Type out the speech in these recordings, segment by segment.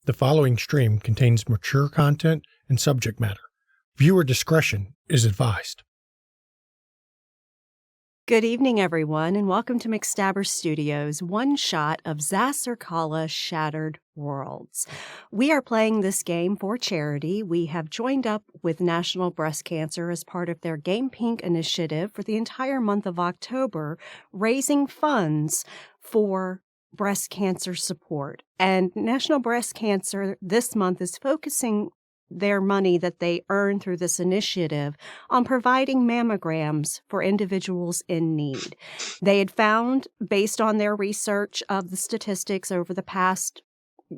The following stream contains mature content and subject matter. Viewer discretion is advised. Good evening, everyone, and welcome to McStabber Studios' one-shot of Xas Irkalla Shattered Worlds. We are playing this game for charity. We have joined up with National Breast Cancer as part of their Game Pink initiative for the entire month of October, raising funds for breast cancer support. And National Breast Cancer this month is focusing their money that they earn through this initiative on providing mammograms for individuals in need. They had found, based on their research of the statistics over the past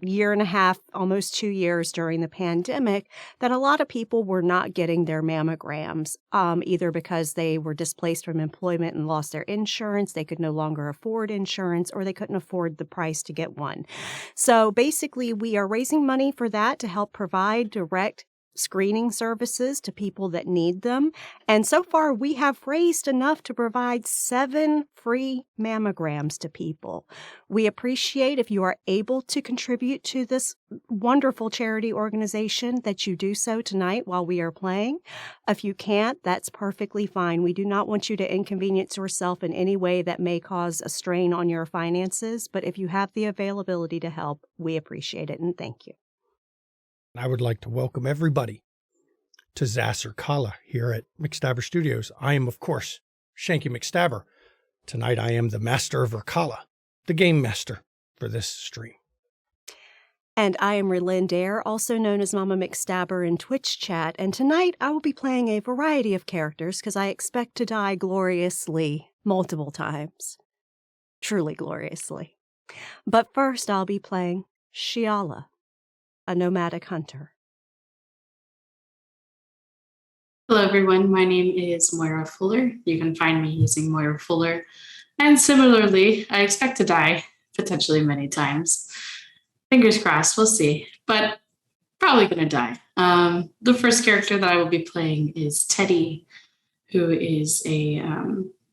year and a half, almost 2 years during the pandemic, that a lot of people were not getting their mammograms, either because they were displaced from employment and lost their insurance, they could no longer afford insurance, or they couldn't afford the price to get one. So basically, we are raising money for that to help provide direct screening services to people that need them. And so far, we have raised enough to provide 7 free mammograms to people. We appreciate if you are able to contribute to this wonderful charity organization that you do so tonight while we are playing. If you can't, that's perfectly fine. We do not want you to inconvenience yourself in any way that may cause a strain on your finances. But if you have the availability to help, we appreciate it and thank you. I would like to welcome everybody to Xas Irkalla here at McStabber Studios. I am, of course, Shanky McStabber. Tonight I am the Master of Irkalla, the Game Master for this stream. And I am Relyn Dare, also known as Mama McStabber in Twitch chat, and tonight I will be playing a variety of characters because I expect to die gloriously multiple times. Truly gloriously. But first I'll be playing Shiala, a nomadic hunter. Hello everyone, my name is Moira Fuller. You can find me using Moira Fuller. And similarly, I expect to die potentially many times. Fingers crossed, we'll see, but probably gonna die. The first character that I will be playing is Teddy, who is a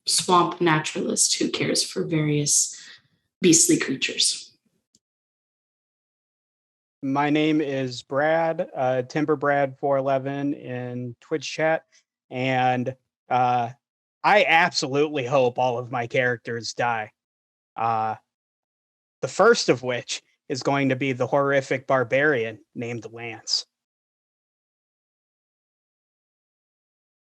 swamp naturalist who cares for various beastly creatures. My name is Brad, Timber Brad 411 in Twitch chat, and I absolutely hope all of my characters die. The first of which is going to be the horrific barbarian named Lance.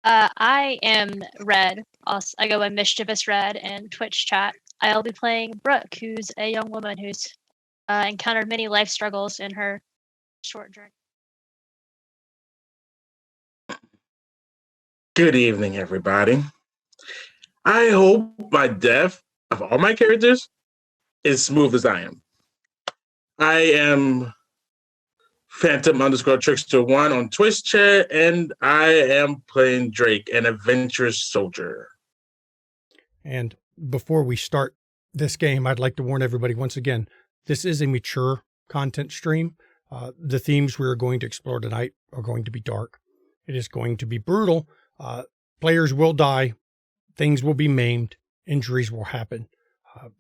I am Red. I go by Mischievous Red in Twitch chat. I'll be playing Brooke, who's a young woman who's encountered many life struggles in her short journey. Good evening, everybody. I hope my death of all my characters is smooth as I am. I am Phantom_Trickster1 on Twitch chat, and I am playing Drake, an adventurous soldier. And before we start this game, I'd like to warn everybody once again, this is a mature content stream. The themes we're going to explore tonight are going to be dark. It is going to be brutal. Players will die. Things will be maimed. Injuries will happen.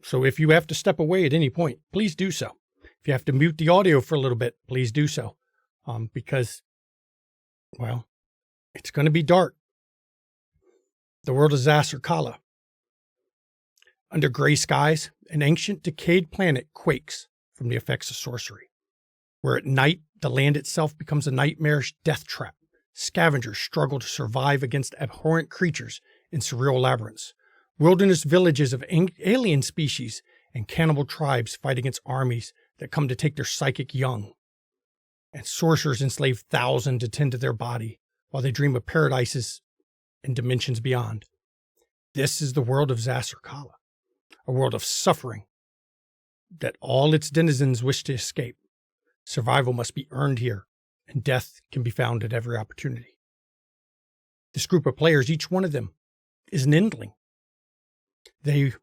So if you have to step away at any point, please do so. If you have to mute the audio for a little bit, please do so. Because, well, it's going to be dark. The world of Xas Irkalla. Under gray skies, an ancient, decayed planet quakes from the effects of sorcery, where at night the land itself becomes a nightmarish death trap. Scavengers struggle to survive against abhorrent creatures in surreal labyrinths. Wilderness villages of alien species and cannibal tribes fight against armies that come to take their psychic young. And sorcerers enslave thousands to tend to their body while they dream of paradises and dimensions beyond. This is the world of Xas Irkalla. A world of suffering that all its denizens wish to escape. Survival must be earned here, and death can be found at every opportunity. This group of players, each one of them, is an endling. They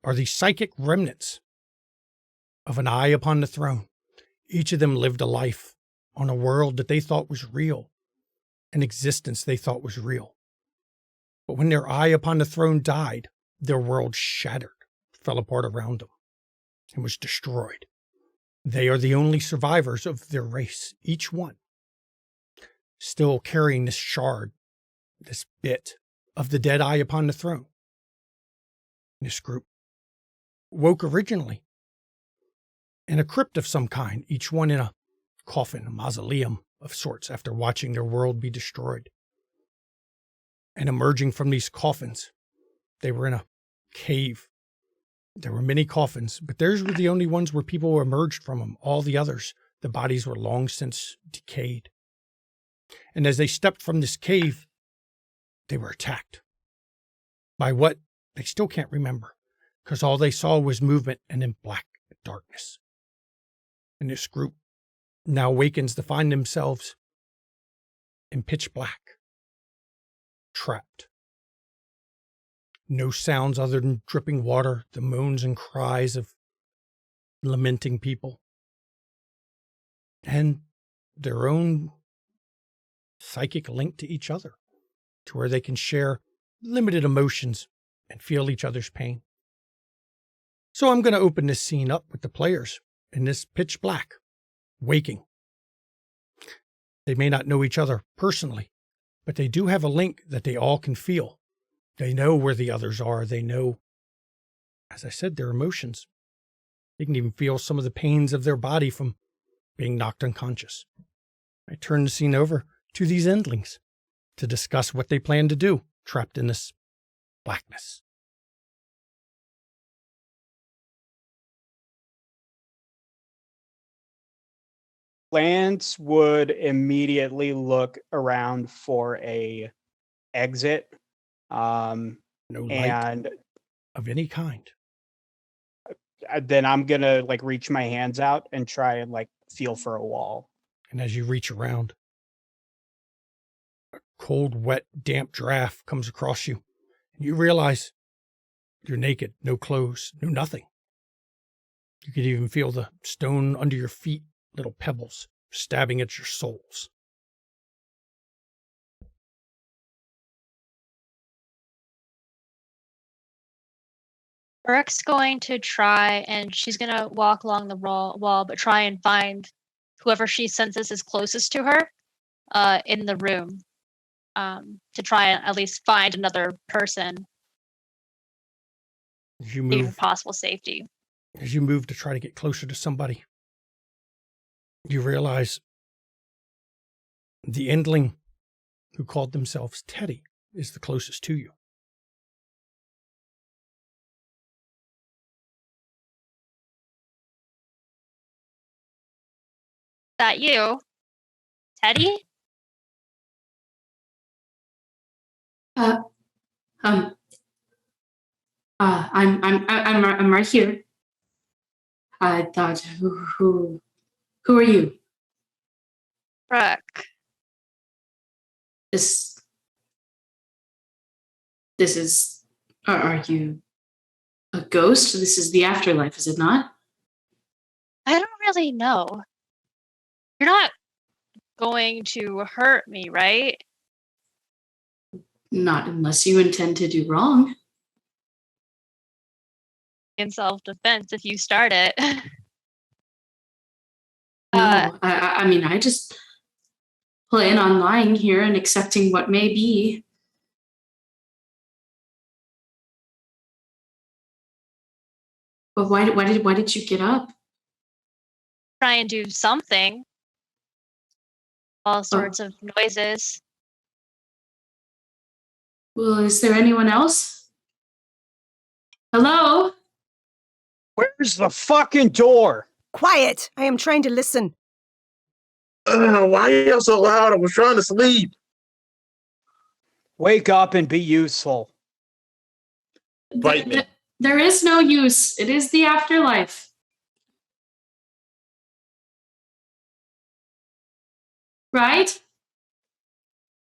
are the psychic remnants of an eye upon the throne. Each of them lived a life on a world that they thought was real, an existence they thought was real. But when their eye upon the throne died, their world shattered, fell apart around them, and was destroyed. They are the only survivors of their race, each one still carrying this shard, this bit of the dead eye upon the throne. This group woke originally in a crypt of some kind, each one in a coffin, a mausoleum of sorts, after watching their world be destroyed. And emerging from these coffins, they were in a cave. There were many coffins, but theirs were the only ones where people emerged from them. All the others, the bodies were long since decayed. And as they stepped from this cave, they were attacked. By what? They still can't remember, because all they saw was movement and then black darkness. And this group now awakens to find themselves in pitch black, trapped. No sounds other than dripping water, the moans and cries of lamenting people, and their own psychic link to each other, to where they can share limited emotions and feel each other's pain. So I'm going to open this scene up with the players in this pitch black, waking. They may not know each other personally, but they do have a link that they all can feel. They know where the others are. They know, as I said, their emotions. They can even feel some of the pains of their body from being knocked unconscious. I turn the scene over to these endlings to discuss what they plan to do, trapped in this blackness. Lance would immediately look around for a exit. No light And of any kind. then I'm gonna like reach my hands out and try and like feel for a wall. And as you reach around, a cold, wet, damp draft comes across you. And you realize you're naked, no clothes, no nothing. You could even feel the stone under your feet, little pebbles stabbing at your soles. Brooke's going to try, and she's going to walk along the wall, but try and find whoever she senses is closest to her in the room, to try and at least find another person As you in move, possible safety. as you move to try to get closer to somebody, you realize the endling who called themselves Teddy is the closest to you. That you, Teddy? I'm right here. I thought, who are you? Brooke. This is. Are you a ghost? This is the afterlife, is it not? I don't really know. You're not going to hurt me, right? Not unless you intend to do wrong. In self-defense, if you start it. No, I mean, I just plan on lying here and accepting what may be. But why did you get up? Try and do something. All sorts of noises. Well, is there anyone else? Hello? Where's the fucking door? Quiet! I am trying to listen. Why are you so loud? I was trying to sleep. Wake up and be useful. Bite me. There is no use. It is the afterlife. Right?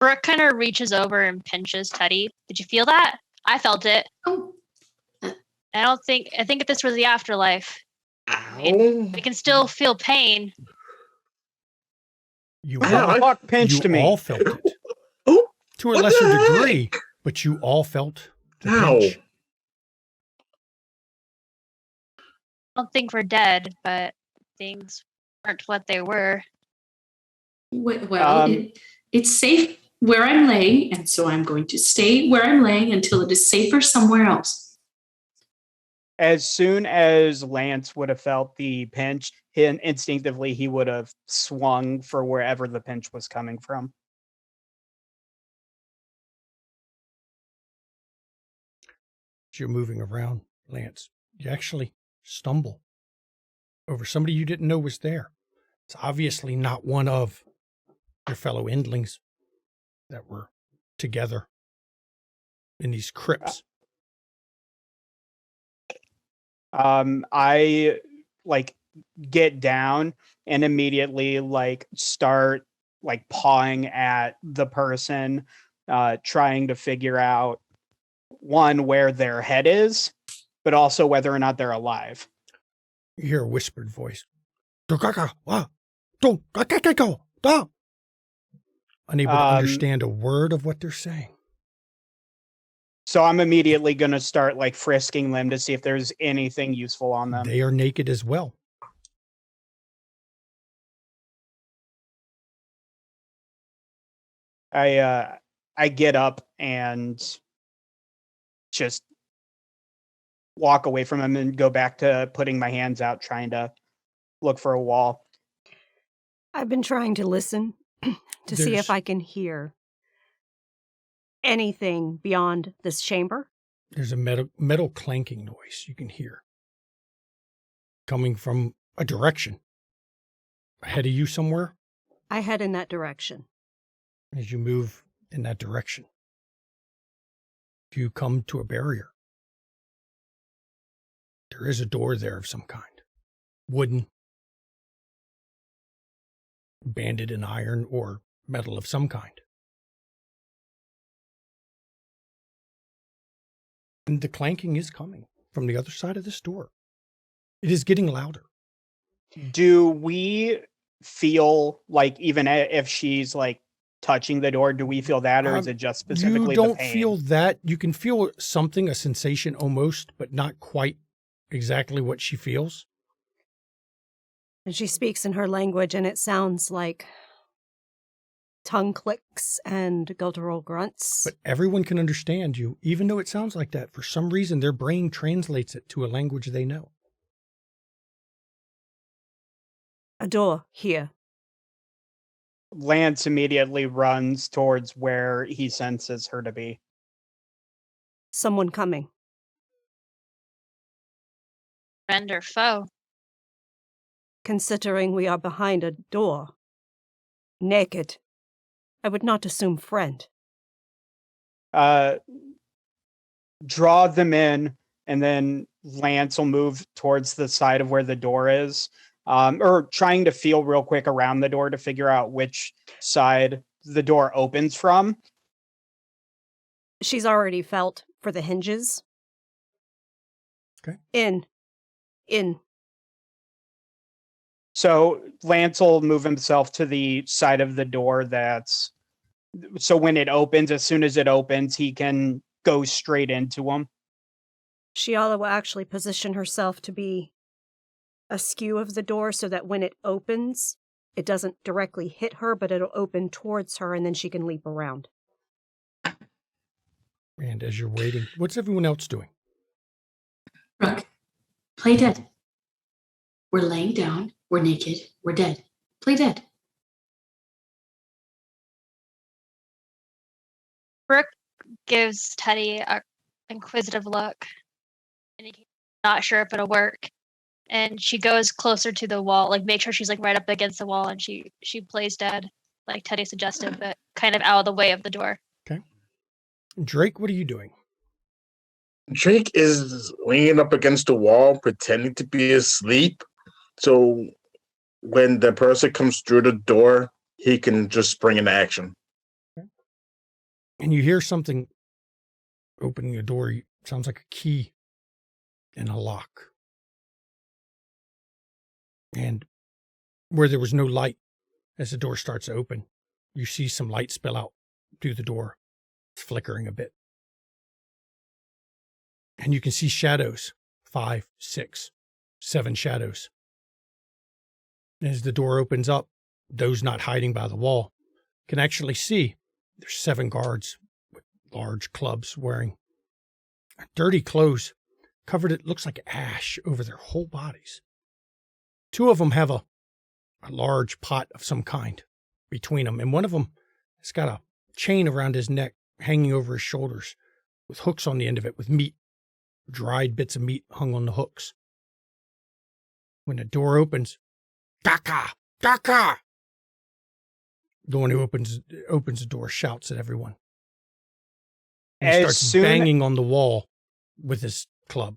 Brooke kind of reaches over and pinches Teddy. Did you feel that? I felt it. Oh. I think if this was the afterlife, Ow. we can still feel pain. You Who the fuck pinched you me? all felt it. Oh, To a what lesser the heck? degree, but you all felt the Ow. pinch. I don't think we're dead, but I things weren't what they were. Well, it's safe where I'm laying, and so I'm going to stay where I'm laying until it is safer somewhere else. As soon as Lance would have felt the pinch, instinctively he would have swung for wherever the pinch was coming from. As you're moving around, Lance, you actually stumble over somebody you didn't know was there. It's obviously not one of your fellow endlings that were together in these crypts. I get down and immediately start pawing at the person, trying to figure out one, where their head is, but also whether or not they're alive. You hear a whispered voice. Unable to understand a word of what they're saying. So I'm immediately going to start frisking them to see if there's anything useful on them. They are naked as well. I get up and just walk away from him and go back to putting my hands out, trying to look for a wall. I've been trying to listen to see if I can hear anything beyond this chamber. There's a metal clanking noise you can hear coming from a direction ahead of you somewhere. I head in that direction. As you move in that direction, you come to a barrier. There is a door there of some kind. Wooden, banded in iron or metal of some kind. And the clanking is coming from the other side of this door. It is getting louder. Do we feel even if she's touching the door, do we feel that, or is it just specifically you don't the pain? feel that? You can feel something, a sensation almost, but not quite exactly what she feels. And she speaks in her language, and it sounds like tongue clicks and guttural grunts. But everyone can understand you, even though it sounds like that. For some reason, their brain translates it to a language they know. A door here. Lance immediately runs towards where he senses her to be. Someone coming. Friend or foe? Considering we are behind a door. Naked. I would not assume friend. Draw them in, and then Lance will move towards the side of where the door is, or trying to feel real quick around the door to figure out which side the door opens from. She's already felt for the hinges. Okay. In. So Lance will move himself to the side of the door so when it opens, as soon as it opens, he can go straight into him. Shiala will actually position herself to be askew of the door so that when it opens, it doesn't directly hit her, but it'll open towards her, and then she can leap around. And as you're waiting, what's everyone else doing? Rook, play dead. We're laying down. We're naked. We're dead. Play dead. Brooke gives Teddy an inquisitive look, and he's not sure if it'll work. And she goes closer to the wall, make sure she's right up against the wall, and she plays dead, like Teddy suggested, but kind of out of the way of the door. Okay. Drake, what are you doing? Drake is leaning up against the wall, pretending to be asleep. So when the person comes through the door, he can just spring into action. Okay. And you hear something opening the door. Sounds like a key in a lock. And where there was no light, as the door starts to open, you see some light spill out through the door. It's flickering a bit. And you can see shadows, 5, 6, 7 shadows As the door opens up, those not hiding by the wall can actually see there's 7 guards with large clubs wearing dirty clothes covered, it looks like ash over their whole bodies. 2 of them have a large pot of some kind between them, and one of them has got a chain around his neck hanging over his shoulders with hooks on the end of it with meat, dried bits of meat hung on the hooks. When the door opens, "Kaka! Kaka!" The one who opens the door shouts at everyone. And he starts banging on the wall with his club.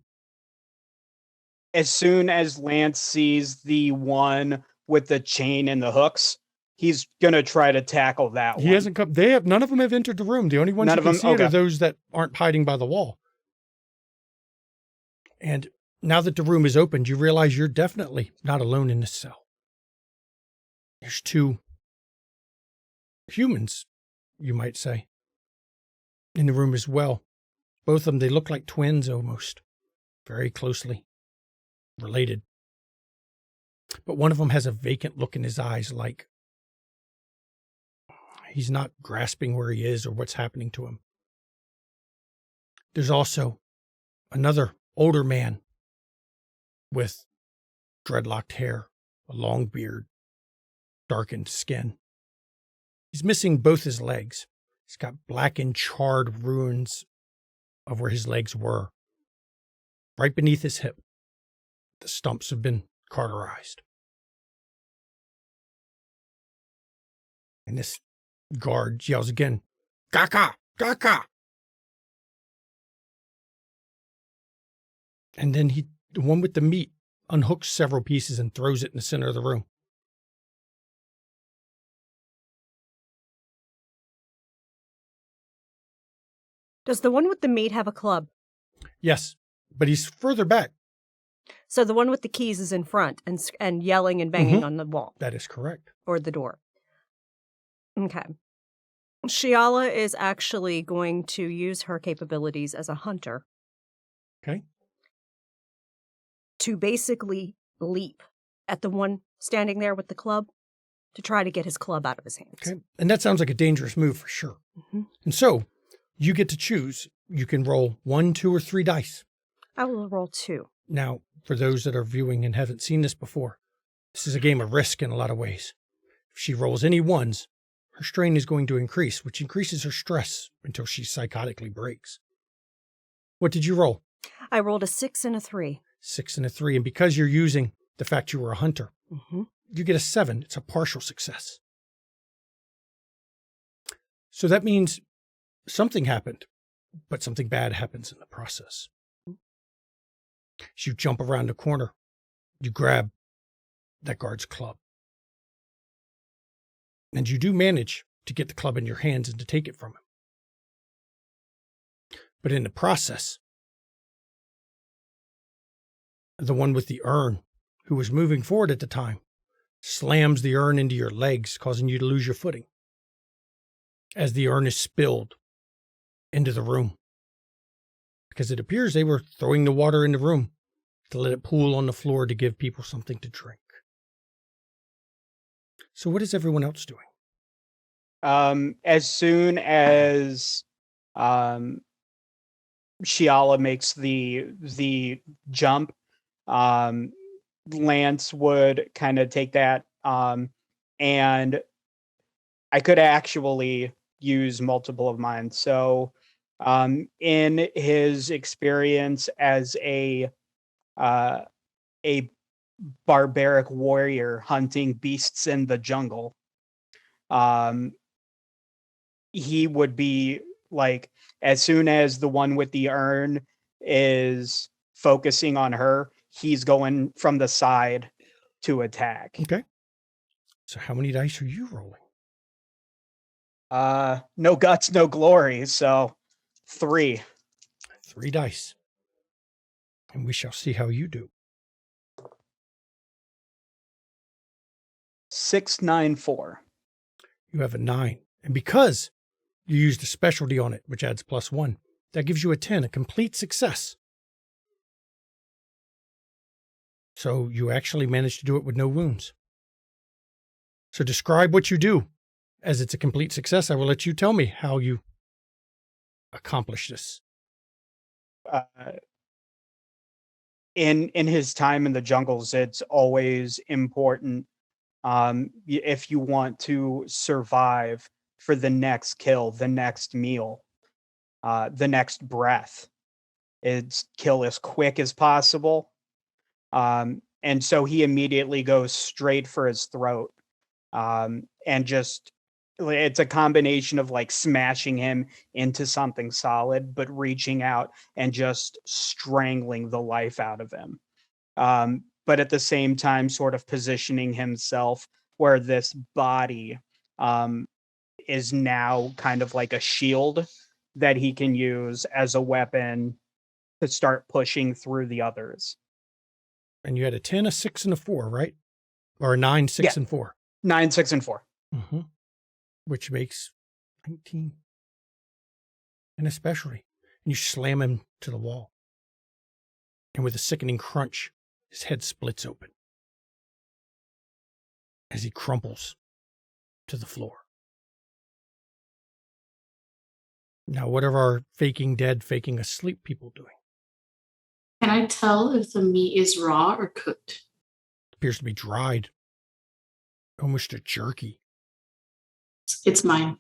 As soon as Lance sees the one with the chain and the hooks, he's gonna try to tackle that one. He hasn't come. None of them have entered the room. The only ones you can see are those that aren't hiding by the wall. And now that the room is opened, you realize you're definitely not alone in this cell. There's 2 humans, you might say, in the room as well. Both of them, they look like twins almost, very closely related. But one of them has a vacant look in his eyes, like he's not grasping where he is or what's happening to him. There's also another older man with dreadlocked hair, a long beard, darkened skin. He's missing both his legs. He's got black and charred ruins of where his legs were. Right beneath his hip, the stumps have been cauterized. And this guard yells again, "Kaka! Kaka!" And then the one with the meat, unhooks several pieces and throws it in the center of the room. Does the one with the meat have a club? Yes, but he's further back. So the one with the keys is in front and yelling and banging on the wall. That is correct. Or the door. Okay. Shiala is actually going to use her capabilities as a hunter. Okay. To basically leap at the one standing there with the club to try to get his club out of his hands. Okay. And that sounds like a dangerous move for sure. Mm-hmm. And so you get to choose. You can roll 1, 2, or 3 dice. I will roll 2. Now, for those that are viewing and haven't seen this before, this is a game of risk in a lot of ways. If she rolls any 1s, her strain is going to increase, which increases her stress until she psychotically breaks. What did you roll? I rolled a 6 and a 3. 6 and a 3. And because you're using the fact you were a hunter, you get a 7. It's a partial success. So that means something happened, but something bad happens in the process. As you jump around the corner, you grab that guard's club. And you do manage to get the club in your hands and to take it from him. But in the process, the one with the urn, who was moving forward at the time, slams the urn into your legs, causing you to lose your footing. As the urn is spilled into the room. Because it appears they were throwing the water in the room to let it pool on the floor to give people something to drink. So what is everyone else doing? As soon as Shiala makes the jump, Lance would kind of take that, and I could actually use multiple of mine. So in his experience as a barbaric warrior hunting beasts in the jungle, he would be like, as soon as the one with the urn is focusing on her, he's going from the side to attack. Okay. So how many dice are you rolling? No guts, no glory. So 3. 3 dice. And we shall see how you do. 6, 9, 4. You have a 9. And because you used a specialty on it, which adds +1, that gives you a 10, a complete success. So you actually managed to do it with no wounds. So describe what you do. As it's a complete success, I will let you tell me how you accomplish this. In his time in the jungles, it's always important, if you want to survive for the next kill, the next meal, the next breath. It's kill as quick as possible. And so he immediately goes straight for his throat. And just, it's a combination of like smashing him into something solid, but reaching out and just strangling the life out of him. But at the same time, sort of positioning himself where this body is now kind of like a shield that he can use as a weapon to start pushing through the others. And you had a 10, a 6, and a 4, right? Or a 9, 6, Yeah. and 4. 9, 6, and 4. Mm-hmm. Which makes 19. And especially, and you slam him to the wall. And with a sickening crunch, his head splits open as he crumples to the floor. Now, what are our faking dead, faking asleep people doing? Can I tell if the meat is raw or cooked? Appears to be dried. Almost a jerky. It's mine.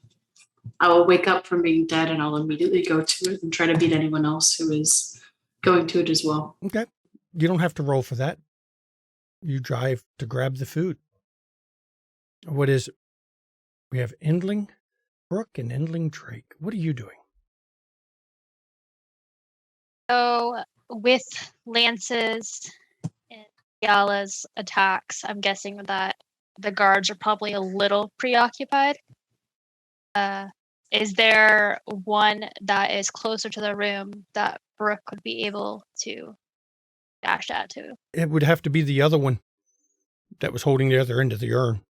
I will wake up from being dead and I'll immediately go to it and try to beat anyone else who is going to it as well. Okay. You don't have to roll for that. You drive to grab the food. What is it? We have Endling Brooke and Endling Drake. What are you doing? So with Lance's and Shiala's attacks, I'm guessing that the guards are probably a little preoccupied. Is there one that is closer to the room that Brooke would be able to dash at to? It would have to be the other one that was holding the other end of the urn.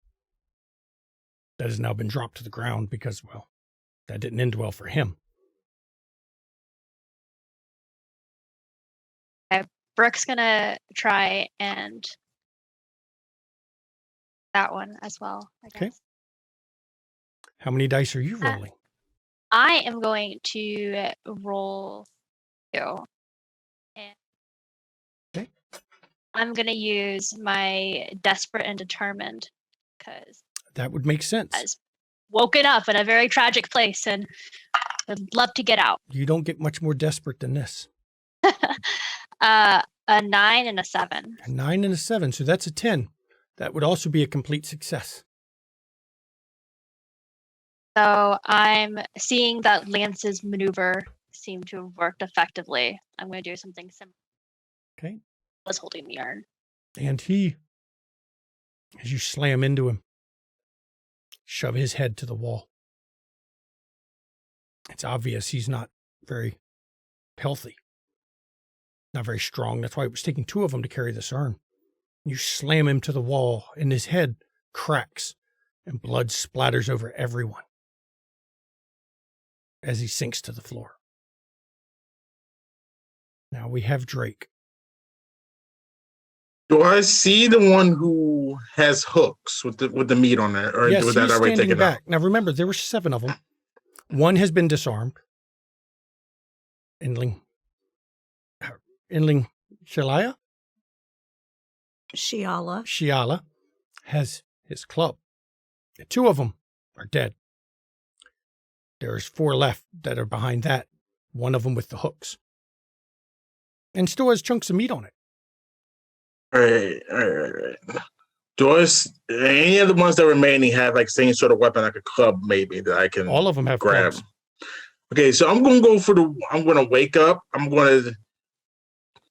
That has now been dropped to the ground because, well, that didn't end well for him. Brooke's gonna try and that one as well, I guess. Okay. How many dice are you rolling? I am going to roll 2. And Okay. I'm going to use my desperate and determined because That would make sense. I was woken up in a very tragic place and would love to get out. You don't get much more desperate than this. A 9 and a 7. A 9 and a 7, so that's a 10. That would also be a complete success. So I'm seeing that Lance's maneuver seemed to have worked effectively. I'm going to do something similar. Okay. I was holding the urn. And he, as you slam into him, shove his head to the wall. It's obvious he's not very healthy, not very strong. That's why it was taking 2 of them to carry this urn. You slam him to the wall, and his head cracks, and blood splatters over everyone as he sinks to the floor. Now we have Drake. Do I see the one who has hooks with the meat on it, or Yes, was that he's already standing taken back. out? Now remember, there were 7 of them. One has been disarmed. Endling Shiala Shiala. has his club. 2 of them are dead. There's 4 left that are behind that. 1 of them with the hooks. And still has chunks of meat on it. All right. Any of the ones that remaining have like same sort of weapon, like a club, maybe that I can All of them have grab? clubs. Okay, so I'm gonna go for I'm gonna wake up. I'm gonna,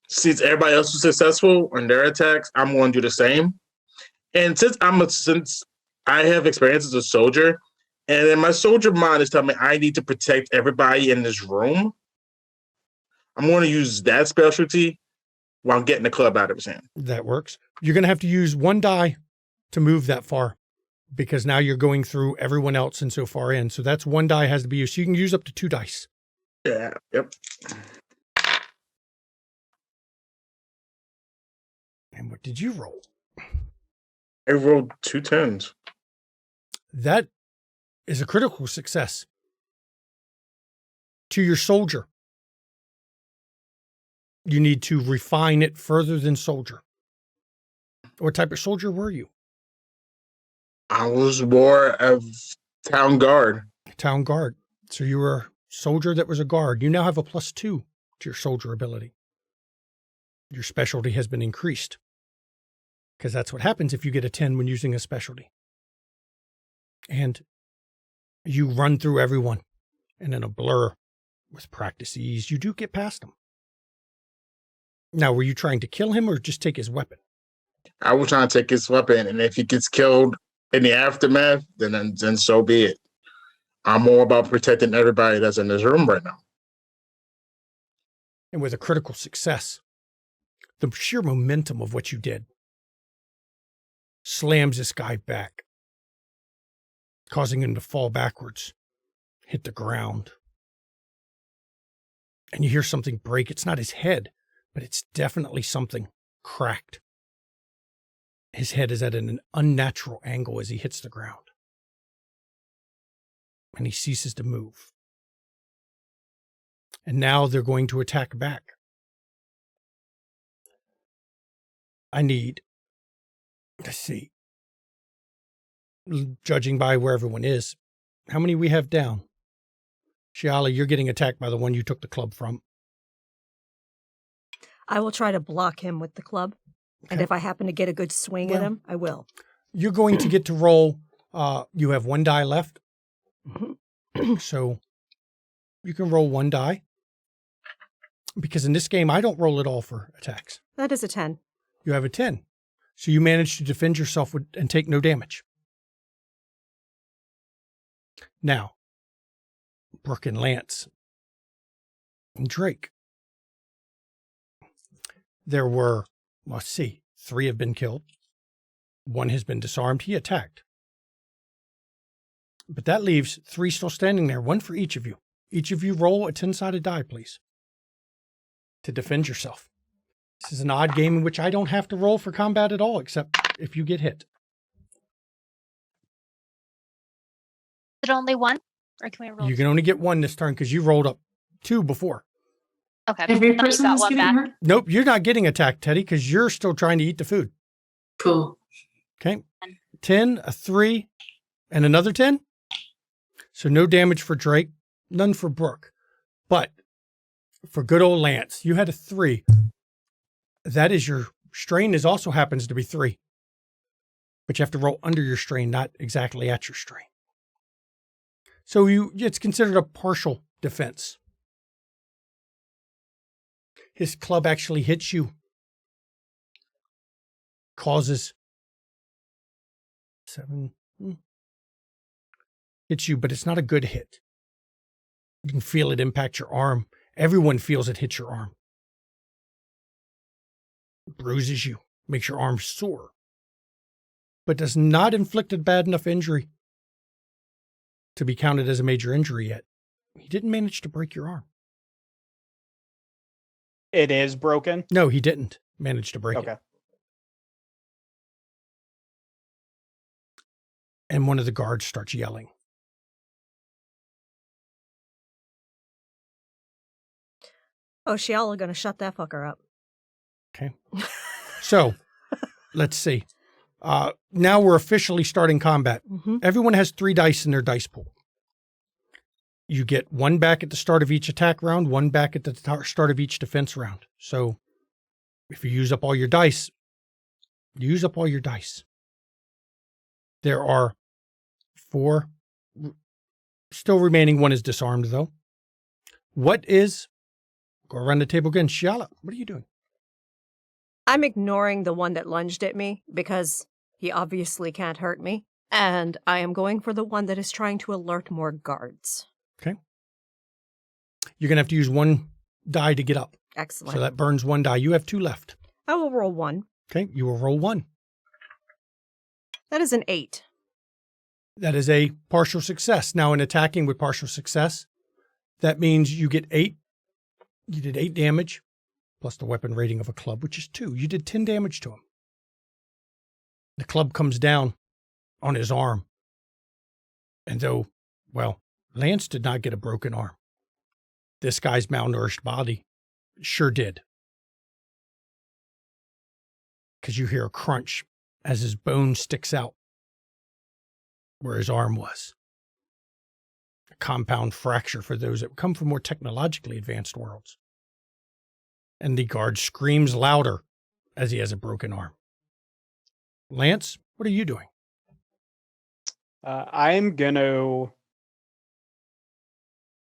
since everybody else was successful on their attacks, I'm gonna do the same. And since I have experience as a soldier, and then my soldier mind is telling me I need to protect everybody in this room, I'm gonna use that specialty while getting the club out of his hand. That works. You're going to have to use 1 die to move that far because now you're going through everyone else and so far in. So that's 1 die has to be used. So you can use up to 2 dice. Yeah. Yep. And what did you roll? I rolled 2 10s. That is a critical success. To your soldier, you need to refine it further than soldier. What type of soldier were you? I was more of town guard. Town guard. So you were a soldier that was a guard. You now have a +2 to your soldier ability. Your specialty has been increased, because that's what happens if you get a 10 when using a specialty. And you run through everyone, and in a blur, with practice ease, you do get past them. Now, were you trying to kill him or just take his weapon? I was trying to take his weapon, and if he gets killed in the aftermath, then so be it. I'm more about protecting everybody that's in this room right now. And with a critical success, the sheer momentum of what you did slams this guy back, causing him to fall backwards, hit the ground. And you hear something break. It's not his head, but it's definitely something cracked. His head is at an unnatural angle as he hits the ground. And he ceases to move. And now they're going to attack back. I need, let's see, judging by where everyone is, how many we have down? Shiala, you're getting attacked by the one you took the club from. I will try to block him with the club. And if I happen to get a good swing at him, I will. You're going to get to roll. You have 1 die left. Mm-hmm. So you can roll 1 die. Because in this game, I don't roll at all for attacks. That is a 10. You have a 10. So you manage to defend yourself and take no damage. Now, Brooke and Lance and Drake. There were, let's see, 3 have been killed. 1 has been disarmed. He attacked. But that leaves 3 still standing there, 1 for each of you. Each of you roll a 10-sided die, please, to defend yourself. This is an odd game in which I don't have to roll for combat at all, except if you get hit. Is it only 1? Or can we roll? You can only get 1 this turn because you rolled up 2 before. Okay. Every I thought you person got is 1 getting back. hurt. Nope, you're not getting attacked, Teddy, because you're still trying to eat the food. Cool. Okay. 10, a 3, and another 10. So no damage for Drake, none for Brooke. But for good old Lance, you had a 3. That is your strain also happens to be 3. But you have to roll under your strain, not exactly at your strain. So it's considered a partial defense. His club actually hits you. Causes 7. Hits you, but it's not a good hit. You can feel it impact your arm. Everyone feels it hit your arm. It bruises you, makes your arm sore, but does not inflict a bad enough injury to be counted as a major injury yet. He didn't manage to break your arm. It is broken? No, he didn't manage to break it. Okay. And one of the guards starts yelling. Oh, Shiala gonna shut that fucker up. Okay. So, let's see. Now we're officially starting combat. Mm-hmm. Everyone has 3 dice in their dice pool. You get 1 back at the start of each attack round, 1 back at the start of each defense round. So, if you use up all your dice, use up all your dice. There are 4 still remaining. 1 is disarmed, though. Go around the table again. Shiala, what are you doing? I'm ignoring the one that lunged at me because he obviously can't hurt me. And I am going for the one that is trying to alert more guards. Okay. You're going to have to use 1 die to get up. Excellent. So that burns 1 die. You have 2 left. I will roll 1. Okay. You will roll 1. That is an 8. That is a partial success. Now, in attacking with partial success, that means you get 8. You did 8 damage, plus the weapon rating of a club, which is 2. You did 10 damage to him. The club comes down on his arm, And though, well, Lance did not get a broken arm, this guy's malnourished body sure did. Because you hear a crunch as his bone sticks out where his arm was. A compound fracture for those that come from more technologically advanced worlds. And the guard screams louder as he has a broken arm. Lance, what are you doing? I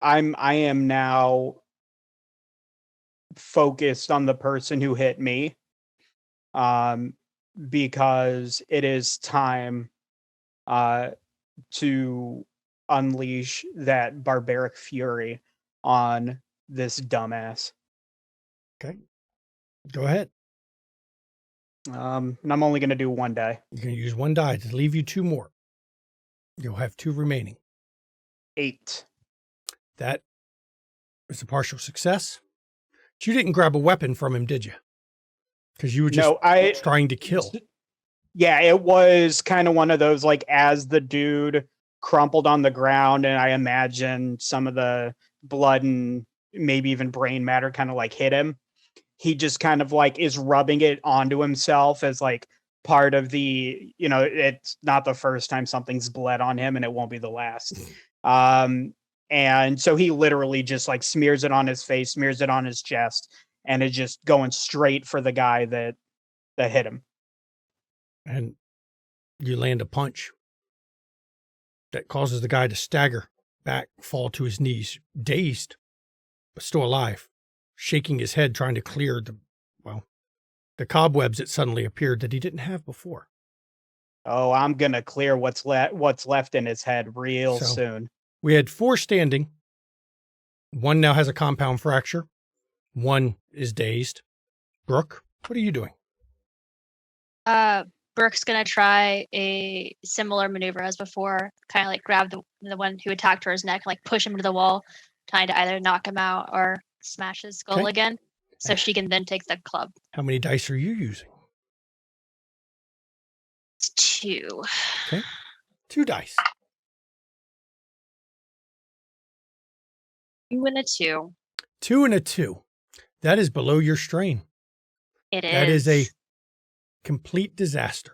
am now focused on the person who hit me, because it is time to unleash that barbaric fury on this dumbass. Okay. Go ahead. And I'm only going to do one die. You're going to use one die to leave you two more. You'll have two remaining. 8. That is a partial success. But you didn't grab a weapon from him, did you? Because you were just trying to kill. Yeah, it was kind of one of those, like, as the dude crumpled on the ground, and I imagine some of the blood and maybe even brain matter kind of like hit him. He just kind of like is rubbing it onto himself as like part of the, it's not the first time something's bled on him, and it won't be the last. And so he literally just like smears it on his face, smears it on his chest, and is just going straight for the guy that hit him. And you land a punch that causes the guy to stagger back, fall to his knees, dazed, but still alive, shaking his head, trying to clear the cobwebs that suddenly appeared that he didn't have before. Oh, I'm going to clear what's left in his head real soon. We had 4 standing. One now has a compound fracture. One is dazed. Brooke, what are you doing? Brooke's going to try a similar maneuver as before, kind of like grab the one who attacked her his neck, like push him to the wall, trying to either knock him out or smash his skull again, so she can then take the club. How many dice are you using? It's 2. Okay. 2 dice. 2 and a 2. 2 and a 2. That is below your strain. It is. That is a complete disaster.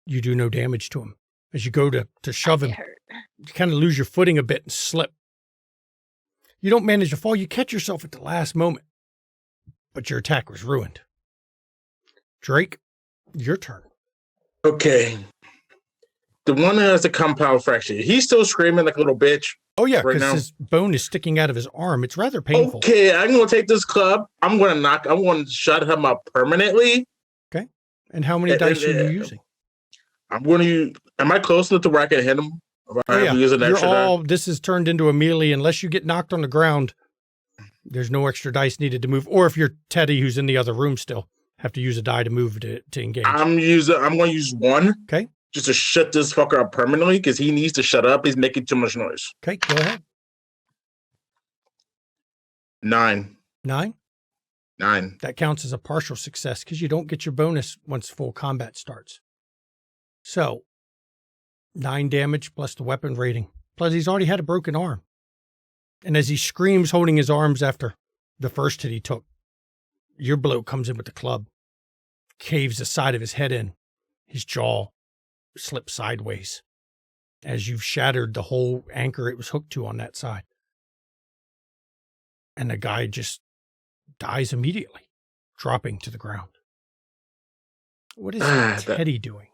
You do no damage to him. As you go to shove him, you kind of lose your footing a bit and slip. You don't manage to fall. You catch yourself at the last moment, but your attack was ruined. Drake, your turn. Okay. The one that has the compound fracture, he's still screaming like a little bitch. Oh, yeah, because his bone is sticking out of his arm. It's rather painful. Okay, I'm going to take this club. I'm going to shut him up permanently. Okay. And how many dice are you using? Am I close enough to where I can hit him? This is turned into a melee. Unless you get knocked on the ground, there's no extra dice needed to move. Or if you're Teddy, who's in the other room still, have to use a die to move to engage. I'm going to use 1. Okay. Just to shut this fucker up permanently, because he needs to shut up. He's making too much noise. Okay, go ahead. 9. 9? 9. That counts as a partial success because you don't get your bonus once full combat starts. So, 9 damage plus the weapon rating. Plus, he's already had a broken arm. And as he screams, holding his arms after the first hit he took, your blow comes in with the club, caves the side of his head in, his jaw slips sideways as you've shattered the whole anchor it was hooked to on that side. And the guy just dies immediately, dropping to the ground. What is Teddy doing?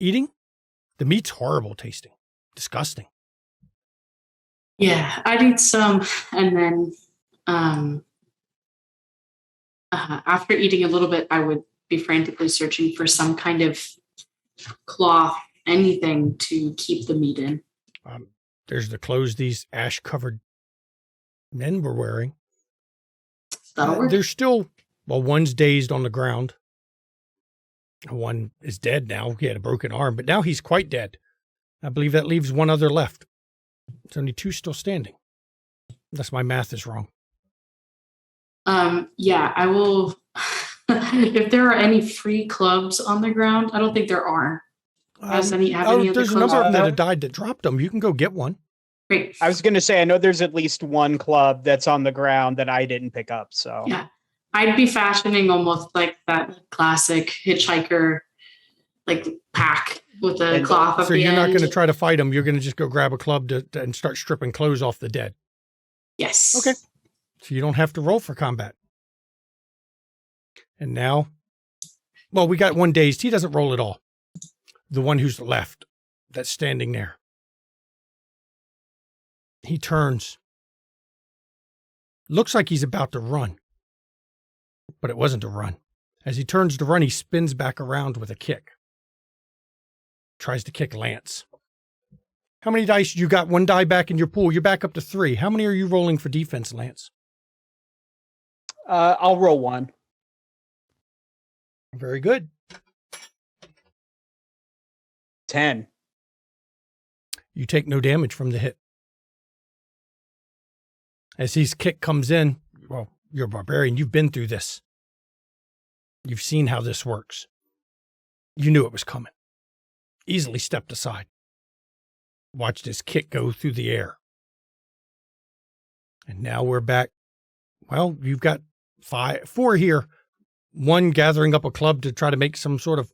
Eating? The meat's horrible tasting. Disgusting. Yeah, I'd eat some, and then after eating a little bit, I would be frantically searching for some kind of cloth, anything to keep the meat in. There's the clothes these ash-covered men were wearing. That'll work. There's still, one's dazed on the ground. One is dead now. He had a broken arm, but now he's quite dead. I believe that leaves one other left. There's only 2 still standing. Unless my math is wrong. Yeah, I will. If there are any free clubs on the ground, I don't think there are. Have any other there's a clubs? number of them that have died that dropped them. You can go get one. Great. I was going to say, I know there's at least one club that's on the ground that I didn't pick up. So Yeah. I'd be fashioning almost like that classic hitchhiker like pack with a And cloth at So the you're end. not going to try to fight them. You're going to just go grab a club and start stripping clothes off the dead. Yes. Okay. So you don't have to roll for combat. And now, well, we got one dazed. He doesn't roll at all. The one who's left, that's standing there. He turns. Looks like he's about to run. But it wasn't a run. As he turns to run, he spins back around with a kick. Tries to kick Lance. How many dice? You got one die back in your pool. You're back up to 3. How many are you rolling for defense, Lance? I'll roll one. Very good. 10. You take no damage from the hit. As his kick comes in, well, you're a barbarian. You've been through this. You've seen how this works. You knew it was coming. Easily stepped aside. Watched his kick go through the air. And now we're back. Well, you've got 4 here. One gathering up a club to try to make some sort of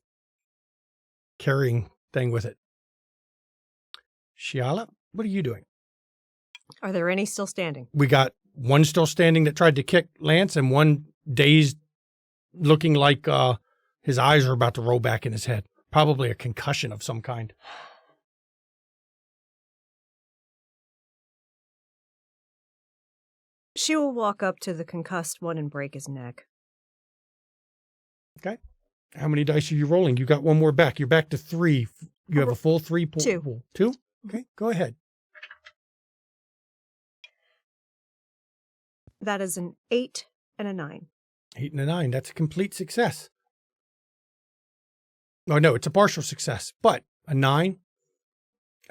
carrying thing with it. Shiala, what are you doing? Are there any still standing? We got one still standing that tried to kick Lance and one dazed, looking like his eyes are about to roll back in his head. Probably a concussion of some kind. She will walk up to the concussed one and break his neck. Okay. How many dice are you rolling? You got one more back. You're back to 3. You have a full 3 pool. 2. 2? Okay, go ahead. That is an 8 and a 9. 8 and a 9. That's a complete success. Oh, no, it's a partial success. But a 9,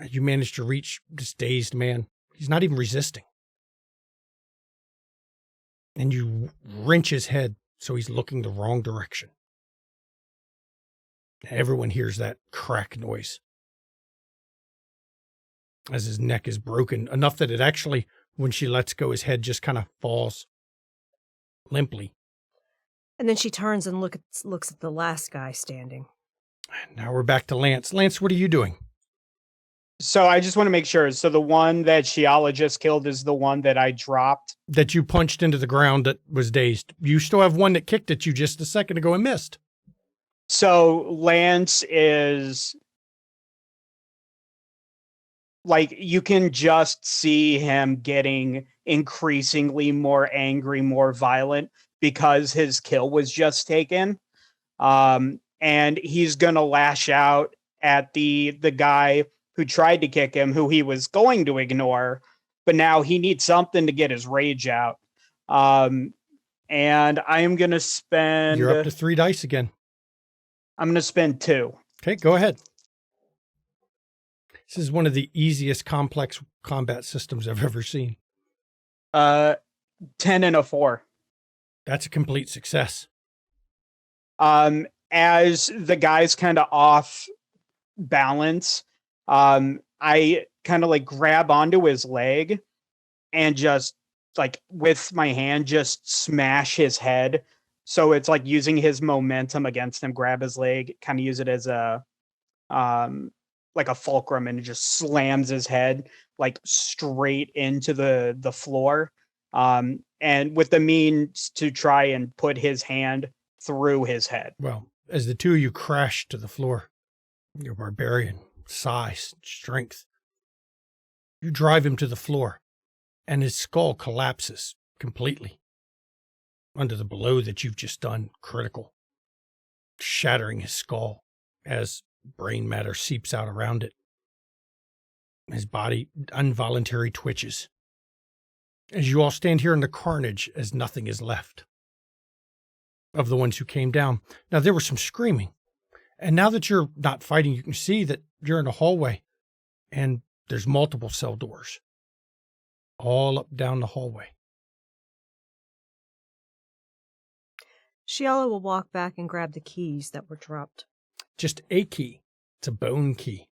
you managed to reach this dazed man. He's not even resisting. And you wrench his head so he's looking the wrong direction. Everyone hears that crack noise as his neck is broken, enough that it actually, when she lets go, his head just kind of falls limply. And then she turns and looks at the last guy standing. Now we're back to Lance. Lance, what are you doing? So I just want to make sure. So the one that Shiala just killed is the one that I dropped. That you punched into the ground that was dazed. You still have one that kicked at you just a second ago and missed. So Lance is like, you can just see him getting increasingly more angry, more violent because his kill was just taken. And he's going to lash out at the guy who tried to kick him, who he was going to ignore, but now he needs something to get his rage out. And I am going to spend... You're up to 3 dice again. I'm going to spend 2. Okay, go ahead. This is one of the easiest complex combat systems I've ever seen. 10 and a 4. That's a complete success. As the guy's kind of off balance, I kind of like grab onto his leg and just like with my hand just smash his head. So it's like using his momentum against him, grab his leg, kind of use it as a like a fulcrum, and it just slams his head like straight into the floor. And with the means to try and put his hand through his head. Well, as the two of you crash to the floor, your barbarian size, strength, you drive him to the floor, and his skull collapses completely under the blow that you've just done, critical, shattering his skull as brain matter seeps out around it. His body involuntary twitches as you all stand here in the carnage as nothing is left of the ones who came down. Now, there was some screaming, and now that you're not fighting, you can see that you're in a hallway, and there's multiple cell doors all up down the hallway. Shiala will walk back and grab the keys that were dropped. Just a key. It's a bone key.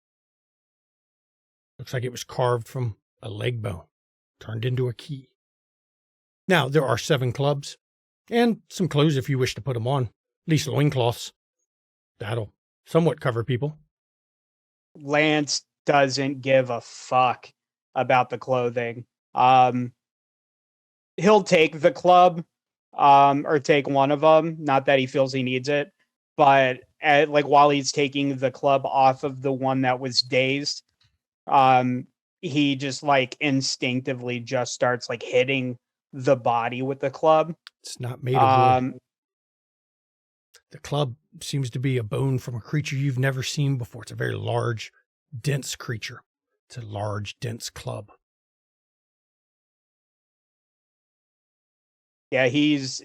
Looks like it was carved from a leg bone, turned into a key. Now, there are 7 clubs, and some clothes if you wish to put them on, at least loincloths. That'll somewhat cover people. Lance doesn't give a fuck about the clothing. He'll take the club, or take one of them. Not that he feels he needs it, but while he's taking the club off of the one that was dazed, he just like instinctively just starts like hitting the body with the club. It's not made of wood. The club seems to be a bone from a creature you've never seen before. It's a very large, dense creature. It's a large, dense club. Yeah, he's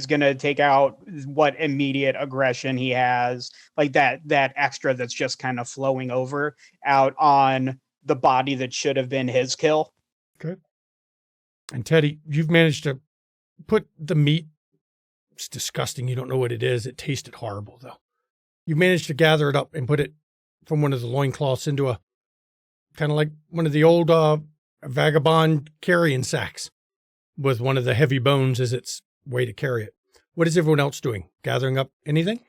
gonna take out what immediate aggression he has, like that extra that's just kind of flowing over out on the body that should have been his kill. Okay. And Teddy, you've managed to put the meat. It's disgusting. You don't know what it is. It tasted horrible, though. You managed to gather it up and put it from one of the loincloths into a kind of like one of the old vagabond carrying sacks with one of the heavy bones as its way to carry it. What is everyone else doing? Gathering up anything?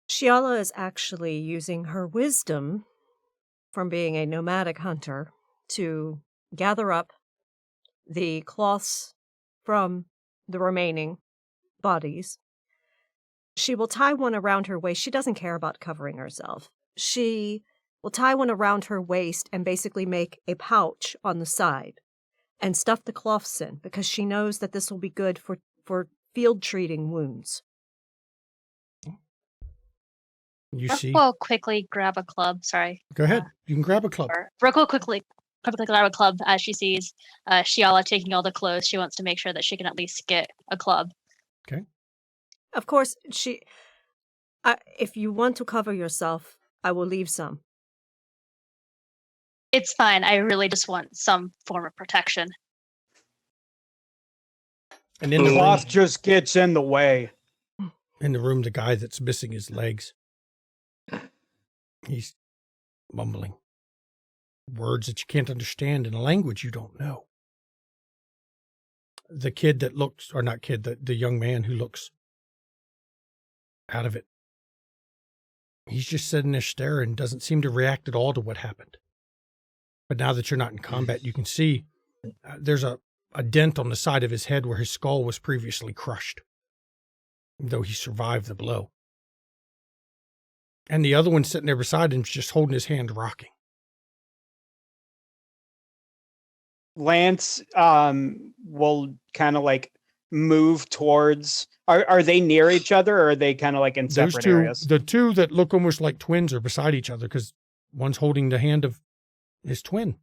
Shiala is actually using her wisdom from being a nomadic hunter to gather up the cloths from the remaining bodies. She will tie one around her waist. She doesn't care about covering herself. She will tie one around her waist and basically make a pouch on the side and stuff the cloths in because she knows that this will be good for field treating wounds. You Brooke see? will quickly grab a club. Sorry. Go ahead. You can grab a club. Brooke will quickly grab a club as she sees Shiala taking all the clothes. She wants to make sure that she can at least get a club. Okay. Of course, if you want to cover yourself, I will leave some. It's fine. I really just want some form of protection. And in the Cloth room, just gets in the way. the guy that's missing his legs, he's mumbling words that you can't understand in a language you don't know. The kid that looks, or not kid, the young man who looks out of it, he's just sitting there staring and doesn't seem to react at all to what happened. But now that you're not in combat, you can see there's a dent on the side of his head where his skull was previously crushed, though he survived the blow. And the other one sitting there beside him is just holding his hand rocking. Lance will kind of like move towards. Are they near each other, or are they kind of like in Those separate two, areas? the two that look almost like twins are beside each other because one's holding the hand of his twin.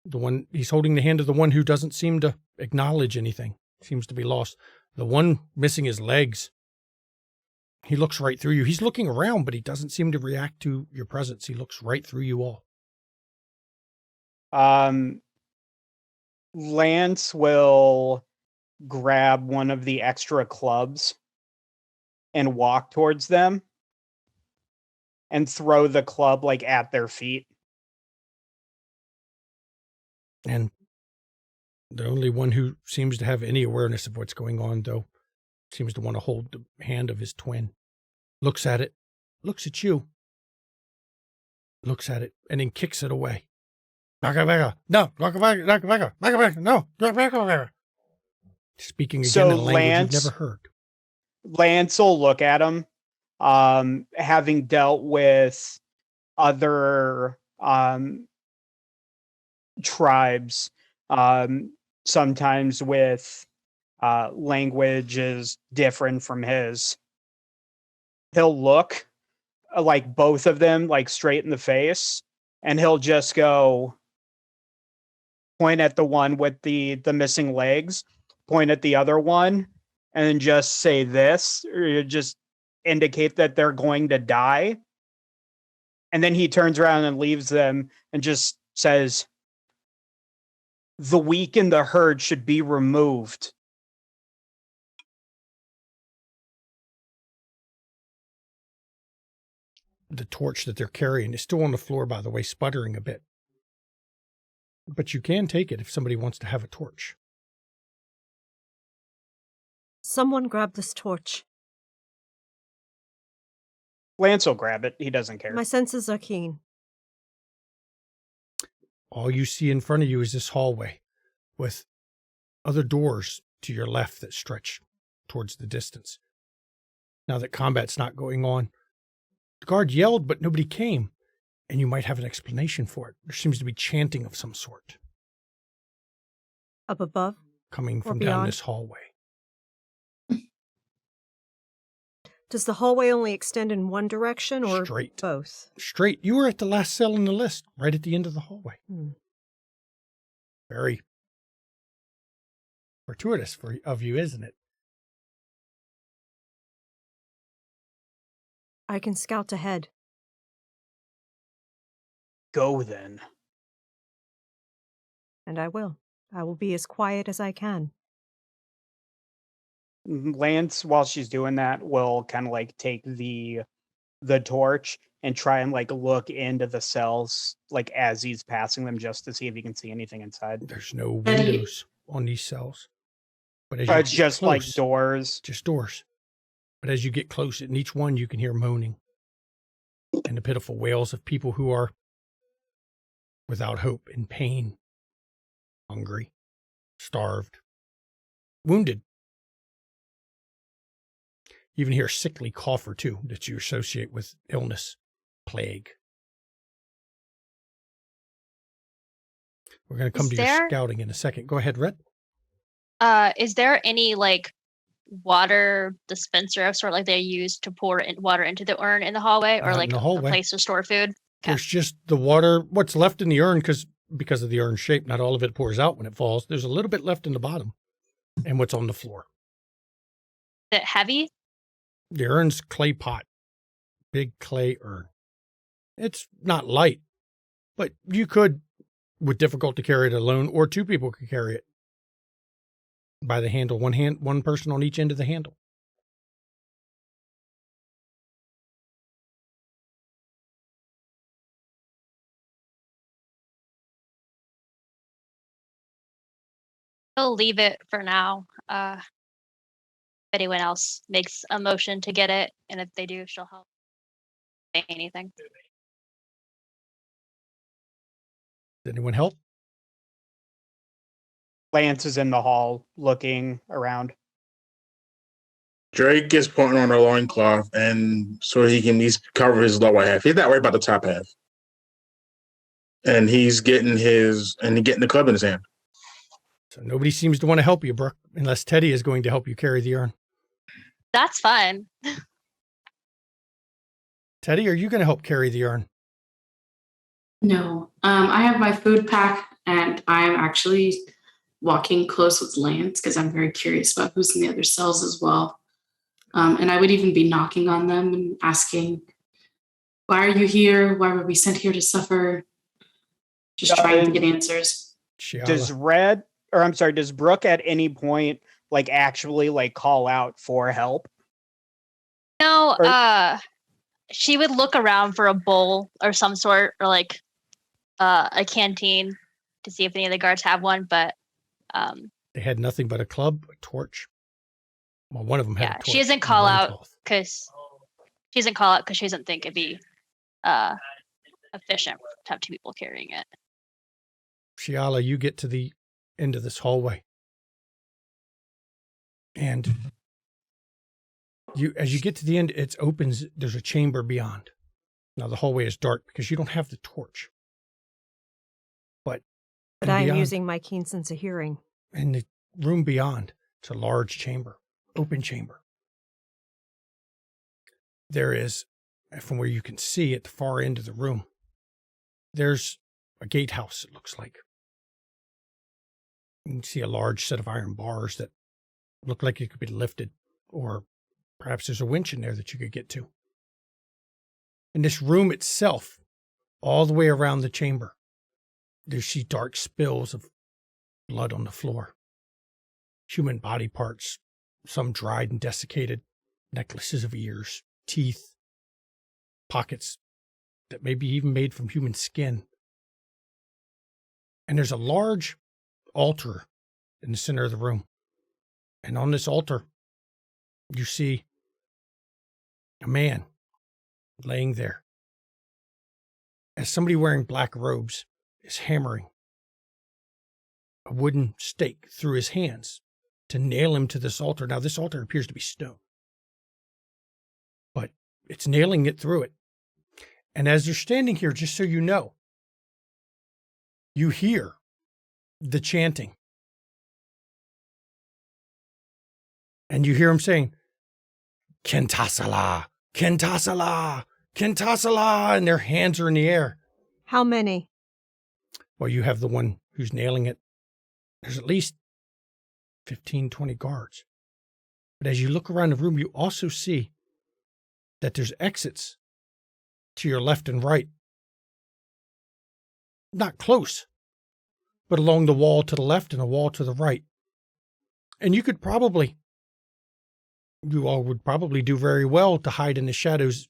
The one he's holding the hand of the one who doesn't seem to acknowledge anything, seems to be lost. The one missing his legs, he looks right through you. He's looking around, but he doesn't seem to react to your presence. He looks right through you all. Lance will grab one of the extra clubs and walk towards them and throw the club like at their feet. And the only one who seems to have any awareness of what's going on, though, seems to want to hold the hand of his twin. Looks at it, looks at you, looks at it, and then kicks it away. No, speaking again So in a language you've never heard. Lance will look at him, having dealt with other tribes, sometimes with languages different from his. He'll look like both of them like straight in the face, and he'll just go point at the one with the missing legs, point at the other one, and then just say this, or just indicate that they're going to die. And then he turns around and leaves them and just says, "The weak in the herd should be removed." the torch that they're carrying is still on the floor, by the way, sputtering a bit. But you can take it if somebody wants to have a torch. Someone grab this torch. Lance will grab it. He doesn't care. My senses are keen. All you see in front of you is this hallway with other doors to your left that stretch towards the distance. Now that combat's not going on, the guard yelled, but nobody came, and you might have an explanation for it. There seems to be chanting of some sort. Up above? Coming Or from down beyond? this hallway. Does the hallway only extend in one direction or Straight. both? Straight. You were at the last cell in the list, right at the end of the hallway. Very fortuitous of you, isn't it? I can scout ahead. Go then. And I will. I will be as quiet as I can. Lance, while she's doing that, will kind of like take the torch and try and like look into the cells like as he's passing them just to see if he can see anything inside. There's no windows on these cells. But as It's you get just like close, doors. just doors. But as you get close, in each one you can hear moaning and the pitiful wails of people who are without hope, in pain, hungry, starved, wounded. You even hear a sickly cough or two that you associate with illness, plague. We're going to come to your scouting in a second. Go ahead, Red. Is there any like water dispenser of sort like they use to pour water into the urn in the hallway, or Not like in the a hallway. place to store food? There's just the water, what's left in the urn, because of the urn shape, not all of it pours out when it falls. There's a little bit left in the bottom and what's on the floor. Is it heavy? The urn's clay pot, big clay urn. It's not light, but you could, with difficulty, carry it alone, or two people could carry it by the handle. One person on each end of the handle. I'll leave it for now. If anyone else makes a motion to get it, and if they do, she'll help. Say anything. Does anyone help? Lance is in the hall looking around. Drake is putting on a loincloth, and so he can at least cover his lower half. He's not worried about the top half. And he's getting the club in his hand. So nobody seems to want to help you, Brooke, unless Teddy is going to help you carry the urn. That's fine. Teddy, are you going to help carry the urn? No. I have my food pack, and I'm actually walking close with Lance because I'm very curious about who's in the other cells as well. And I would even be knocking on them and asking, why are you here? Why were we sent here to suffer? Just trying to get answers. Shiala. Does Brooke at any point like actually like call out for help? No, she would look around for a bowl or some sort, or like a canteen to see if any of the guards have one, but They had nothing but a club, a torch. Well, one of them had a torch. she doesn't call out because she doesn't think it'd be efficient to have two people carrying it. Shiala, you get to the end of this hallway. And as you get to the end, it opens, there's a chamber beyond. Now the hallway is dark because you don't have the torch. But I am beyond, using my keen sense of hearing. in the room beyond, it's a large chamber, open chamber. There is, from where you can see at the far end of the room, there's a gatehouse, it looks like. You can see a large set of iron bars that look like it could be lifted, or perhaps there's a winch in there that you could get to. In this room itself, all the way around the chamber, you see dark spills of blood on the floor. Human body parts, some dried and desiccated, necklaces of ears, teeth, pockets that may be even made from human skin. And there's a large altar in the center of the room. And on this altar, you see a man laying there as somebody wearing black robes is hammering a wooden stake through his hands to nail him to this altar. Now, this altar appears to be stone, but it's nailing it through it. And as you're standing here, just so you know, you hear the chanting. And you hear him saying, Kentasala, Kentasala, Kentasala, and their hands are in the air. How many? Well, you have the one who's nailing it. There's at least 15, 20 guards. But as you look around the room, you also see that there's exits to your left and right. Not close, but along the wall to the left and a wall to the right. And you all would probably do very well to hide in the shadows,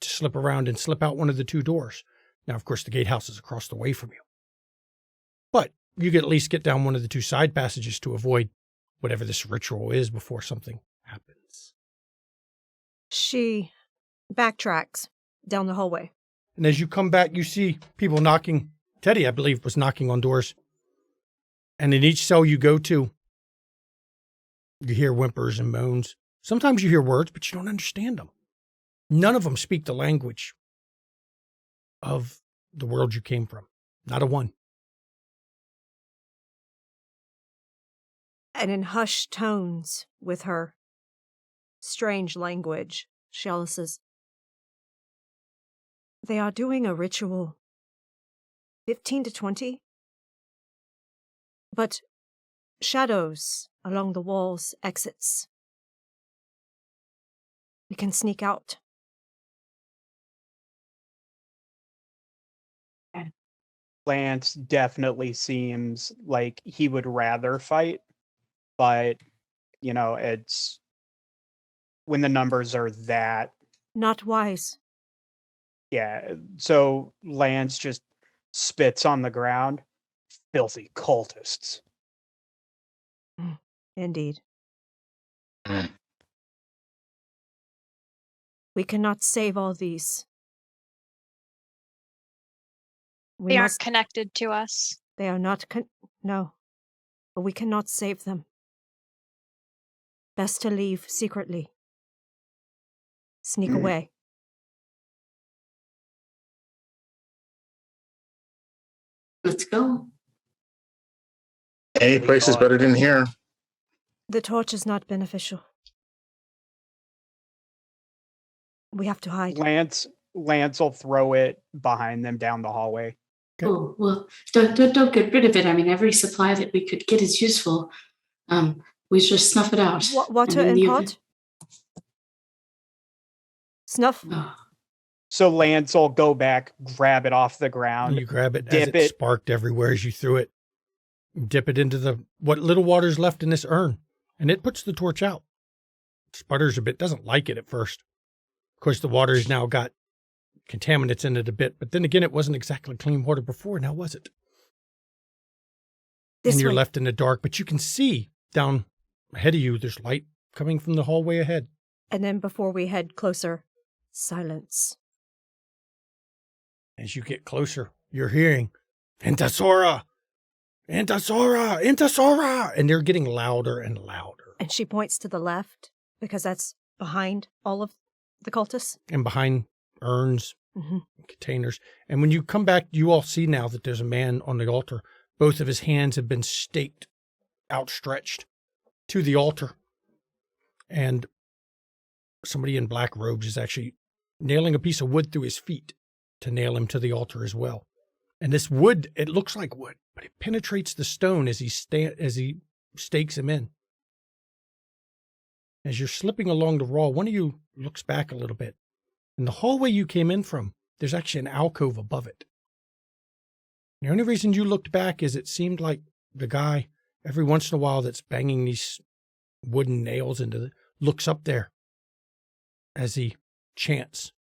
to slip around and slip out one of the two doors. Now, of course, the gatehouse is across the way from you. But you could at least get down one of the two side passages to avoid whatever this ritual is before something happens. She backtracks down the hallway. And as you come back, you see people knocking. Teddy, I believe, was knocking on doors. And in each cell you go to, you hear whimpers and moans. Sometimes you hear words, but you don't understand them. None of them speak the language of the world you came from. Not a one. And in hushed tones with her strange language, Shiala says, they are doing a ritual. 15 to 20? But shadows along the walls, exits. We can sneak out. Lance definitely seems like he would rather fight, but, it's when the numbers are that. Not wise. Yeah, so Lance just spits on the ground. Filthy cultists. Indeed. We cannot save all these. They aren't connected to us. They are not. No. But we cannot save them. Best to leave secretly. Sneak away. Let's go. Any place is better than here. The torch is not beneficial. We have to hide. Lance will throw it behind them down the hallway. Okay. Oh, well, don't get rid of it. I mean, every supply that we could get is useful. We just snuff it out. Water and in then pot? Snuff? Oh, So Lance will go back, grab it off the ground. And you grab it dip as it sparked everywhere as you threw it. Dip it into what little water's left in this urn, and it puts the torch out. Sputters a bit, doesn't like it at first. Of course, the water's now got contaminants in it a bit, but then again, it wasn't exactly clean water before, now was it? And you're left in the dark, but you can see down ahead of you, there's light coming from the hallway ahead. And then before we head closer, silence. As you get closer, you're hearing, Intasora! Intasora! Intasora! And they're getting louder and louder. And she points to the left, because that's behind all of the cultists. And behind urns, containers. And when you come back, you all see now that there's a man on the altar. Both of his hands have been staked, outstretched to the altar. And somebody in black robes is actually nailing a piece of wood through his feet to nail him to the altar as well. And this wood, it looks like wood, but it penetrates the stone as he stakes him in. As you're slipping along the wall, one of you looks back a little bit. And the hallway you came in from, there's actually an alcove above it. The only reason you looked back is it seemed like the guy, every once in a while that's banging these wooden nails into looks up there as he chants.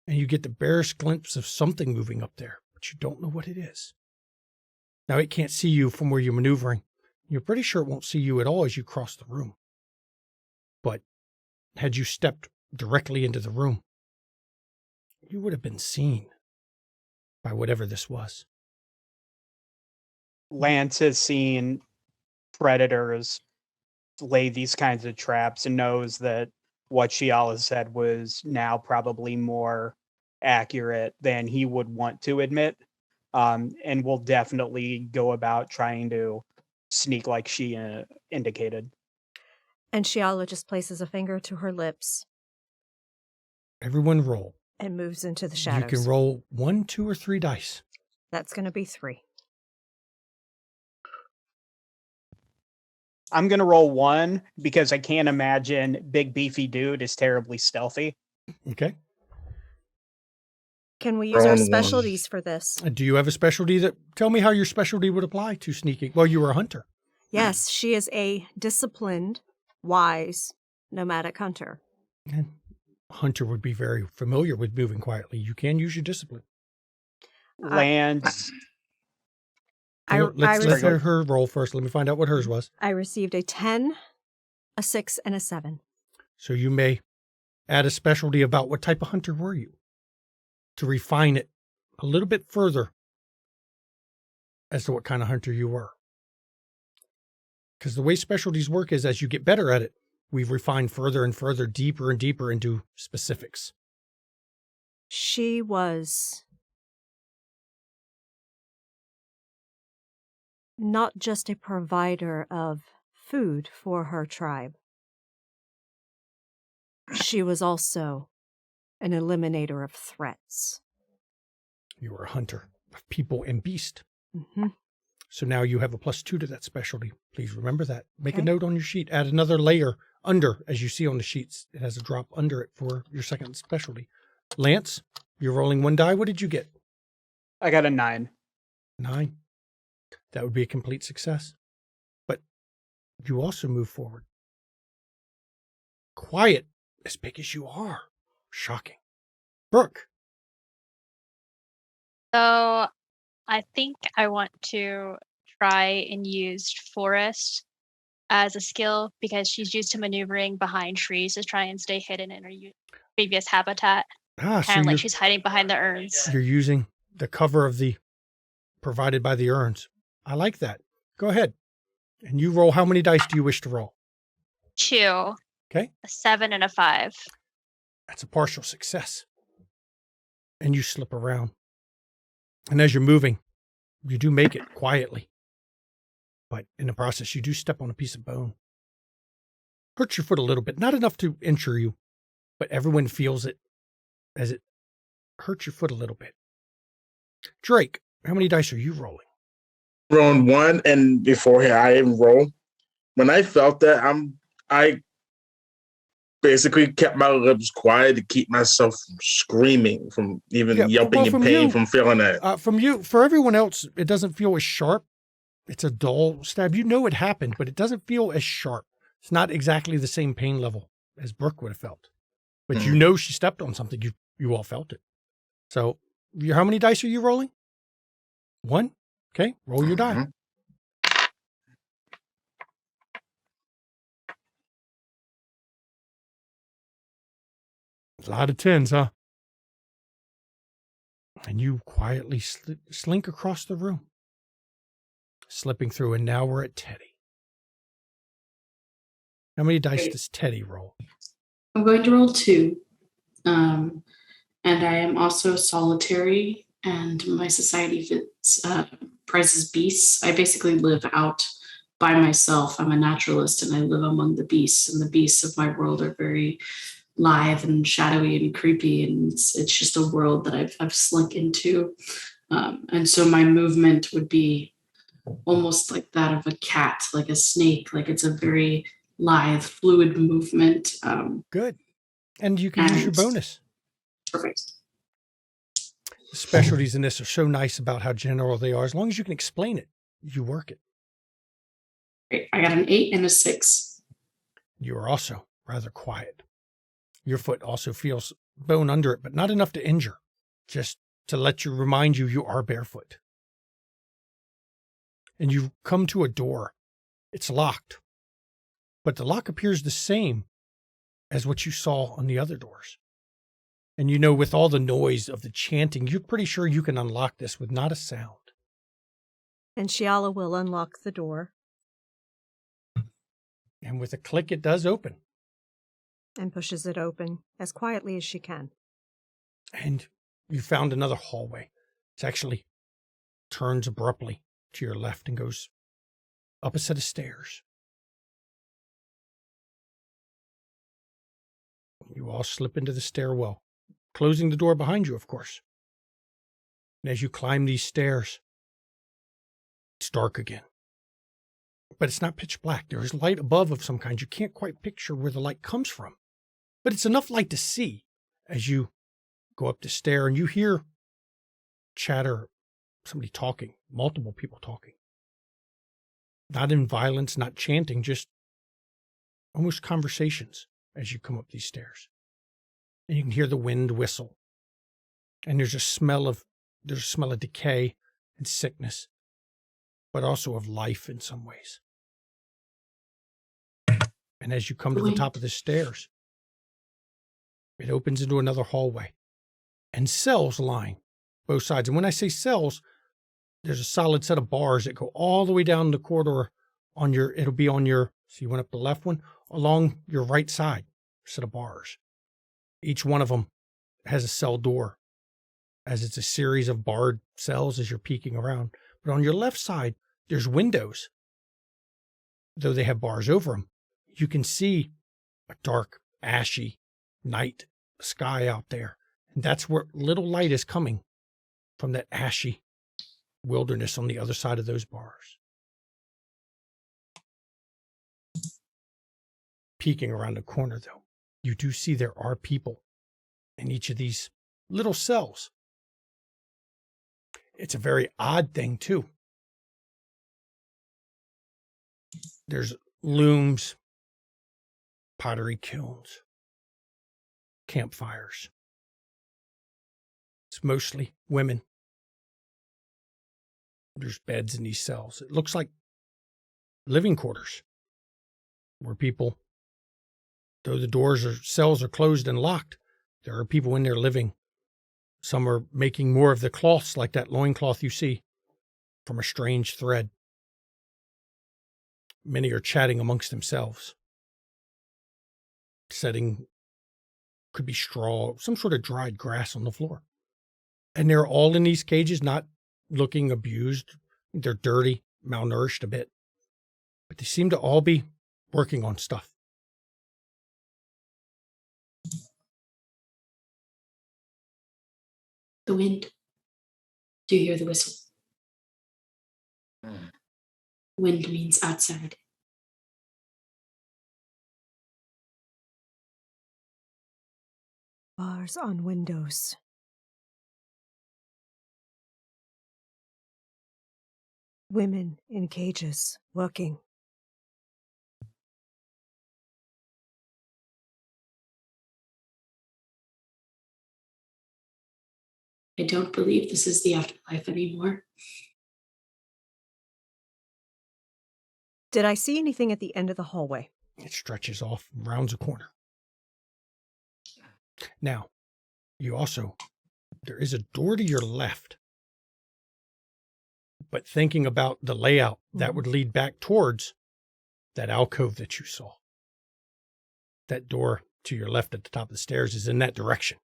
and you get the barest glimpse of something moving up there, but you don't know what it is. Now, it can't see you from where you're maneuvering. You're pretty sure it won't see you at all as you cross the room. But had you stepped directly into the room, you would have been seen by whatever this was. Lance has seen predators lay these kinds of traps and knows that what Shiala said was now probably more accurate than he would want to admit, and will definitely go about trying to sneak like she indicated. And Shiala just places a finger to her lips Everyone roll. and moves into the shadows. You can roll 1, 2, or 3 dice. That's going to be 3. I'm going to roll 1 because I can't imagine big beefy dude is terribly stealthy. Okay. Can we use our Round one. specialties for this? Do you have a specialty tell me how your specialty would apply to sneaking? Well, you were a hunter. Yes, she is a disciplined, wise, nomadic hunter. And hunter would be very familiar with moving quietly. You can use your discipline. Lance, Let's let her roll first. Let me find out what hers was. I received a 10, a 6, and a 7. So you may add a specialty about what type of hunter were you to refine it a little bit further as to what kind of hunter you were. Because the way specialties work is as you get better at it, we've refined further and further, deeper and deeper into specifics. She was not just a provider of food for her tribe. She was also an eliminator of threats. You were a hunter of people and beast. Mm-hmm. So now you have a +2 to that specialty. Please remember that. Make Okay. a note on your sheet. Add another layer under, as you see on the sheets. It has a drop under it for your second specialty. Lance, you're rolling 1 die. What did you get? I got a 9. 9. That would be a complete success. But you also move forward. Quiet, as big as you are. Shocking. Brooke. So I think I want to try and use forest as a skill because she's used to maneuvering behind trees to try and stay hidden in her previous habitat. So And like she's hiding behind the urns. you're using the cover of the provided by the urns. I like that. Go ahead. And you roll. How many dice do you wish to roll? 2. Okay. A 7 and a 5. That's a partial success. And you slip around. And as you're moving, you do make it quietly. But in the process, you do step on a piece of bone. Hurts your foot a little bit. Not enough to injure you, but everyone feels it as it hurts your foot a little bit. Drake, how many dice are you rolling? Rolling 1, and before I roll, when I felt that, I basically kept my lips quiet to keep myself from screaming, from even yelping in pain from feeling that. From you, for everyone else, it doesn't feel as sharp. It's a dull stab. You know it happened, but it doesn't feel as sharp. It's not exactly the same pain level as Brooke would have felt. But you know she stepped on something. You all felt it. So how many dice are you rolling? 1? Okay, roll your die. A lot of 10s, huh? And you quietly slink across the room, slipping through, and now we're at Teddy. How many dice does Teddy roll? I'm going to roll 2. And I am also solitary, and my society prizes beasts. I basically live out by myself. I'm a naturalist, and I live among the beasts, and the beasts of my world are very live and shadowy and creepy, and it's just a world that I've slunk into. And so my movement would be almost like that of a cat, like a snake, like it's a very lithe, fluid movement. Good. And you can use your bonus. Perfect. The specialties in this are so nice about how general they are. As long as you can explain it, you work it. Great. I got an 8 and a 6. You are also rather quiet. Your foot also feels bone under it, but not enough to injure, just to let you remind you are barefoot. And you come to a door. It's locked, but the lock appears the same as what you saw on the other doors. And you know, with all the noise of the chanting, you're pretty sure you can unlock this with not a sound. And Shiala will unlock the door. And with a click, it does open. And pushes it open as quietly as she can. And you found another hallway. It actually turns abruptly to your left and goes up a set of stairs. You all slip into the stairwell, closing the door behind you, of course. And as you climb these stairs, it's dark again. But it's not pitch black. There is light above of some kind. You can't quite picture where the light comes from. But it's enough light to see as you go up the stair and you hear chatter, somebody talking, multiple people talking. Not in violence, not chanting, just almost conversations as you come up these stairs. And you can hear the wind whistle. And there's a smell of decay and sickness, but also of life in some ways. And as you come to the top of the stairs, it opens into another hallway. And cells line both sides. And when I say cells, there's a solid set of bars that go all the way down the corridor it'll be on your, so you went up the left one, along your right side, set of bars. Each one of them has a cell door, as it's a series of barred cells as you're peeking around. But on your left side, there's windows. Though they have bars over them, you can see a dark, ashy night sky out there. And that's where little light is coming from, that ashy wilderness on the other side of those bars. Peeking around the corner, though, you do see there are people in each of these little cells. It's a very odd thing, too. There's looms, pottery kilns, campfires. It's mostly women. There's beds in these cells. It looks like living quarters where people, though the doors or cells are closed and locked, there are people in there living. Some are making more of the cloths, like that loincloth you see, from a strange thread. Many are chatting amongst themselves. Setting, could be straw, some sort of dried grass on the floor. And they're all in these cages, not looking abused. They're dirty, malnourished a bit. But they seem to all be working on stuff. The wind. Do you hear the whistle? Wind means outside. Bars on windows. Women in cages working. I don't believe this is the afterlife anymore. Did I see anything at the end of the hallway? It stretches off and rounds a corner. Now, there is a door to your left. But thinking about the layout, that would lead back towards that alcove that you saw. That door to your left at the top of the stairs is in that direction.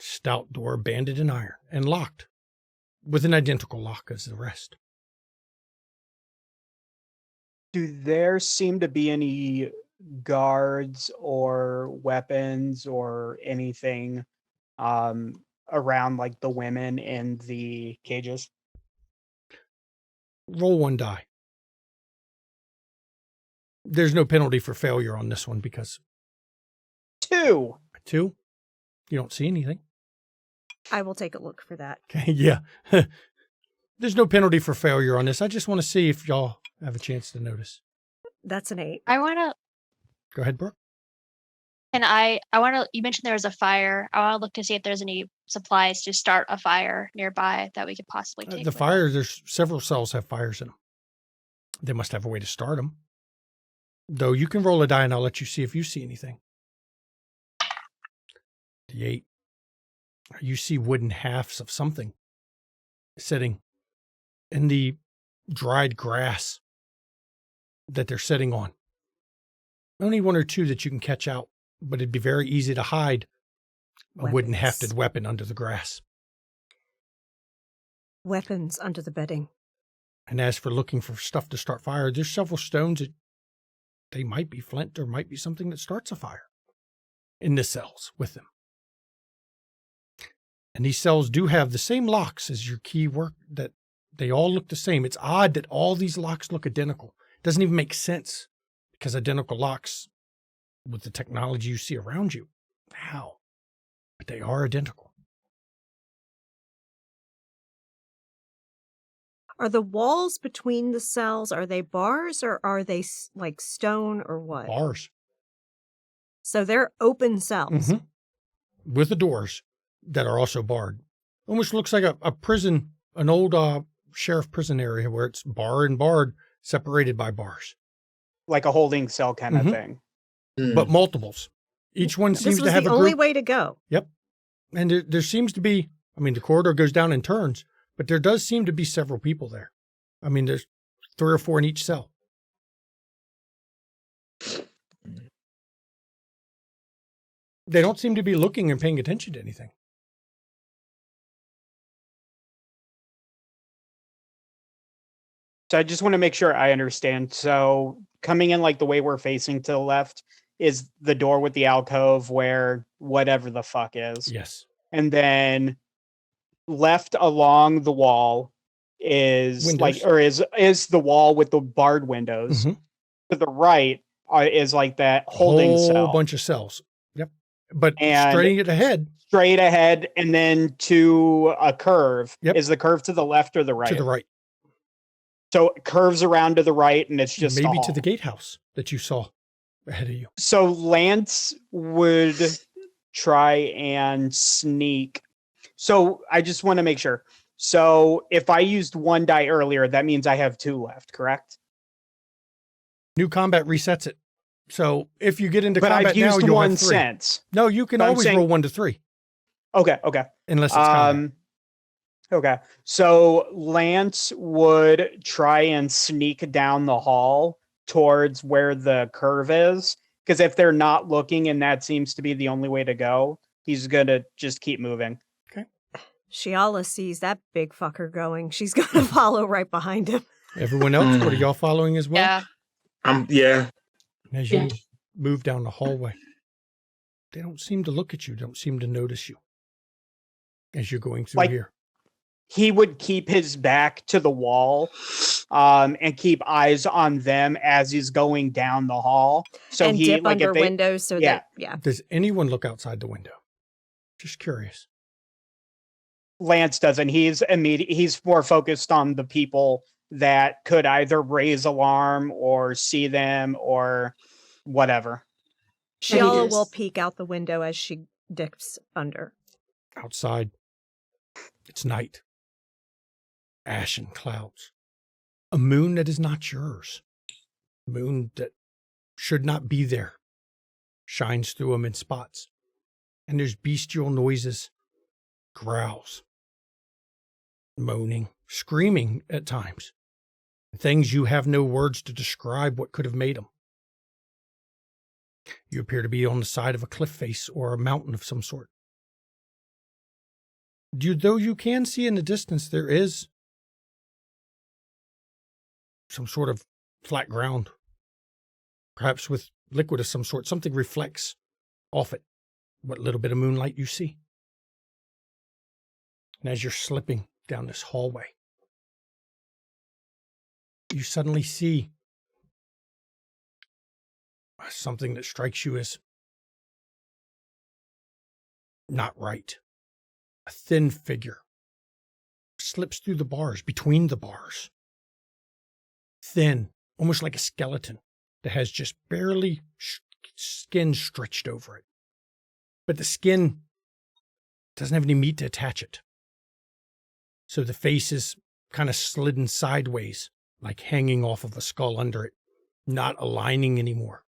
Stout door, banded in iron, and locked, with an identical lock as the rest. Do there seem to be any guards or weapons or anything around, like the women in the cages? Roll one die. There's no penalty for failure on this one because 2. 2, you don't see anything. I will take a look for that. Okay, yeah. There's no penalty for failure on this. I just want to see if y'all have a chance to notice. That's an 8. I want to Go ahead, Brooke. And I want to, you mentioned there was a fire. I want to look to see if there's any supplies to start a fire nearby that we could possibly take. The with fire, us. there's several cells have fires in them. They must have a way to start them. Though you can roll a die and I'll let you see if you see anything. The 8. You see wooden halves of something sitting in the dried grass that they're sitting on. Only 1 or 2 that you can catch out, but it'd be very easy to hide a wooden hafted weapon under the grass. Weapons under the bedding. And as for looking for stuff to start fire, there's several stones that they might be flint or might be something that starts a fire in the cells with them. And these cells do have the same locks as your key work, that they all look the same. It's odd that all these locks look identical. It doesn't even make sense, because identical locks, with the technology you see around you, how? But they are identical. Are the walls between the cells, are they bars or are they like stone or what? Bars. So they're open cells. Mm-hmm. With the doors that are also barred. Almost looks like a prison, an old sheriff prison area where it's bar and barred, separated by bars. Like a holding cell kind of thing. But multiples. Each one seems to have a group. This was the only way to go. Yep. And there seems to be, I mean, the corridor goes down and turns, but there does seem to be several people there. I mean, there's 3 or 4 in each cell. They don't seem to be looking and paying attention to anything. So I just want to make sure I understand. So coming in like the way we're facing to the left is the door with the alcove where whatever the fuck is. Yes. And then left along the wall is windows. like, or is the wall with the barred windows. Mm-hmm. To the right is like that holding whole cell. Bunch of cells. Yep. But And straight ahead. Straight ahead and then to a curve. Yep. Is the curve to the left or the right? To the right. So it curves around to the right and it's just maybe to the gatehouse that you saw ahead of you. So Lance would try and sneak. So I just want to make sure. So if I used 1 die earlier, that means I have 2 left, correct? New combat resets it. So if you get into but combat I've used now, you'll one have 3. since. No, you can but always roll 1 to 3. Okay. Unless it's combat. Okay. So Lance would try and sneak down the hall towards where the curve is. Because if they're not looking and that seems to be the only way to go, he's going to just keep moving. Okay. Shiala sees that big fucker going. She's going to follow right behind him. Everyone else, what are y'all following as well? Yeah. Yeah. As you move down the hallway, they don't seem to look at you, don't seem to notice you as you're going through here. He would keep his back to the wall and keep eyes on them as he's going down the hall. So and he dip like under if they, windows so that Does anyone look outside the window? Just curious. Lance doesn't. He's more focused on the people that could either raise alarm or see them or whatever. Shiala will peek out the window as she dips under. Outside, it's night. Ashen clouds. A moon that is not yours. Moon that should not be there. Shines through them in spots. And there's bestial noises. Growls. Moaning. Screaming at times. Things you have no words to describe what could have made them. You appear to be on the side of a cliff face or a mountain of some sort. Though you can see in the distance, there is some sort of flat ground, perhaps with liquid of some sort. Something reflects off it, what little bit of moonlight you see. And as you're slipping down this hallway, you suddenly see something that strikes you as not right. A thin figure slips through the bars, between the bars. Thin, almost like a skeleton that has just barely skin stretched over it. But the skin doesn't have any meat to attach it. So the face is kind of slidden sideways, like hanging off of a skull under it, not aligning anymore.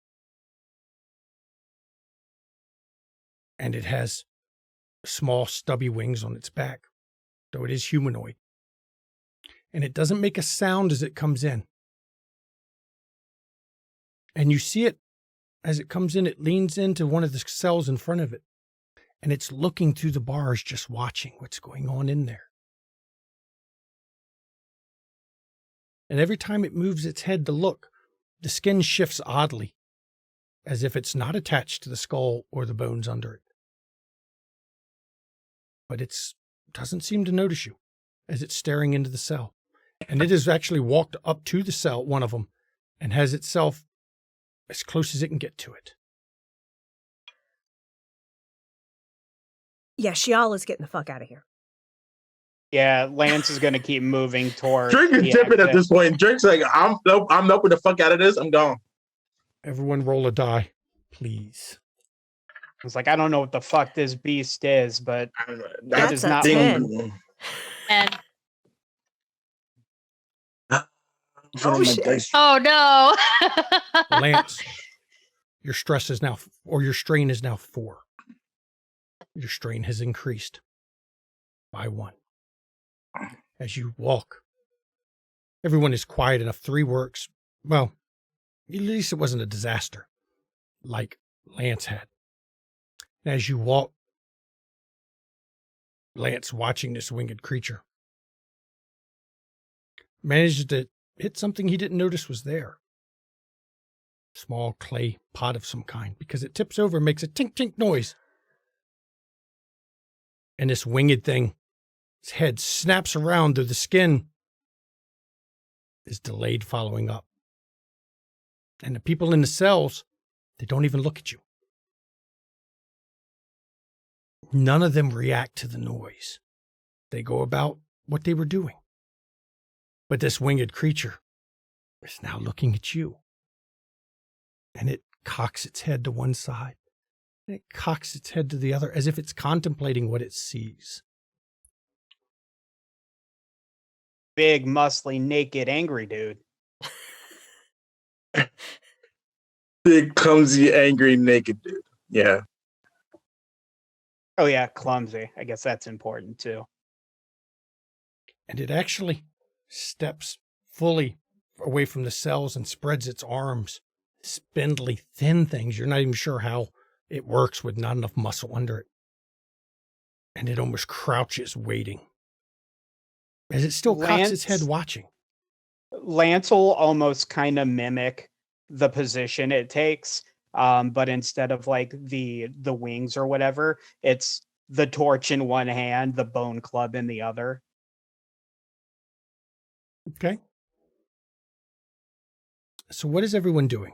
And it has small stubby wings on its back, though it is humanoid. And it doesn't make a sound as it comes in. And you see it as it comes in, it leans into one of the cells in front of it. And it's looking through the bars, just watching what's going on in there. And every time it moves its head to look, the skin shifts oddly, as if it's not attached to the skull or the bones under it. But it doesn't seem to notice you as it's staring into the cell. And it has actually walked up to the cell, one of them, and has itself as close as it can get to it. Yeah, Shiala's getting the fuck out of here. Yeah, Lance is going to keep moving toward. Drake is the dipping at exit. this point. Drake's like, I'm noping the fuck out of this. I'm gone. Everyone roll a die, please. It's like, I don't know what the fuck this beast is, but That's is a not 10. And Oh, shit. oh no. Lance, your stress is now, or your strain is now 4. Your strain has increased by 1. As you walk, everyone is quiet enough. 3 works. Well, at least it wasn't a disaster like Lance had. As you walk, Lance, watching this winged creature, manages to hit something he didn't notice was there. Small clay pot of some kind, because it tips over and makes a tink-tink noise. And this winged thing, its head snaps around, though the skin is delayed following up. And the people in the cells, they don't even look at you. None of them react to the noise. They go about what they were doing. But this winged creature is now looking at you. And it cocks its head to one side. And it cocks its head to the other, as if it's contemplating what it sees. big, muscly, naked, angry dude. Big, clumsy, angry, naked dude. Yeah. Oh yeah, clumsy. I guess that's important too. And it actually steps fully away from the cells and spreads its arms. Spindly, thin things. You're not even sure how it works with not enough muscle under it. And it almost crouches, waiting. As it still cocks its head, watching. Lance will almost kind of mimic the position it takes, but instead of like the wings or whatever, it's the torch in one hand, the bone club in the other. Okay. So what is everyone doing?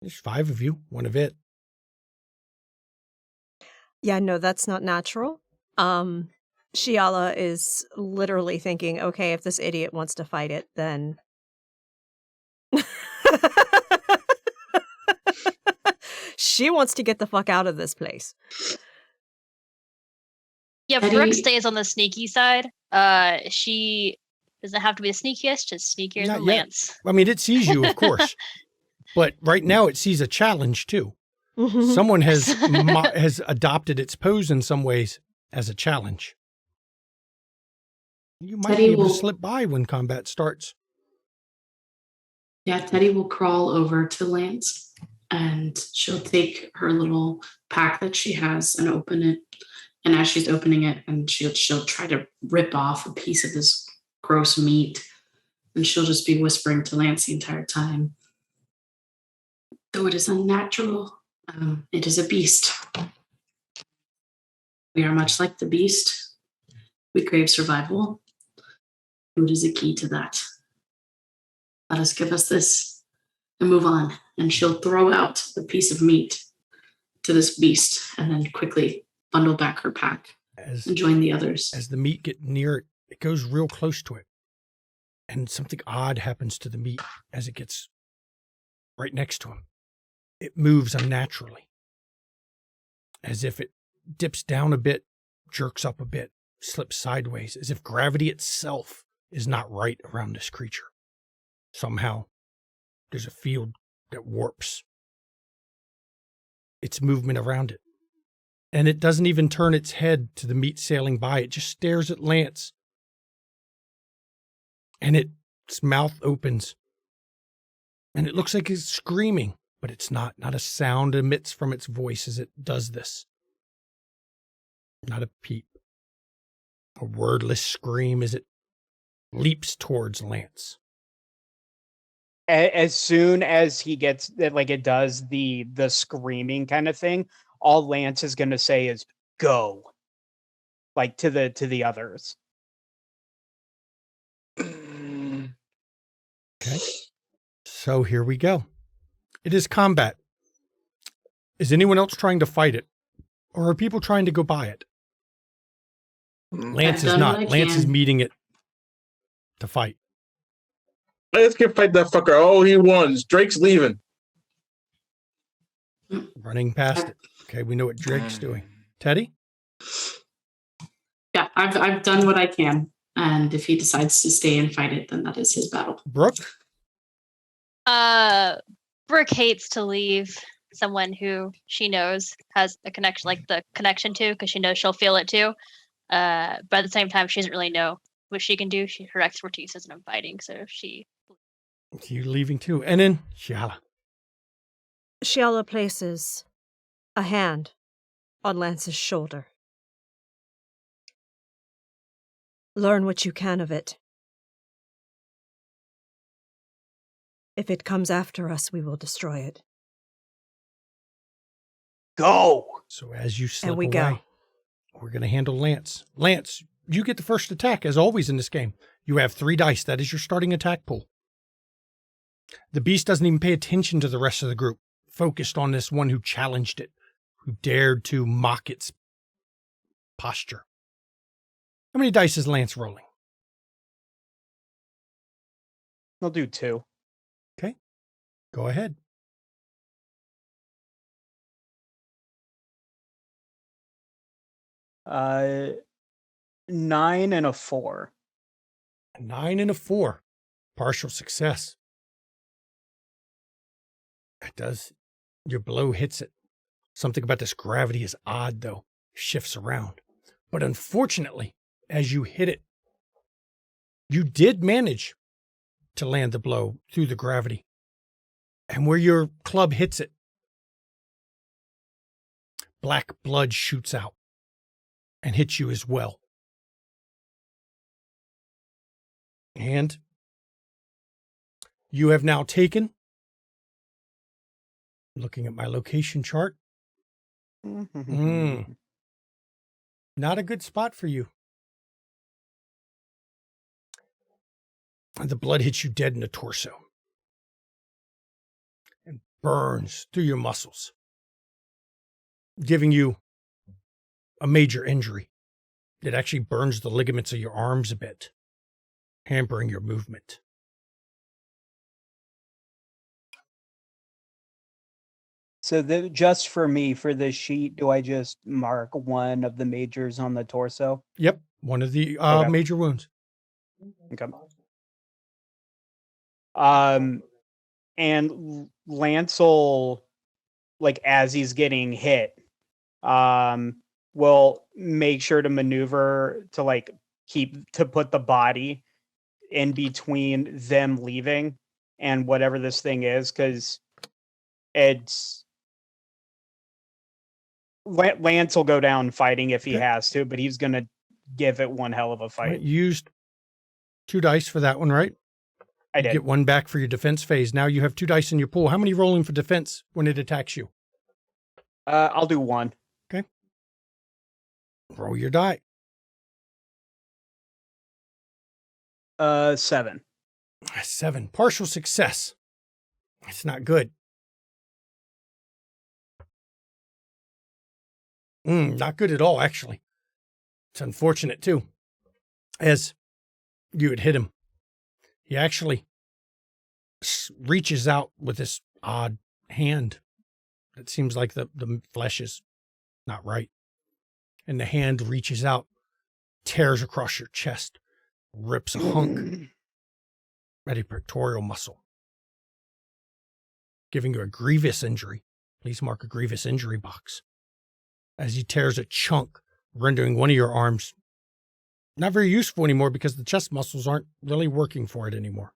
There's 5 of you, 1 of it. Yeah, no, that's not natural. Shiala is literally thinking, okay, if this idiot wants to fight it, then... she wants to get the fuck out of this place. Yeah, Eddie- Brooke stays on the sneaky side. She doesn't have to be the sneakiest, just sneakier Not than yet. Lance. I mean, it sees you, of course. But right now it sees a challenge, too. Mhm. Someone has adopted its pose in some ways as a challenge. You might Teddy be able to will- slip by when combat starts. Yeah, Teddy will crawl over to Lance and she'll take her little pack that she has and open it. And as she's opening it, and she'll try to rip off a piece of this gross meat. And she'll just be whispering to Lance the entire time. Though it is unnatural, it is a beast. We are much like the beast. We crave survival. Food is a key to that. Let us give us this and move on. And she'll throw out the piece of meat to this beast and then quickly bundle back her pack As and join the others. the meat get near it, it goes real close to it. And something odd happens to the meat as it gets right next to him. It moves unnaturally, as if it dips down a bit, jerks up a bit, slips sideways, as if gravity itself is not right around this creature. Somehow, there's a field that warps its movement around it. And it doesn't even turn its head to the meat sailing by. It just stares at Lance. And its mouth opens. And it looks like it's screaming, but it's not. Not a sound emits from its voice as it does this. Not a peep. A wordless scream as it leaps towards Lance. As soon as he gets like it does the screaming kind of thing, all Lance is going to say is "go," like to the others. Okay. So here we go. It is combat. Is anyone else trying to fight it? Or are people trying to go by it? Lance is not. Lance is meeting it to fight. Let's get fight that fucker. Oh, he won. Drake's leaving. Running past it. Okay, we know what Drake's doing. Teddy? Yeah, I've done what I can. And if he decides to stay and fight it, then that is his battle. Brooke? Brooke hates to leave someone who she knows has a connection, like the connection to, because she knows she'll feel it too. But at the same time, she doesn't really know what she can do. Her expertise isn't in fighting, so she... You're leaving too. And then Shiala. Shiala places a hand on Lance's shoulder. Learn what you can of it. If it comes after us, we will destroy it. Go! So as you slip And we away, go. we're going to handle Lance. Lance, you get the first attack, as always in this game. You have 3 dice. That is your starting attack pool. The beast doesn't even pay attention to the rest of the group, focused on this one who challenged it, who dared to mock its posture. How many dice is Lance rolling? I'll do 2. Okay, go ahead. Uh, 9 and a 4. A 9 and a 4. Partial success. It does. Your blow hits it. Something about this gravity is odd, though. Shifts around. But unfortunately, as you hit it, you did manage to land the blow through the gravity. And where your club hits it, black blood shoots out and hits you as well. And you have now taken, looking at my location chart, not a good spot for you. And the blood hits you dead in the torso and burns through your muscles, giving you a major injury. It actually burns the ligaments of your arms a bit, hampering your movement. So just for me, for this sheet, do I just mark one of the majors on the torso? Yep, one of the Okay. major wounds. Okay. And Lance will, like, as he's getting hit, will make sure to maneuver to, like, put the body in between them leaving and whatever this thing is, because Lance will go down fighting if he has to, but he's going to give it one hell of a fight. You used 2 dice for that one, right? I You did. get 1 back for your defense phase. Now you have 2 dice in your pool. How many rolling for defense when it attacks you? I'll do 1. Roll your die. 7. 7. Partial success. It's not good. Not good at all, actually. It's unfortunate, too. As you had hit him, he actually reaches out with this odd hand. It seems like the flesh is not right. And the hand reaches out, tears across your chest, rips a hunk at a pectoral muscle, giving you a grievous injury. Please mark a grievous injury box. As he tears a chunk, rendering one of your arms not very useful anymore because the chest muscles aren't really working for it anymore.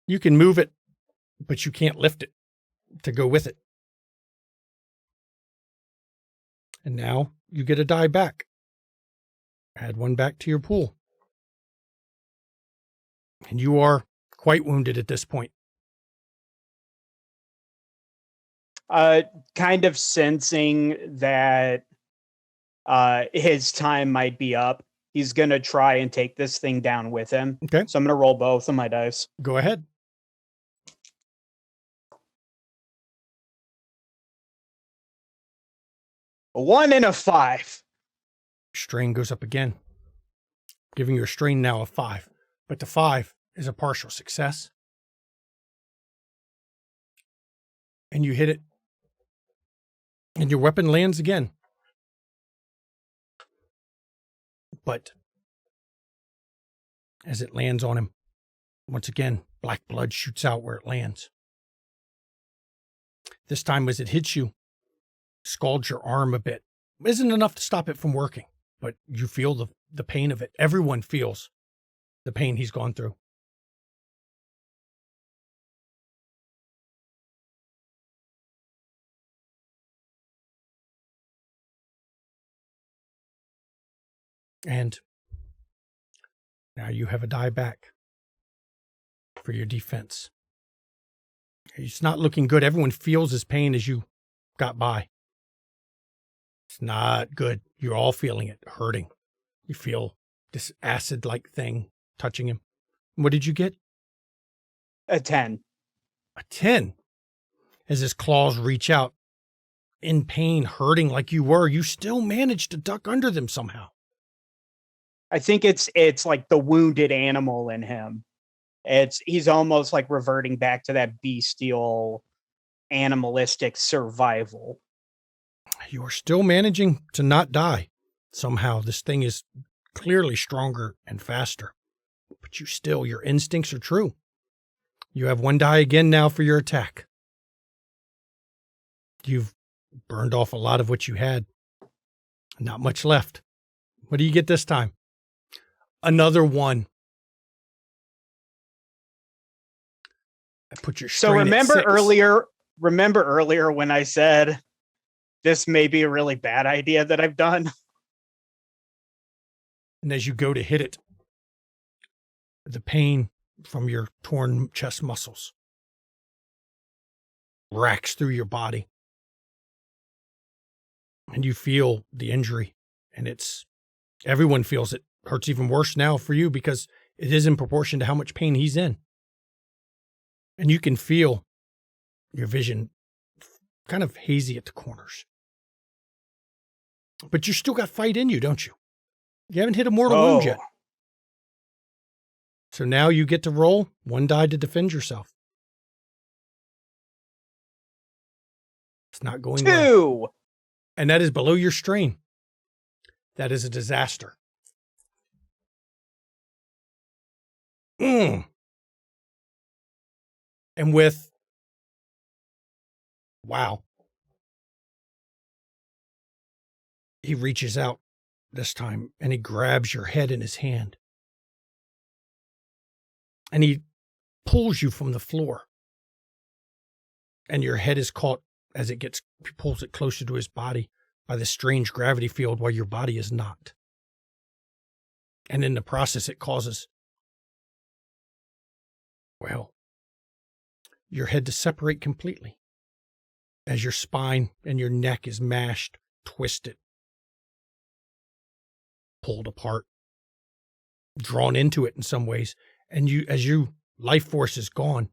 You can move it, but you can't lift it to go with it. And now you get a die back. Add one back to your pool. And you are quite wounded at this point. Kind of sensing that his time might be up. He's going to try and take this thing down with him. Okay. So I'm going to roll both of my dice. Go ahead. A 1 and a 5. Strain goes up again, giving you a strain now of 5. But the 5 is a partial success. And you hit it. And your weapon lands again. But as it lands on him, once again, black blood shoots out where it lands. This time as it hits you, scalds your arm a bit. Isn't enough to stop it from working, but you feel the pain of it. Everyone feels the pain he's gone through. And now you have a die back for your defense. It's not looking good. Everyone feels his pain as you got by. It's not good. You're all feeling it, hurting. You feel this acid-like thing touching him. What did you get? A 10. A 10. As his claws reach out, in pain, hurting like you were, you still manage to duck under them somehow. I think it's like the wounded animal in him. He's almost like reverting back to that bestial, animalistic survival. You are still managing to not die. Somehow this thing is clearly stronger and faster. But your instincts are true. You have one die again now for your attack. You've burned off a lot of what you had. Not much left. What do you get this time? Another 1. I put your So strain at 6. remember earlier when I said this may be a really bad idea that I've done? And as you go to hit it, the pain from your torn chest muscles racks through your body. And you feel the injury, and everyone feels it. Hurts even worse now for you because it is in proportion to how much pain he's in. And you can feel your vision kind of hazy at the corners. But you still got fight in you, don't you? You haven't hit a mortal wound yet. So now you get to roll 1 die to defend yourself. It's not going 2. well. And that is below your strain. That is a disaster. And wow. He reaches out this time and he grabs your head in his hand. And he pulls you from the floor. And your head is caught as he pulls it closer to his body by this strange gravity field while your body is not. And in the process, it causes, your head to separate completely as your spine and your neck is mashed, twisted, pulled apart, drawn into it in some ways. And as life force is gone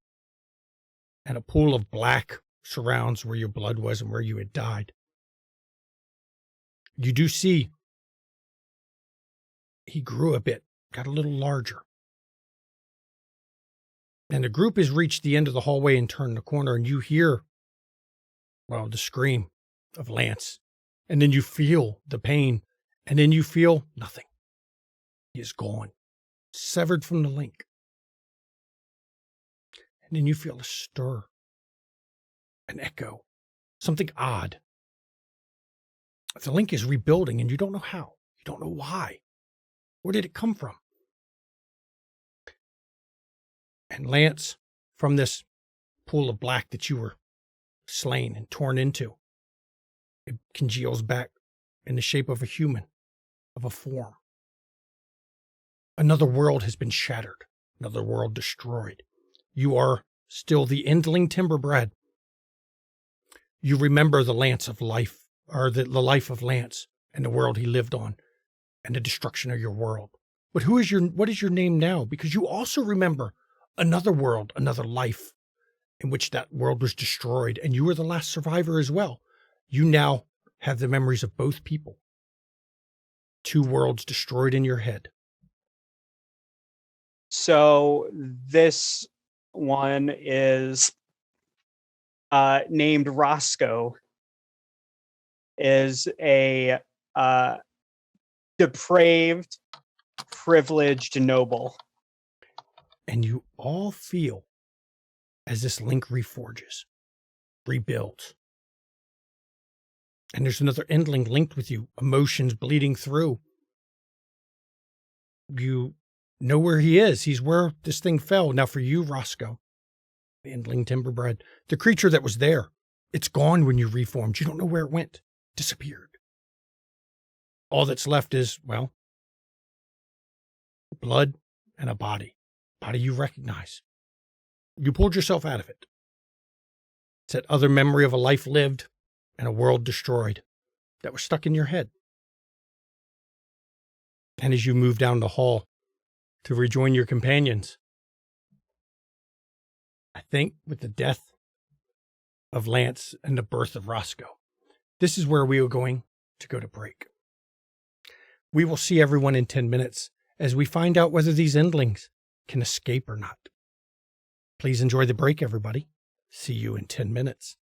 and a pool of black surrounds where your blood was and where you had died, you do see he grew a bit, got a little larger. And the group has reached the end of the hallway and turned the corner, and you hear, well, the scream of Lance. And then you feel the pain, and then you feel nothing. He is gone, severed from the link. And then you feel a stir, an echo, something odd. The link is rebuilding, and you don't know how. You don't know why. Where did it come from? And Lance, from this pool of black that you were slain and torn into, it congeals back in the shape of a human, of a form. Another world has been shattered, another world destroyed. You are still the Endling Timberbred. You remember the Lance of life, or the life of Lance and the world he lived on, and the destruction of your world. But what is your name now? Because you also remember another world, another life, in which that world was destroyed, and you were the last survivor as well. You now have the memories of both people. Two worlds destroyed in your head. So this one is named Roscoe, is a depraved, privileged noble. And you all feel as this link reforges, rebuilds. And there's another endling linked with you, emotions bleeding through. You know where he is. He's where this thing fell. Now for you, Roscoe, the endling timberbred, the creature that was there, it's gone when you reformed. You don't know where it went. Disappeared. All that's left is, well, blood and a body. Body you recognize. You pulled yourself out of it. It's that other memory of a life lived and a world destroyed that was stuck in your head. And as you move down the hall to rejoin your companions, I think with the death of Lance and the birth of Roscoe, this is where we are going to go to break. We will see everyone in 10 minutes as we find out whether these endlings can escape or not. Please enjoy the break, everybody. See you in 10 minutes.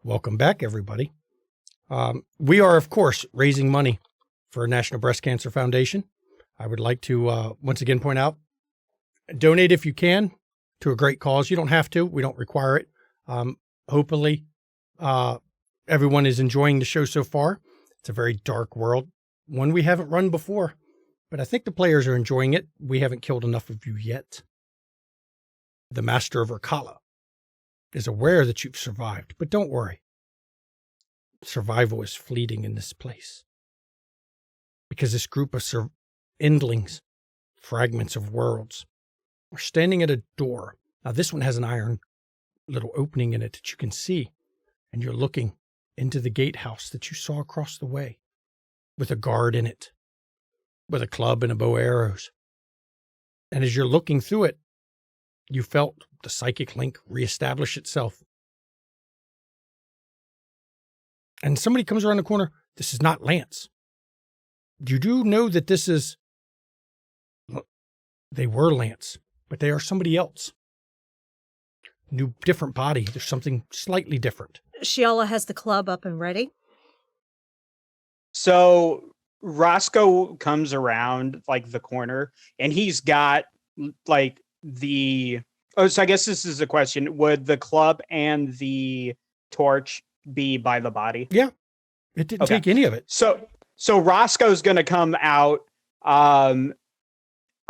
Welcome back, everybody. We are, of course, raising money for National Breast Cancer Foundation. I would like to once again point out, donate if you can to a great cause. You don't have to. We don't require it. Hopefully, everyone is enjoying the show so far. It's a very dark world, one we haven't run before, but I think the players are enjoying it. We haven't killed enough of you yet. The Master of Irkalla is aware that you've survived, but don't worry. Survival is fleeting in this place. Because this group of endlings, fragments of worlds, are standing at a door. Now this one has an iron little opening in it that you can see, and you're looking into the gatehouse that you saw across the way, with a guard in it, with a club and a bow of arrows. And as you're looking through it, you felt the psychic link reestablish itself. And somebody comes around the corner. This is not Lance. You do know that this is... They were Lance, but they are somebody else. New, different body. There's something slightly different. Shiala has the club up and ready. So Roscoe comes around like the corner, and he's got like the... Oh, so I guess this is a question. Would the club and the torch be by the body? Yeah. It didn't take any of it. So Roscoe's going to come out a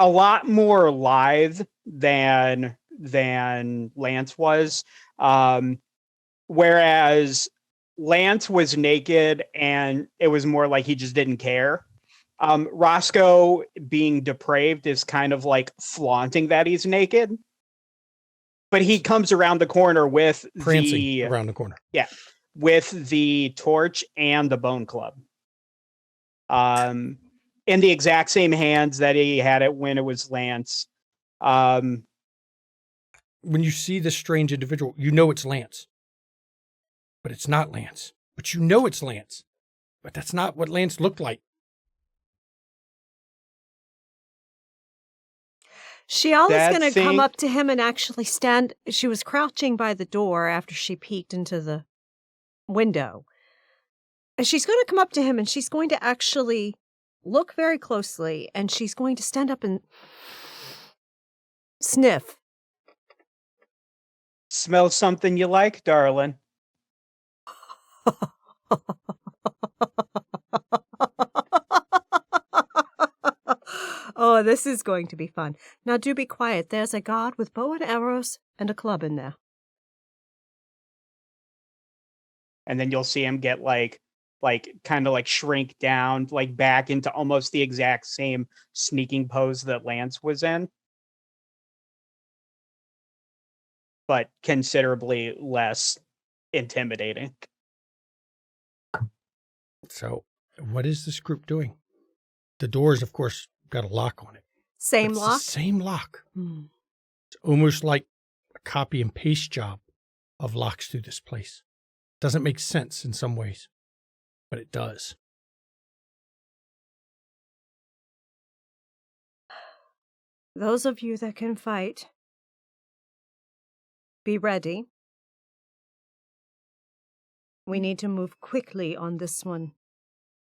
lot more lithe than Lance was. Whereas Lance was naked and it was more like he just didn't care. Roscoe, being depraved, is kind of like flaunting that he's naked. But he comes around the corner with prancing around the corner. Yeah, with the torch and the bone club. In the exact same hands that he had it when it was Lance. When you see this strange individual, you know it's Lance. But it's not Lance. But you know it's Lance. But that's not what Lance looked like. Shiala's going to come up to him and actually stand. She was crouching by the door after she peeked into the window. And she's going to come up to him and she's going to actually look very closely and she's going to stand up and sniff. Smell something you like, darling? Oh, this is going to be fun. Now do be quiet. There's a guard with bow and arrows and a club in there. And then you'll see him get like kind of like shrink down, like back into almost the exact same sneaking pose that Lance was in. But considerably less intimidating. So, what is this group doing? The doors, of course, got a lock on it. Same lock? The same lock. It's almost like a copy and paste job of locks through this place. Doesn't make sense in some ways. but it does. Those of you that can fight, be ready. We need to move quickly on this one.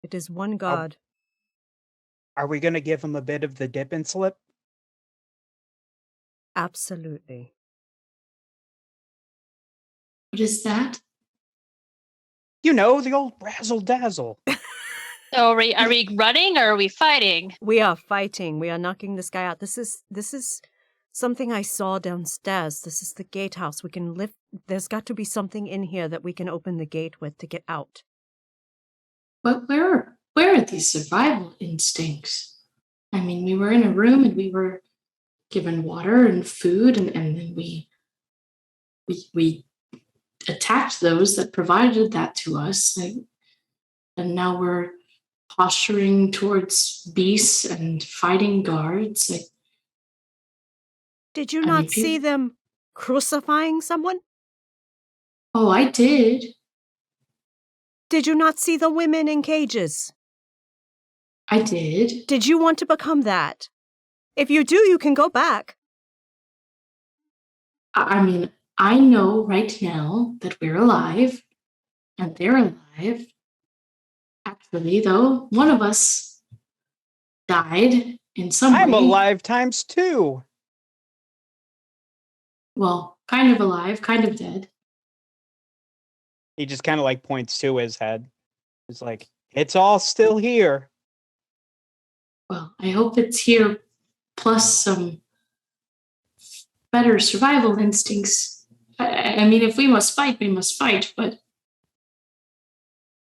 It is one god. Are we going to give him a bit of the dip and slip? Absolutely. What is that? You know, the old razzle dazzle. So are we running or are we fighting? We are fighting. We are knocking this guy out. This is something I saw downstairs. This is the gatehouse. We can lift. There's got to be something in here that we can open the gate with to get out. But where are these survival instincts? I mean, we were in a room and we were given water and food, and then we attacked those that provided that to us. And now we're posturing towards beasts and fighting guards. Did you not see them crucifying someone? Oh, I did. Did you not see the women in cages? I did. Did you want to become that? If you do, you can go back. I mean, I know right now that we're alive and they're alive. Actually, though, one of us died in some I'm way. alive times 2. Well, kind of alive, kind of dead. He just kind of like points to his head. It's like, it's all still here. Well, I hope it's here plus some better survival instincts. I mean, if we must fight, we must fight, but...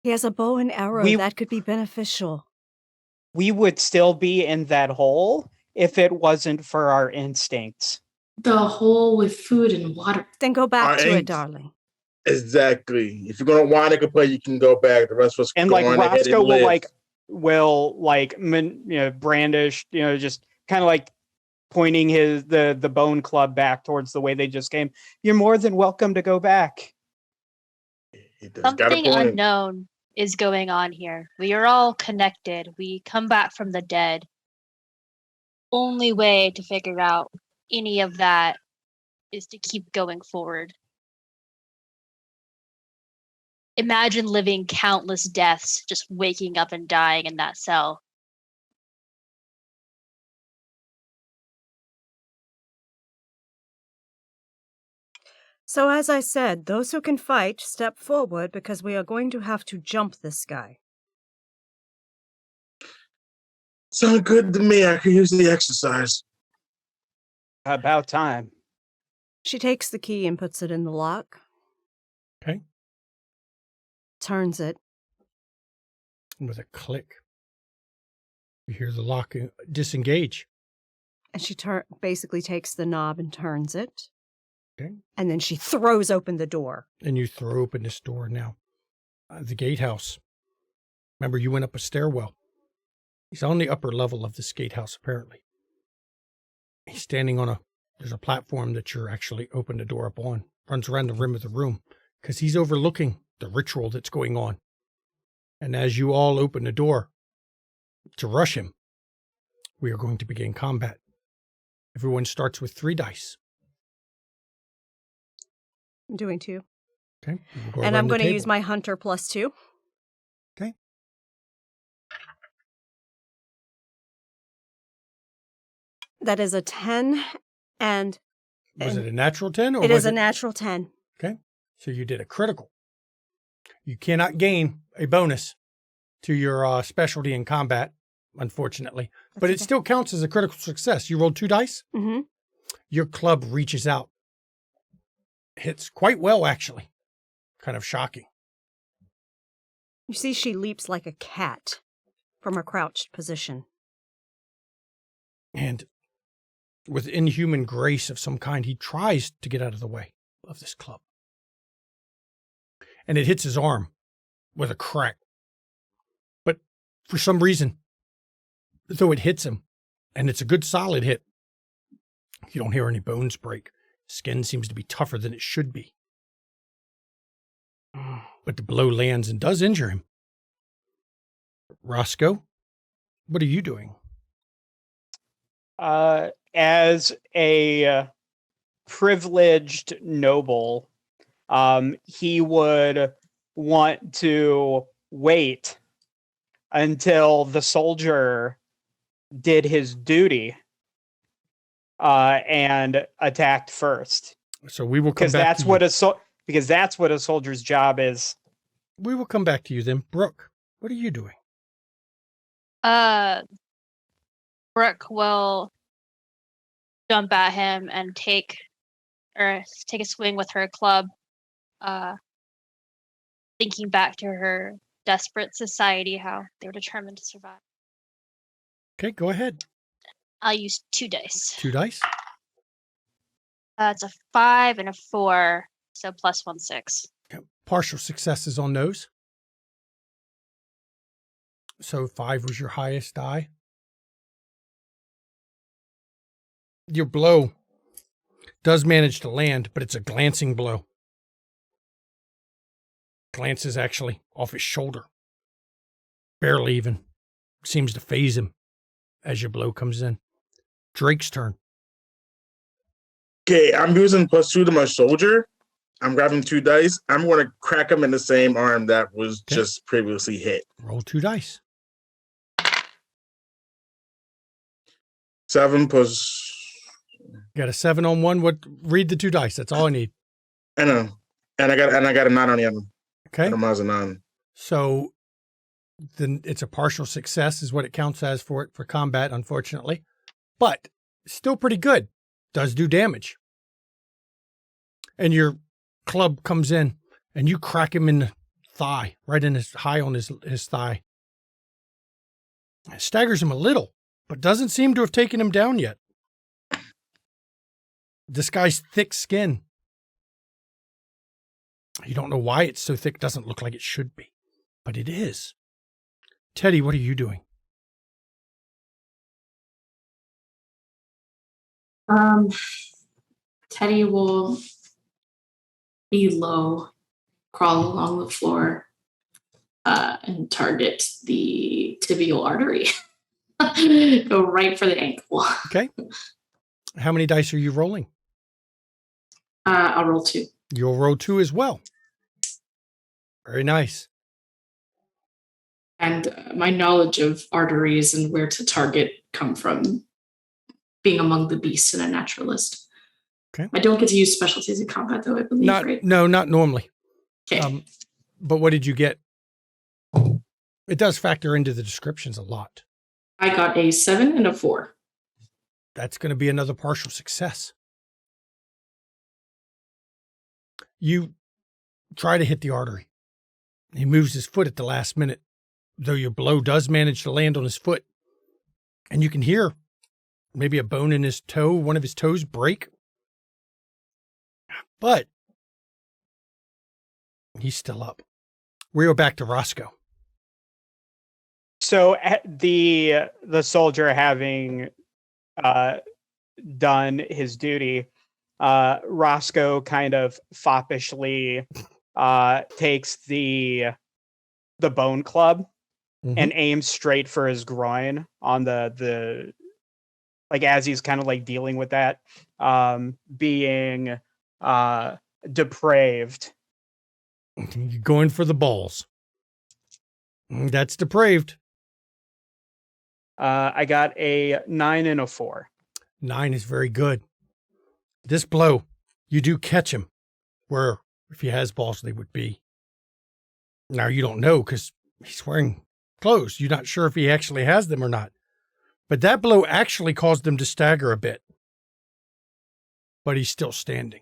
He has a bow and arrow. That could be beneficial. We would still be in that hole if it wasn't for our instincts. The hole with food and water. Then go back to it, darling. Exactly. If you're gonna whine and complain, you can go back. The rest of us and go like on ahead Roscoe and live. will brandish, just kind of like pointing the bone club back towards the way they just came. You're more than welcome to go back. Something unknown is going on here. We are all connected. We come back from the dead. Only way to figure out any of that is to keep going forward. Imagine living countless deaths, just waking up and dying in that cell. So as I said, those who can fight, step forward because we are going to have to jump this guy. Sound good to me. I could use the exercise. About time. She takes the key and puts it in the lock. Okay. Turns it. With a click, you hear the lock disengage. And she basically takes the knob and turns it. Okay. And then she throws open the door. And you throw open this door now. The gatehouse. Remember, you went up a stairwell. He's on the upper level of this gatehouse, apparently. He's standing on there's a platform that you're actually open the door up on. Runs around the rim of the room because he's overlooking the ritual that's going on. And as you all open the door to rush him, we are going to begin combat. Everyone starts with 3 dice. I'm doing 2. Okay. And I'm going to use my hunter +2. Okay. That is a 10 and... Was it a natural 10? Or it is a natural 10. Okay. So you did a critical. You cannot gain a bonus to your specialty in combat, unfortunately. But it still counts as a critical success. You rolled 2 dice. Mm-hmm. Your club reaches out. Hits quite well, actually. Kind of shocking. You see she leaps like a cat from a crouched position. And with inhuman grace of some kind, he tries to get out of the way of this club. And it hits his arm with a crack. But for some reason, though it hits him, and it's a good solid hit, you don't hear any bones break. Skin seems to be tougher than it should be. But the blow lands and does injure him. Roscoe, what are you doing? As a privileged noble, he would want to wait until the soldier did his duty and attacked first. So we will come Because back that's to what you. because that's what a soldier's job is. We will come back to you then. Brooke, what are you doing? Brooke will jump at him and take a swing with her club, thinking back to her desperate society, how they were determined to survive. Okay, go ahead. I'll use 2 dice. 2 dice. It's a 5 and a 4, so plus 1, 6. Okay. Partial successes on those. So 5 was your highest die. Your blow does manage to land, but it's a glancing blow. Glances actually off his shoulder. Barely even. Seems to phase him as your blow comes in. Drake's turn. Okay, I'm using +2 to my soldier. I'm grabbing 2 dice. I'm going to crack him in the same arm that was just previously hit. Roll 2 dice. 7 plus. You got a 7 on one. Read the 2 dice. That's all I need. I know, and I got a 9 on the other. Okay. Adam has a 9. So then it's a partial success is what it counts as for combat, unfortunately. But still pretty good. Does do damage. And your club comes in and you crack him in the thigh, right in his high on his thigh. It staggers him a little, but doesn't seem to have taken him down yet. This guy's thick skin. You don't know why it's so thick. Doesn't look like it should be, but it is. Teddy, what are you doing? Teddy will be low, crawl along the floor, and target the tibial artery. Go right for the ankle. Okay. How many dice are you rolling? I'll roll 2. You'll roll 2 as well. Very nice. And my knowledge of arteries and where to target come from being among the beasts and a naturalist. Okay. I don't get to use specialties in combat, though, I believe, right? No, not normally. Okay. But what did you get? It does factor into the descriptions a lot. I got a 7 and a 4. That's going to be another partial success. You try to hit the artery. He moves his foot at the last minute, though your blow does manage to land on his foot. And you can hear maybe a bone in his toe, one of his toes break. But he's still up. We are back to Roscoe. So the soldier having done his duty, Roscoe kind of foppishly takes the bone club and aims straight for his groin on the like as he's kind of like dealing with that, being depraved. You're going for the balls. That's depraved. I got a 9 and a 4. 9 is very good. This blow, you do catch him where if he has balls, they would be. Now you don't know because he's wearing clothes. You're not sure if he actually has them or not. But that blow actually caused him to stagger a bit. But he's still standing.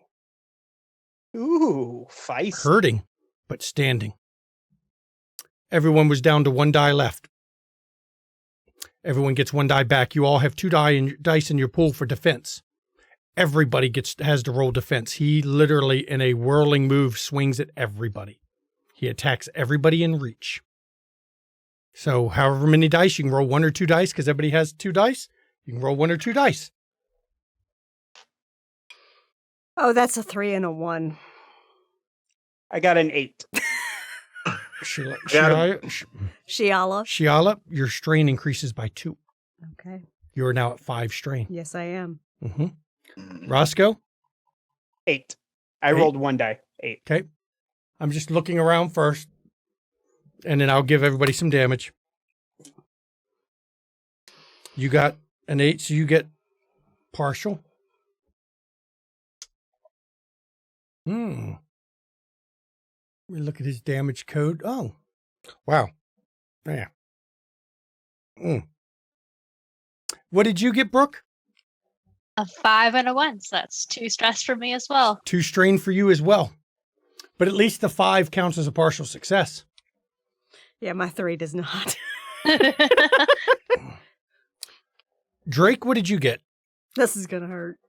Ooh, feisty. Hurting, but standing. Everyone was down to 1 die left. Everyone gets 1 die back. You all have 2 dice in your pool for defense. Everybody has to roll defense. He literally, in a whirling move, swings at everybody. He attacks everybody in reach. So however many dice, you can roll 1 or 2 dice because everybody has 2 dice. You can roll 1 or 2 dice. Oh, that's a 3 and a 1. I got an 8. Shiala. Your strain increases by 2. Okay. You are now at 5 strain. Yes, I am. Roscoe? 8. I 8? rolled 1 die. 8. Okay. I'm just looking around first, and then I'll give everybody some damage. You got an 8, so you get partial. We look at his damage code. Oh, wow. Yeah. What did you get, Brooke? A 5 and a 1. So that's 2 stress for me as well. 2 strain for you as well. But at least the 5 counts as a partial success. Yeah, my 3 does not. Drake, what did you get? This is going to hurt.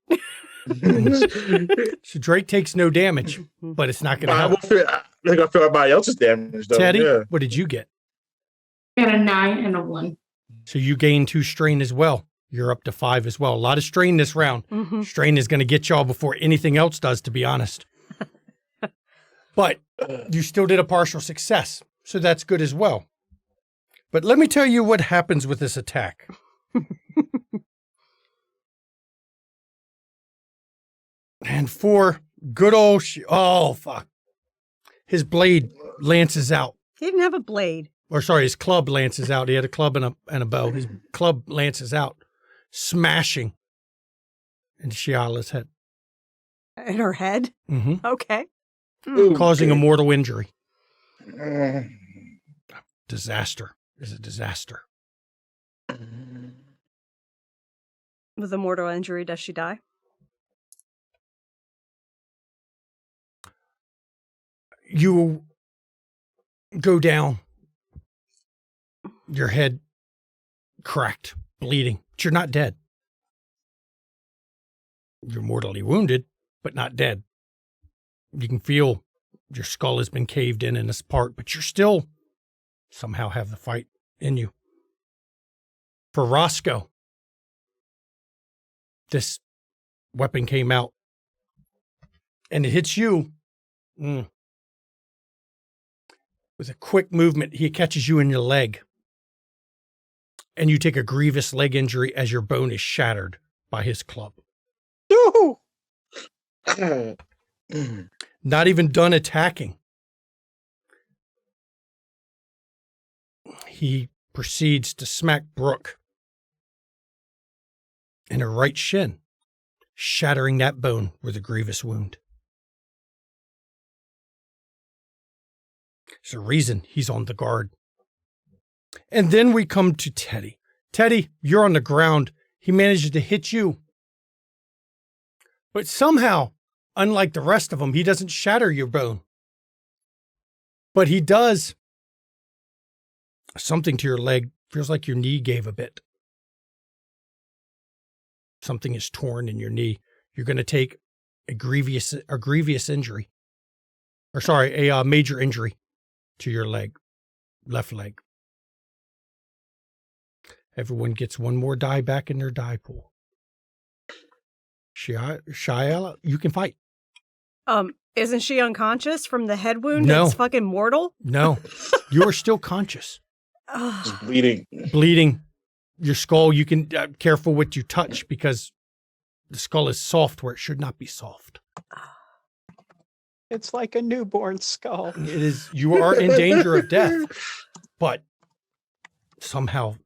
So Drake takes no damage, but it's not going to help. I think I feel everybody else's damage, though. Teddy, Yeah. what did you get? I got a 9 and a 1. So you gain 2 strain as well. You're up to 5 as well. A lot of strain this round. Strain is going to get y'all before anything else does, to be honest. But you still did a partial success, so that's good as well. But let me tell you what happens with this attack. And for good old... oh, fuck. His blade lances out. He didn't have a blade. Or sorry, his club lances out. He had a club and a bow. His club lances out, smashing into Shiala's head. In her head? Okay. Causing a mortal injury. Disaster is a disaster. With a mortal injury, does she die? You go down, your head cracked, bleeding, but you're not dead. You're mortally wounded, but not dead. You can feel your skull has been caved in this part, but you're still somehow have the fight in you. For Roscoe, this weapon came out and it hits you. With a quick movement, he catches you in your leg. And you take a grievous leg injury as your bone is shattered by his club. No! Not even done attacking. He proceeds to smack Brooke in her right shin, shattering that bone with a grievous wound. There's a reason he's on the guard. And then we come to Teddy. Teddy, you're on the ground. He manages to hit you. But somehow, unlike the rest of them, he doesn't shatter your bone. But he does something to your leg. Feels like your knee gave a bit. Something is torn in your knee. You're going to take a grievous injury. Or sorry, a major injury to your leg, left leg. Everyone gets one more die back in their die pool. Shiala, you can fight. Isn't she unconscious from the head wound? No. It's fucking mortal? No, you are still conscious. Just bleeding. Bleeding. Your skull, you can careful what you touch because the skull is soft where it should not be soft. It's like a newborn skull. It is. You are in danger of death, but somehow,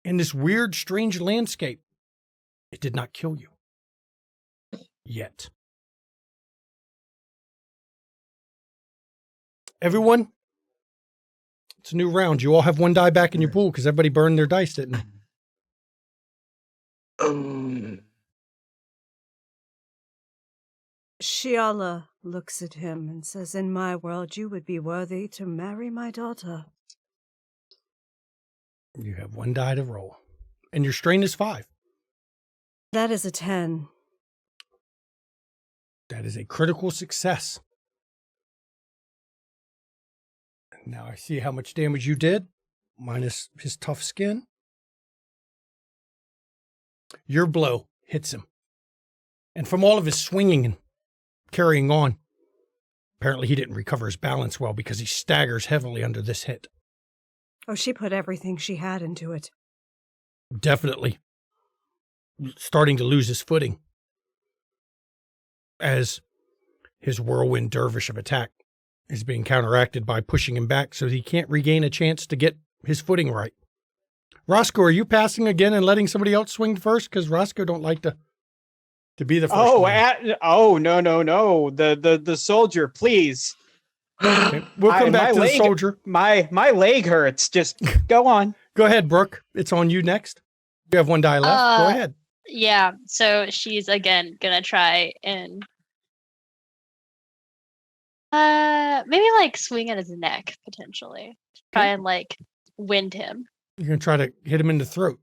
in this weird, strange landscape, it did not kill you yet. Everyone, it's a new round. You all have one die back in your pool because everybody burned their dice, didn't they? Shiala looks at him and says, "In my world, you would be worthy to marry my daughter." You have one die to roll. And your strain is 5. That is a 10. That is a critical success. Now I see how much damage you did, minus his tough skin. Your blow hits him. And from all of his swinging and carrying on, Apparently he didn't recover his balance well because he staggers heavily under this hit. Oh, she put everything she had into it. Definitely starting to lose his footing as his whirlwind dervish of attack is being counteracted by pushing him back so he can't regain a chance to get his footing right. Roscoe, are you passing again and letting somebody else swing first? Because Roscoe don't like to be the first. No. The soldier, please. Okay. We'll come back to the soldier. My leg hurts. Just go on. Go ahead, Brooke. It's on you next. You have one die left. Go ahead. Yeah, so she's again gonna try and maybe like swing at his neck potentially. Try and like wind him. You're gonna try to hit him in the throat.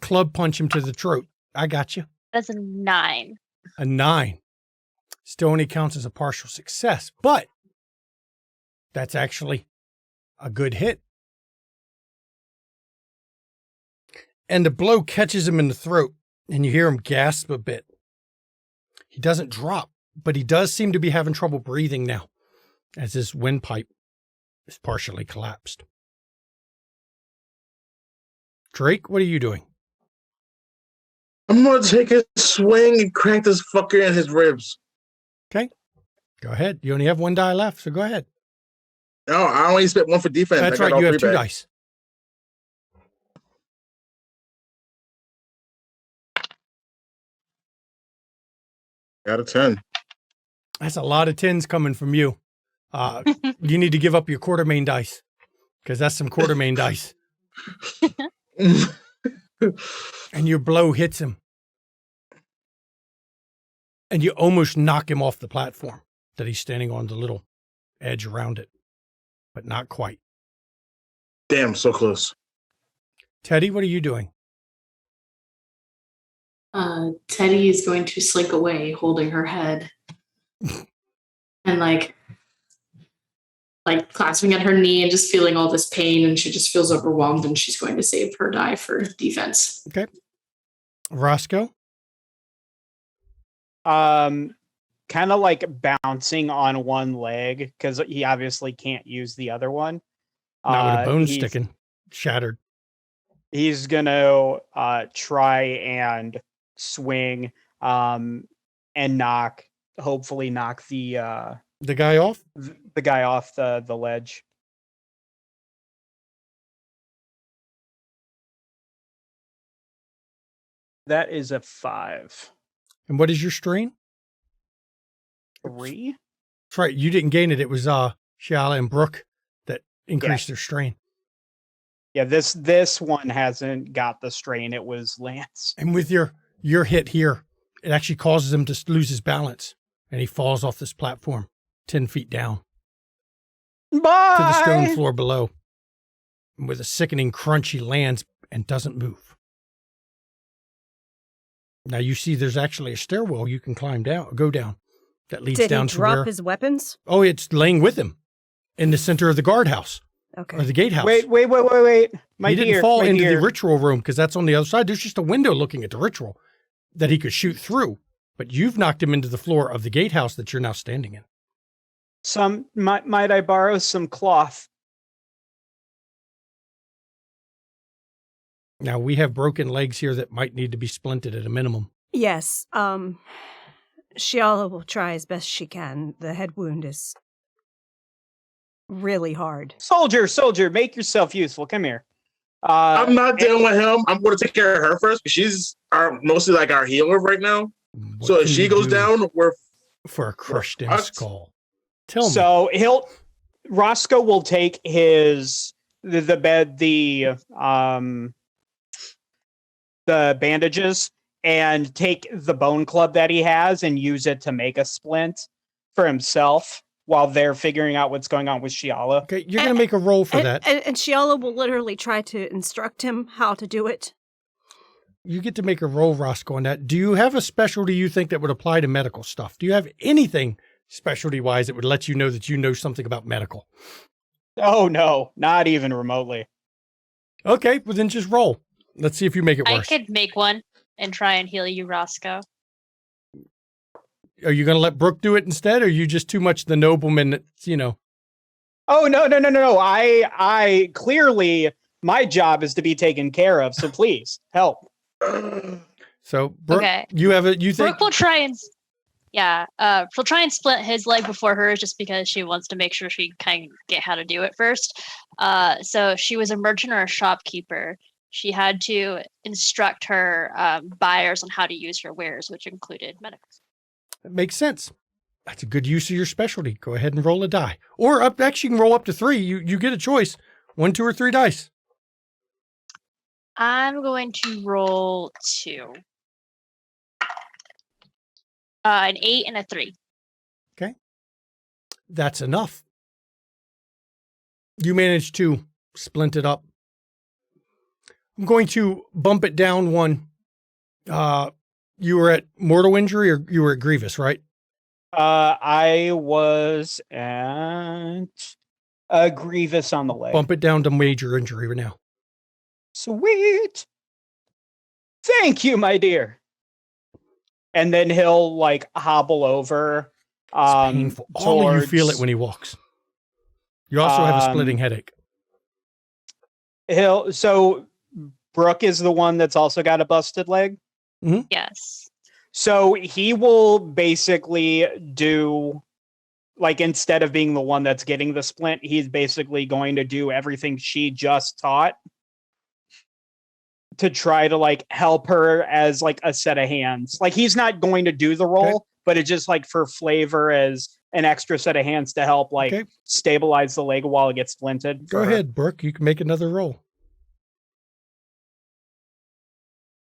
Club punch him to the throat. I got you. That's a 9. A 9. Still only counts as a partial success, but that's actually a good hit. And the blow catches him in the throat, and you hear him gasp a bit. He doesn't drop, but he does seem to be having trouble breathing now, as his windpipe is partially collapsed. Drake, what are you doing? I'm going to take a swing and crack this fucker in his ribs. Okay. Go ahead. You only have one die left, so go ahead. No, I only spent one for defense. That's right. You have 2 dice. Got a 10. That's a lot of 10s coming from you. You need to give up your quartermain dice because that's some quartermain dice. And your blow hits him. And you almost knock him off the platform that he's standing on, the little edge around it. But not quite. Damn, so close. Teddy, what are you doing? Teddy is going to slink away, holding her head. And like clasping at her knee and just feeling all this pain, and she just feels overwhelmed, and she's going to save her die for defense. Okay. Roscoe? Kind of like bouncing on one leg because he obviously can't use the other one. Not with a bone sticking, shattered. He's gonna try and swing and hopefully knock the guy off? The guy off the ledge. That is a 5. And what is your strain? 3. That's right. You didn't gain it. It was Shiala and Brooke that increased their strain. Yeah, this one hasn't got the strain. It was Lance. And with your hit here, it actually causes him to lose his balance, and he falls off this platform 10 feet down. Bye! To the stone floor below. And with a sickening crunch, he lands and doesn't move. Now you see there's actually a stairwell you can go down that leads down to where... Did he drop his weapons? Oh, it's laying with him in the center of the guardhouse. Okay. Or the gatehouse. Wait. He didn't fall into the ritual room because that's on the other side. There's just a window looking at the ritual that he could shoot through. But you've knocked him into the floor of the gatehouse that you're now standing in. Might I borrow some cloth? Now, we have broken legs here that might need to be splinted at a minimum. Yes. Shiala will try as best she can. The head wound is really hard. Soldier, make yourself useful. Come here. I'm not dealing with him. I'm going to take care of her first because she's mostly like our healer right now. So if she goes down, we're for a crushed in skull. Tell me. So Roscoe will take the bandages and take the bone club that he has and use it to make a splint for himself while they're figuring out what's going on with Shiala. Okay, you're going to make a roll for that. And Shiala will literally try to instruct him how to do it. You get to make a roll, Roscoe, on that. Do you have a specialty you think that would apply to medical stuff? Do you have anything specialty-wise that would let you know that you know something about medical? Oh, no, not even remotely. Okay, well then just roll. Let's see if you make it worse. I could make one and try and heal you, Roscoe. Are you going to let Brooke do it instead? Or are you just too much the nobleman that's, Oh, no. I clearly, my job is to be taken care of. So please help. So Brooke, Okay. you think Brooke will try and she'll try and split his leg before hers just because she wants to make sure she can get how to do it first. So she was a merchant or a shopkeeper. She had to instruct her buyers on how to use her wares, which included medicals. That makes sense. That's a good use of your specialty. Go ahead and roll a die. Or actually you can roll up to 3. You get a choice. 1, 2, or 3 dice. I'm going to roll 2. An 8 and a 3. Okay. That's enough. You managed to splint it up. I'm going to bump it down 1. You were at mortal injury or you were at grievous, right? I was at grievous on the leg. Bump it down to major injury right now. Sweet. Thank you, my dear. And then he'll like hobble over. It's painful. All of you feel it when he walks. You also have a splitting headache. So Brooke is the one that's also got a busted leg. Mm-hmm. Yes. So he will basically do, like, instead of being the one that's getting the splint, he's basically going to do everything she just taught to try to like help her as like a set of hands. Like he's not going to do the role, but it's just like for flavor as an extra set of hands to help like stabilize the leg while it gets splinted. Go ahead, Brooke. You can make another roll.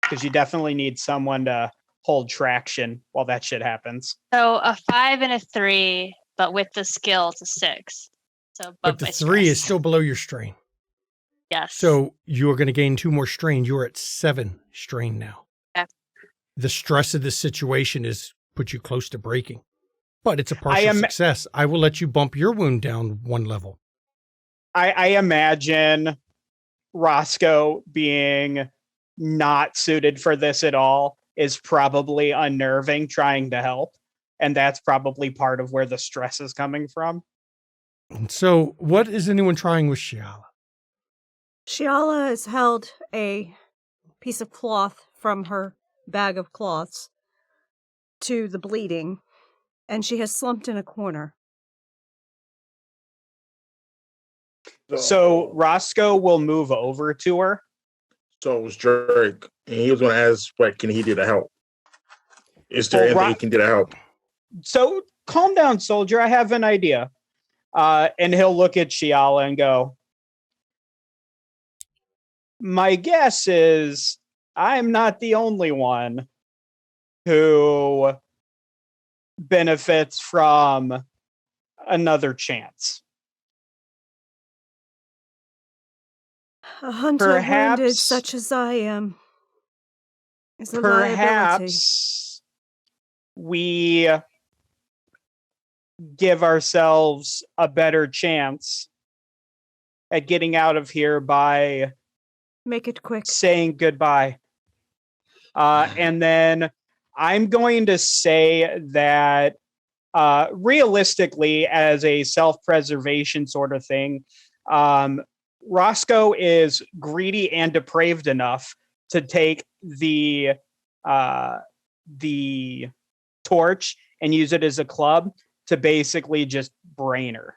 Because you definitely need someone to hold traction while that shit happens. So a 5 and a 3, but with the skill, it's a 6. So, but the 3 is still below your strain. Yes. So you're going to gain 2 more strain. You're at 7 strain now. Okay. The stress of this situation is put you close to breaking, but it's a partial success. I will let you bump your wound down 1 level. I imagine Roscoe being not suited for this at all is probably unnerving trying to help. And that's probably part of where the stress is coming from. And so what is anyone trying with Shiala? Shiala has held a piece of cloth from her bag of cloths to the bleeding, and she has slumped in a corner. So Roscoe will move over to her. So it was Drake, and he was going to ask, what can he do to help? Is there anything he can do to help? So calm down, soldier. I have an idea. And he'll look at Shiala and go, my guess is I'm not the only one who benefits from another chance. A hunter wounded such as I am is a liability. Perhaps we give ourselves a better chance at getting out of here by make it quick, saying goodbye. And then I'm going to say that realistically, as a self-preservation sort of thing, Roscoe is greedy and depraved enough to take the torch and use it as a club to basically just brain her.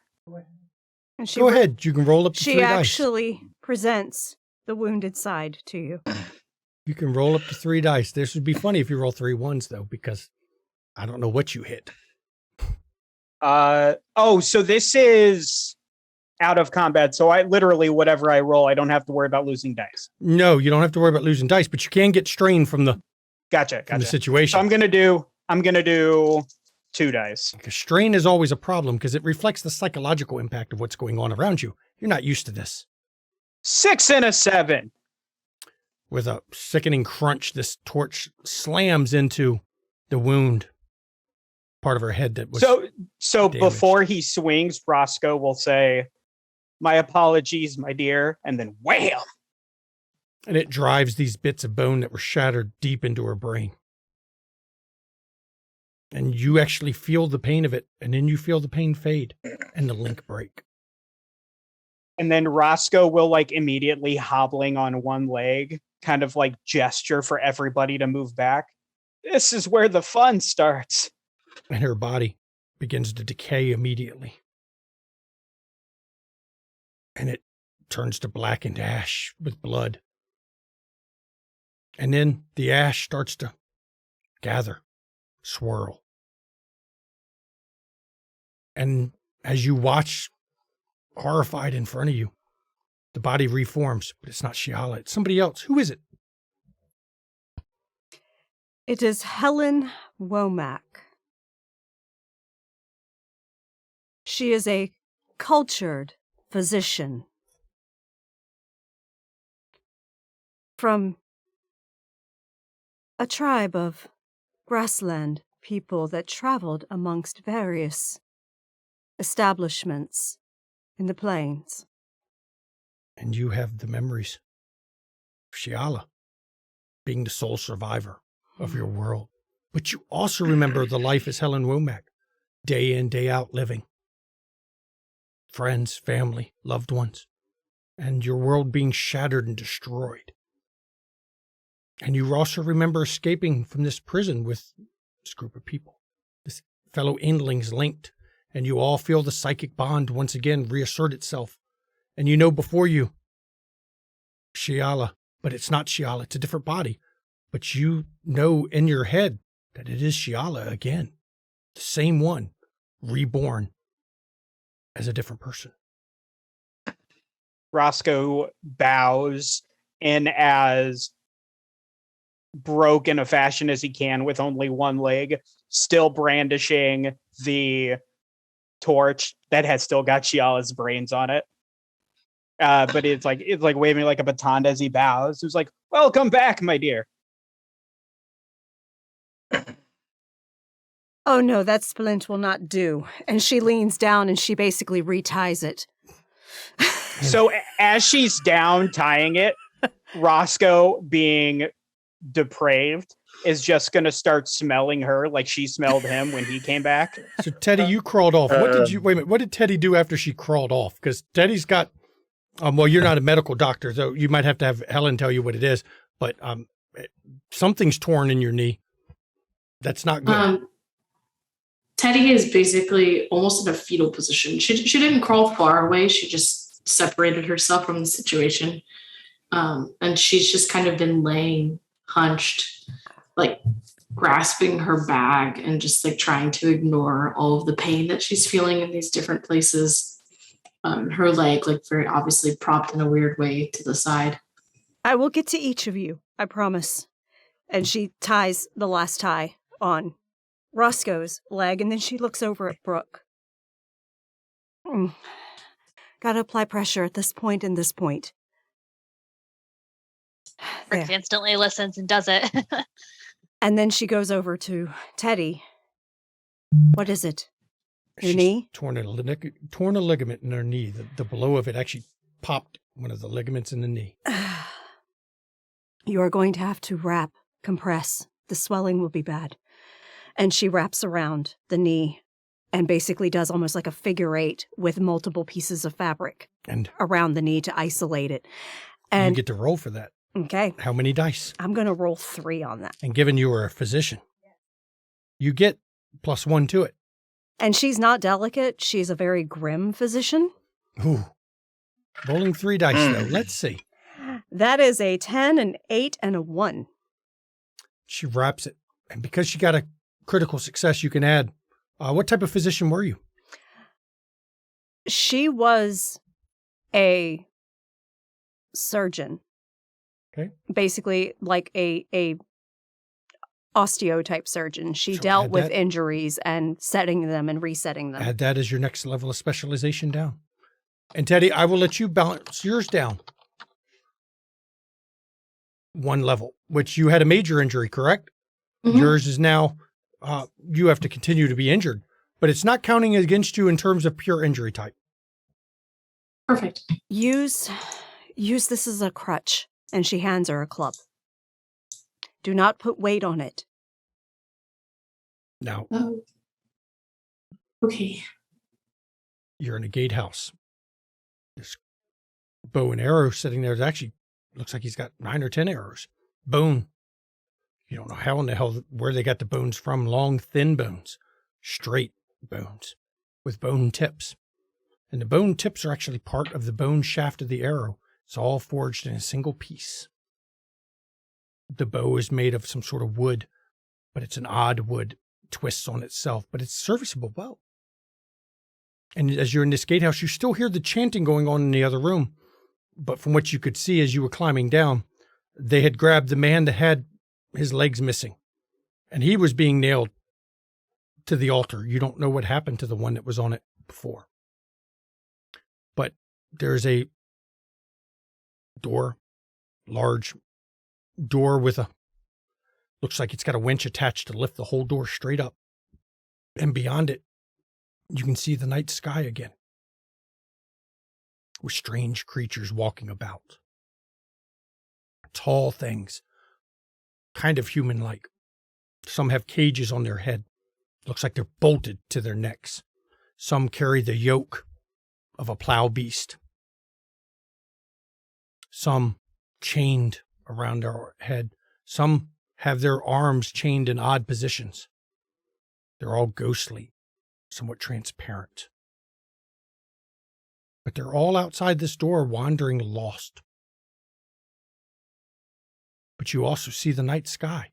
And Go ahead. You can roll up to 3 dice. She actually presents the wounded side to you. You can roll up to 3 dice. This would be funny if you roll 3 ones, though, because I don't know what you hit. So this is out of combat. So I literally, whatever I roll, I don't have to worry about losing dice. No, you don't have to worry about losing dice, but you can get strain from the from the situation. So I'm gonna do 2 dice. Because strain is always a problem because it reflects the psychological impact of what's going on around you. You're not used to this. 6 and a 7. With a sickening crunch, this torch slams into the wound, part of her head that was So damaged. Before he swings, Roscoe will say, "My apologies, my dear," and then wham! And it drives these bits of bone that were shattered deep into her brain. And you actually feel the pain of it, and then you feel the pain fade and the link break. And then Roscoe will like immediately hobbling on one leg, kind of like gesture for everybody to move back. This is where the fun starts. And her body begins to decay immediately. And it turns to blackened ash with blood. And then the ash starts to gather, swirl. And as you watch, horrified in front of you, the body reforms, but it's not Shiala. It's somebody else. Who is it? It is Helen Womack. She is a cultured physician from a tribe of grassland people that traveled amongst various establishments in the plains. And you have the memories of Shiala being the sole survivor of your world. But you also remember the life as Helen Womack, day in, day out living. Friends, family, loved ones, and your world being shattered and destroyed. And you also remember escaping from this prison with this group of people, this fellow Endlings linked, and you all feel the psychic bond once again reassert itself. And you know before you, Shiala, but it's not Shiala, it's a different body. But you know in your head that it is Shiala again, the same one, reborn as a different person. Roscoe bows in as broken a fashion as he can with only one leg, still brandishing the torch that has still got Shiala's brains on it. But it's like waving like a baton as he bows. He's like, "Welcome back, my dear." Oh no, that splint will not do. And she leans down and she basically reties it. So as she's down tying it, Roscoe, being depraved, is just going to start smelling her like she smelled him when he came back. So Teddy, you crawled off. What did you, wait a minute, what did Teddy do after she crawled off? Because Teddy's got, well, you're not a medical doctor, so you might have to have Helen tell you what it is, but something's torn in your knee. That's not good. Teddy is basically almost in a fetal position. She didn't crawl far away. She just separated herself from the situation. And she's just kind of been laying hunched, like grasping her bag and just like trying to ignore all of the pain that she's feeling in these different places. Her leg, like very obviously propped in a weird way to the side. I will get to each of you, I promise. And she ties the last tie on Roscoe's leg, and then she looks over at Brooke. Gotta apply pressure at this point and this point. Brooke instantly listens and does it. And then she goes over to Teddy. What is it? Your knee? Torn a ligament in her knee. The blow of it actually popped one of the ligaments in the knee. You are going to have to compress. The swelling will be bad. And she wraps around the knee and basically does almost like a figure eight with multiple pieces of fabric and around the knee to isolate it. And you get to roll for that. Okay. How many dice? I'm going to roll 3 on that. And given you are a physician, you get +1 to it. And she's not delicate. She's a very grim physician. Ooh. Rolling 3 dice, though. Let's see. That is a 10, an 8, and a 1. She wraps it. And because she got a critical success, you can add. What type of physician were you? She was a surgeon. Okay. Basically like a osteo type surgeon. She dealt with injuries and setting them and resetting them. Add that as your next level of specialization down. And Teddy, I will let you balance yours down 1 level, which you had a major injury, correct? Mm-hmm. Yours is now, you have to continue to be injured, but it's not counting against you in terms of pure injury type. Perfect. Use this as a crutch. And she hands her a club. Do not put weight on it. Now, Oh. Okay. you're in a gatehouse. There's bow and arrow sitting there. It actually looks like he's got 9 or 10 arrows. Bone. You don't know how in the hell where they got the bones from. Long, thin bones. Straight bones with bone tips. And the bone tips are actually part of the bone shaft of the arrow. It's all forged in a single piece. The bow is made of some sort of wood, but it's an odd wood, twists on itself, but it's a serviceable bow. And as you're in this gatehouse, you still hear the chanting going on in the other room. But from what you could see as you were climbing down, they had grabbed the man that had his legs missing. And he was being nailed to the altar. You don't know what happened to the one that was on it before. But there's a door, large door with looks like it's got a winch attached to lift the whole door straight up. And beyond it, you can see the night sky again, with strange creatures walking about. Tall things, kind of human-like. Some have cages on their head. Looks like they're bolted to their necks. Some carry the yoke of a plow beast. Some chained around their head. Some have their arms chained in odd positions. They're all ghostly, somewhat transparent. But they're all outside this door, wandering lost. But you also see the night sky.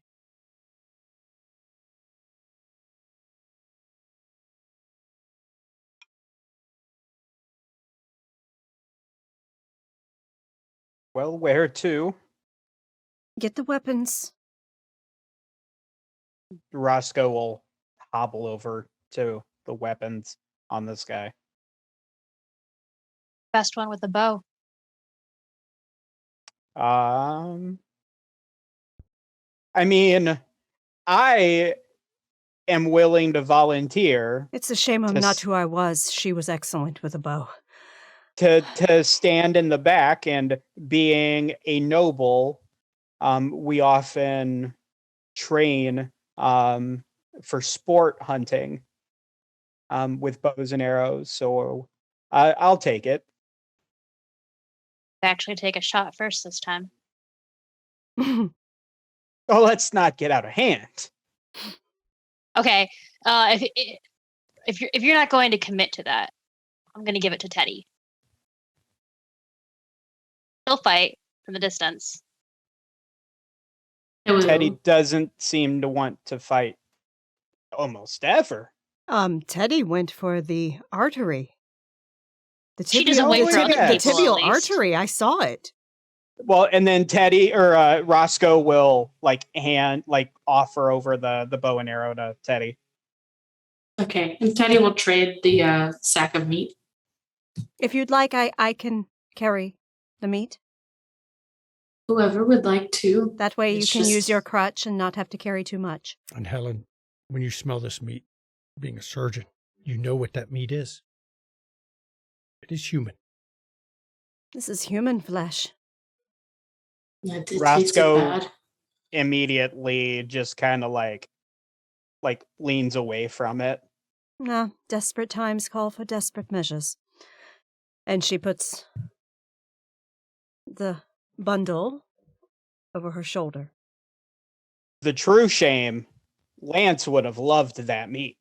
Well, where to? Get the weapons. Roscoe will hobble over to the weapons on this guy. Best one with the bow. I mean, I am willing to volunteer It's a shame I'm To not s- who I was. She was excellent with a bow. to stand in the back, and being a noble, we often train for sport hunting with bows and arrows. So I'll take it. Actually, take a shot first this time. Oh, let's not get out of hand. Okay. If you're not going to commit to that, I'm going to give it to Teddy. He'll fight from the distance. I will. Teddy doesn't seem to want to fight almost ever. Teddy went for the artery. The She doesn't wait for the other the people, tibial at least. artery. I saw it. Well, and then Teddy or Roscoe will offer over the bow and arrow to Teddy. Okay, and Teddy will trade the sack of meat. If you'd like, I can carry the meat. Whoever would like to. That way you It's can use just- your crutch and not have to carry too much. And Helen, when you smell this meat, being a surgeon, you know what that meat is. It is human. This is human flesh. That did taste Roscoe bad. immediately just kind of like leans away from it. Desperate times call for desperate measures. And she puts the bundle over her shoulder. The true shame, Lance would have loved that meat.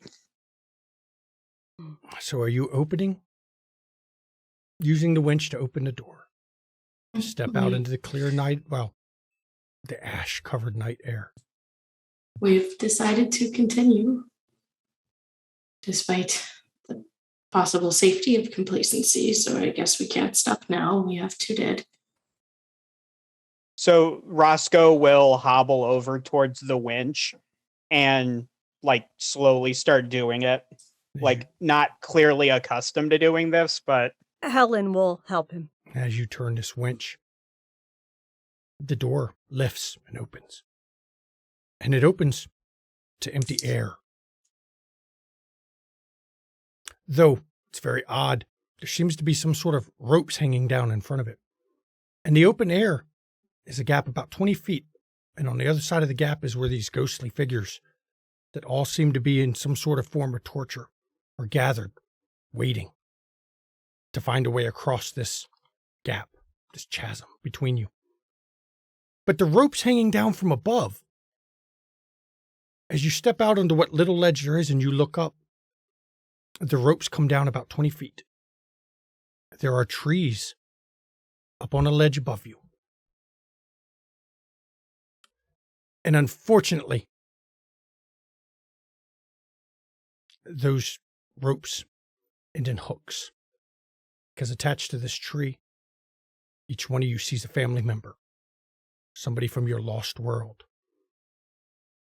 So are you using the winch to open the door? Step out into the clear night, the ash-covered night air. We've decided to continue, despite the possible safety of complacency. So I guess we can't stop now. We have 2 dead. So Roscoe will hobble over towards the winch and slowly start doing it. Not clearly accustomed to doing this, but Helen will help him. As you turn this winch, the door lifts and opens. And it opens to empty air. Though it's very odd, there seems to be some sort of ropes hanging down in front of it. And the open air is a gap about 20 feet. And on the other side of the gap is where these ghostly figures that all seem to be in some sort of form of torture, are gathered, waiting to find a way across this gap, this chasm between you. But the rope's hanging down from above. As you step out onto what little ledge there is and you look up, the ropes come down about 20 feet. There are trees up on a ledge above you. And unfortunately, those ropes end in hooks. Because attached to this tree, each one of you sees a family member, somebody from your lost world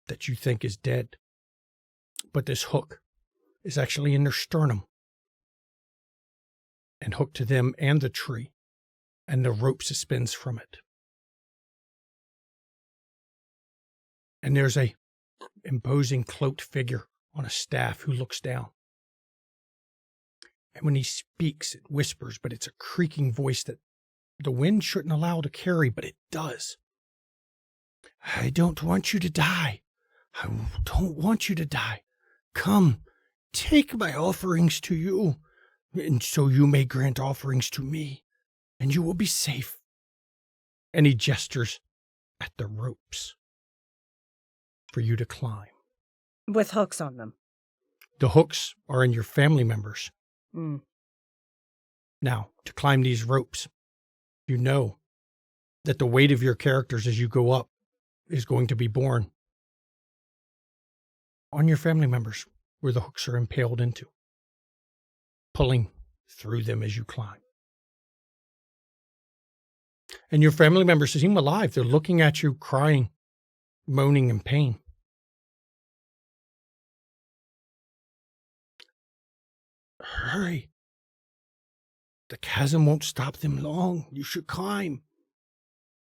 that you think is dead. But this hook is actually in their sternum and hooked to them and the tree, and the rope suspends from it. And there's a imposing cloaked figure on a staff who looks down. And when he speaks, it whispers, but it's a creaking voice that the wind shouldn't allow to carry, but it does. I don't want you to die. I don't want you to die. Come, take my offerings to you, and so you may grant offerings to me, and you will be safe. And he gestures at the ropes for you to climb. With hooks on them. The hooks are in your family members. Mm. Now, to climb these ropes, you know that the weight of your characters as you go up is going to be borne on your family members where the hooks are impaled into, pulling through them as you climb. And your family members seem alive. They're looking at you, crying, moaning in pain. Hurry. The chasm won't stop them long. You should climb.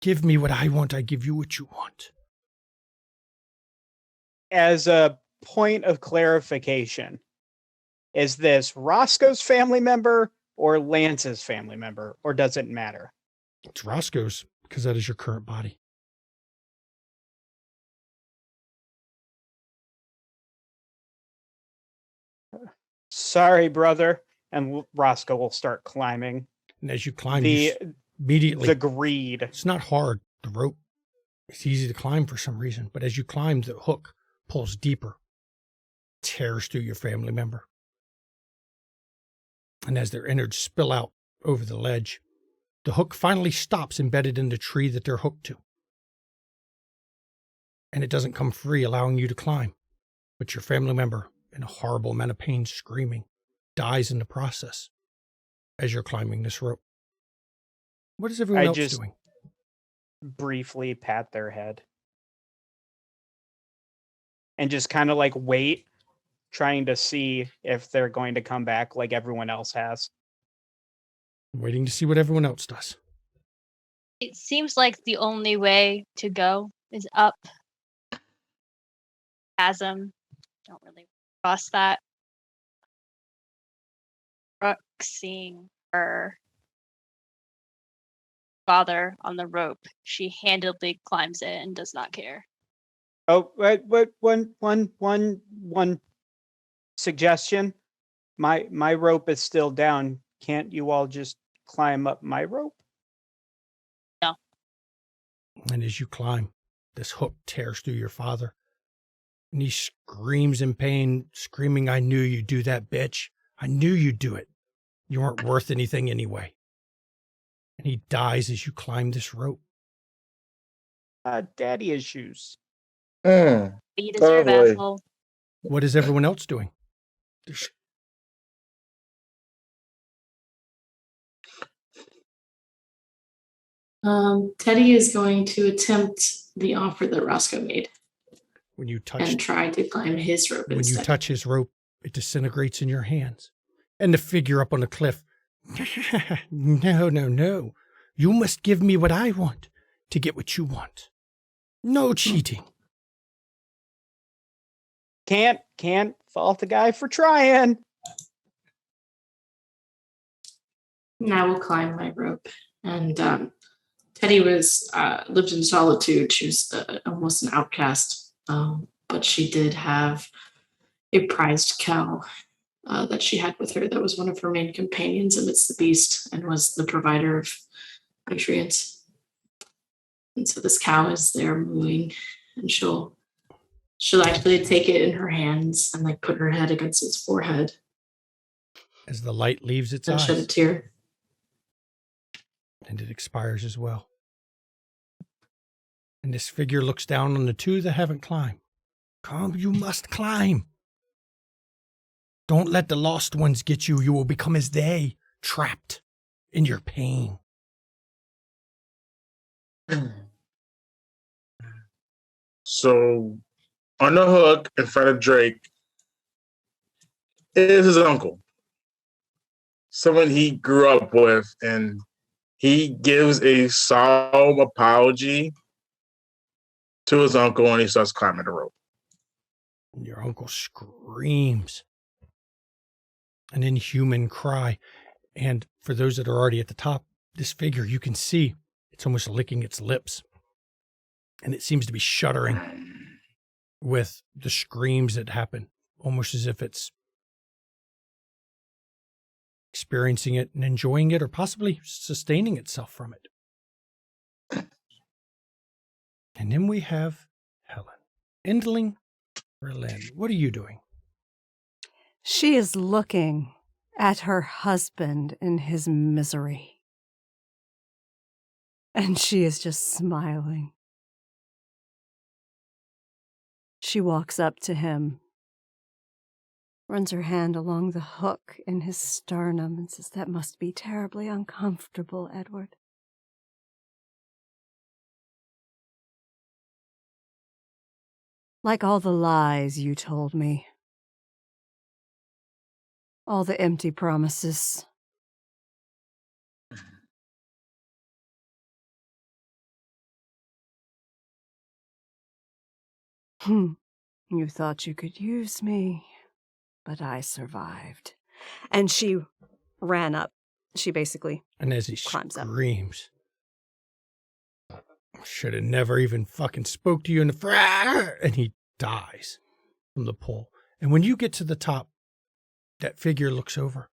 Give me what I want. I give you what you want. As a point of clarification, is this Roscoe's family member or Lance's family member, or does it matter? It's Roscoe's, because that is your current body. Sorry, brother. And Roscoe will start climbing. And as you climb, immediately, the greed. It's not hard. The rope is easy to climb for some reason. But as you climb, the hook pulls deeper, tears through your family member. And as their innards spill out over the ledge, the hook finally stops embedded in the tree that they're hooked to. And it doesn't come free, allowing you to climb. But your family member, in a horrible amount of pain, screaming, dies in the process as you're climbing this rope. What is everyone else doing? Briefly pat their head. And just kind of like wait, trying to see if they're going to come back like everyone else has. Waiting to see what everyone else does. It seems like the only way to go is up. Chasm. Don't really cross that. Brooke, seeing her father on the rope, she handedly climbs it and does not care. Oh, one suggestion. My rope is still down. Can't you all just climb up my rope? No. And as you climb, this hook tears through your father. And he screams in pain, screaming, I knew you'd do that, bitch. I knew you'd do it. You weren't worth anything anyway. And he dies as you climb this rope. Daddy issues. You deserve, asshole. What is everyone else doing? Teddy is going to attempt the offer that Roscoe made. When you touch and try to climb his rope when instead. you touch his rope, it disintegrates in your hands. And the figure up on the cliff, no. You must give me what I want to get what you want. No cheating. Can't fault the guy for trying. And I will climb my rope. And Teddy was lived in solitude. She was almost an outcast. but she did have a prized cow that she had with her that was one of her main companions amidst the beast and was the provider of nutrients. And so this cow is there mooing, and she'll actually take it in her hands and like put her head against its forehead As the light leaves its and shed a eyes, tear. and it expires as well. And this figure looks down on the two that haven't climbed. Come, you must climb. Don't let the lost ones get you. You will become as they, trapped in your pain. So, on the hook in front of Drake is his uncle, someone he grew up with, and he gives a solemn apology to his uncle, and he starts climbing the rope. And your uncle screams an inhuman cry. And for those that are already at the top, this figure, you can see it's almost licking its lips. And it seems to be shuddering with the screams that happen, almost as if it's experiencing it and enjoying it, or possibly sustaining itself from it. And then we have Helen. Endling Berlin, what are you doing? She is looking at her husband in his misery. And she is just smiling. She walks up to him, runs her hand along the hook in his sternum and says, "That must be terribly uncomfortable, Edward." Like all the lies you told me. All the empty promises. You thought you could use me, but I survived. And she ran up. She basically And as he climbs up. screams, should have never even fucking spoke to you in the and he dies from the pull. And when you get to the top, that figure looks over.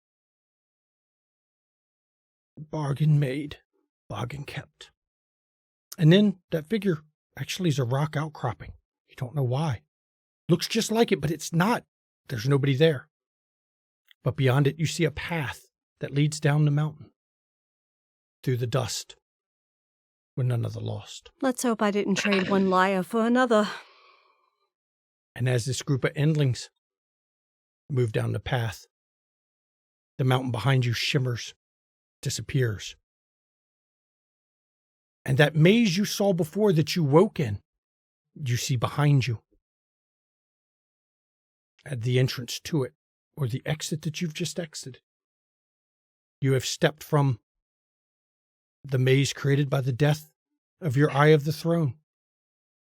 Bargain made, bargain kept. And then that figure actually is a rock outcropping. You don't know why. Looks just like it, but it's not. There's nobody there. But beyond it, you see a path that leads down the mountain through the dust with none of the lost. Let's hope I didn't trade one liar for another. And as this group of endlings move down the path, the mountain behind you shimmers, disappears. And that maze you saw before that you woke in, you see behind you at the entrance to it, or the exit that you've just exited. You have stepped from the maze created by the death of your Eye of the Throne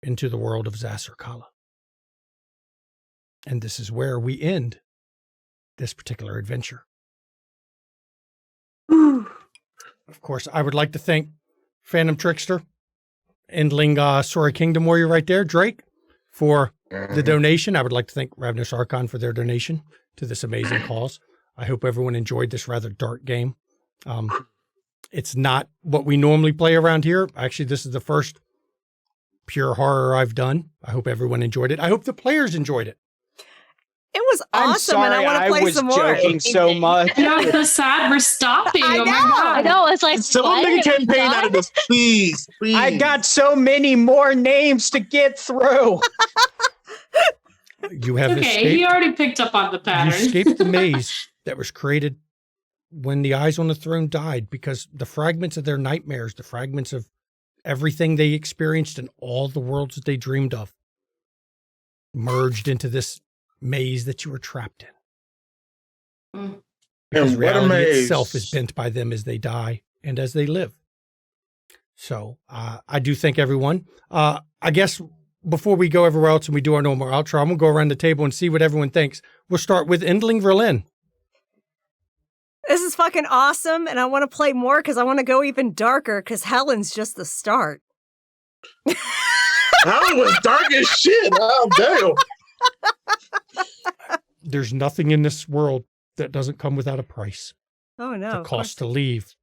into the world of Xas Irkalla. And this is where we end this particular adventure. Of course, I would like to thank Phantom Trickster, Endling Sora Kingdom Warrior right there, Drake, for the donation. I would like to thank Ravnos Archon for their donation to this amazing cause. I hope everyone enjoyed this rather dark game. It's not what we normally play around here. Actually, this is the first pure horror I've done. I hope everyone enjoyed it. I hope the players enjoyed it. It was awesome, and I want to play some more. I was joking so much. I know, it's so sad we're stopping. I Oh my know. God. I know, it's like, Someone make a campaign out of this, please, please. I got so many more names to get through. You have Okay, escaped. he already picked up on the You pattern. escaped the maze that was created when the Eyes on the Throne died, because the fragments of their nightmares, the fragments of everything they experienced and all the worlds that they dreamed of, merged into this maze that you were trapped in. Mm. Because And what a reality maze. itself is bent by them as they die and as they live. So I do thank everyone. I guess before we go everywhere else and we do our normal outro, I'm going to go around the table and see what everyone thinks. We'll start with Endling Verlin. This is fucking awesome, and I want to play more because I want to go even darker because Helen's just the start. That was dark as shit. Oh, damn. There's nothing in this world that doesn't come without a price. Oh, no. The of course. cost to leave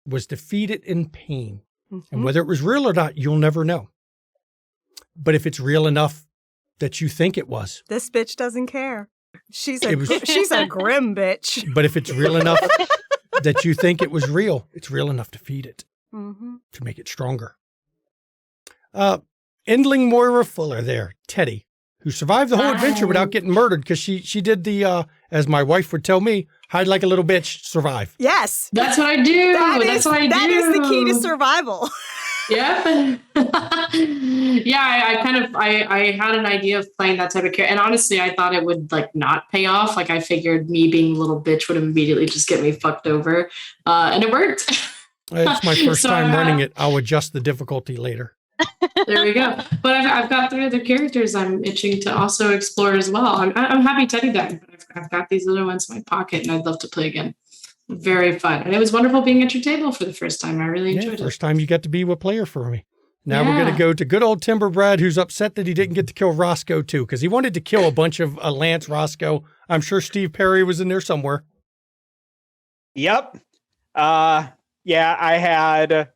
was defeated in pain. Mhm. And whether it was real or not, you'll never know. But if it's real enough that you think it was, This bitch doesn't care. She's It was- she's a grim bitch. but if it's real enough that you think it was real, it's real enough to feed it, Mm-hmm. to make it stronger. Endling Moira Fuller there, Teddy, who survived the whole adventure without getting murdered because she did the, as my wife would tell me, hide like a little bitch, survive. Yes. That's what I do. That's what I do. That is the key to survival. Yep. Yeah, I had an idea of playing that type of character. And honestly, I thought it would like not pay off. Like I figured me being a little bitch would immediately just get me fucked over. And it worked. It's my first So, time running it. I'll adjust the difficulty later. There we go. But I've got 3 other characters I'm itching to also explore as well. I'm happy Teddy died, but I've got these other ones in my pocket and I'd love to play again. Very fun. And it was wonderful being at your table for the first time. I really enjoyed it. First time you got to be a player for me. Now we're Yeah. going to go to good old Timber Brad, who's upset that he didn't get to kill Roscoe too, because he wanted to kill a bunch of Lance Roscoe. I'm sure Steve Perry was in there somewhere. Yep. Yeah, I had.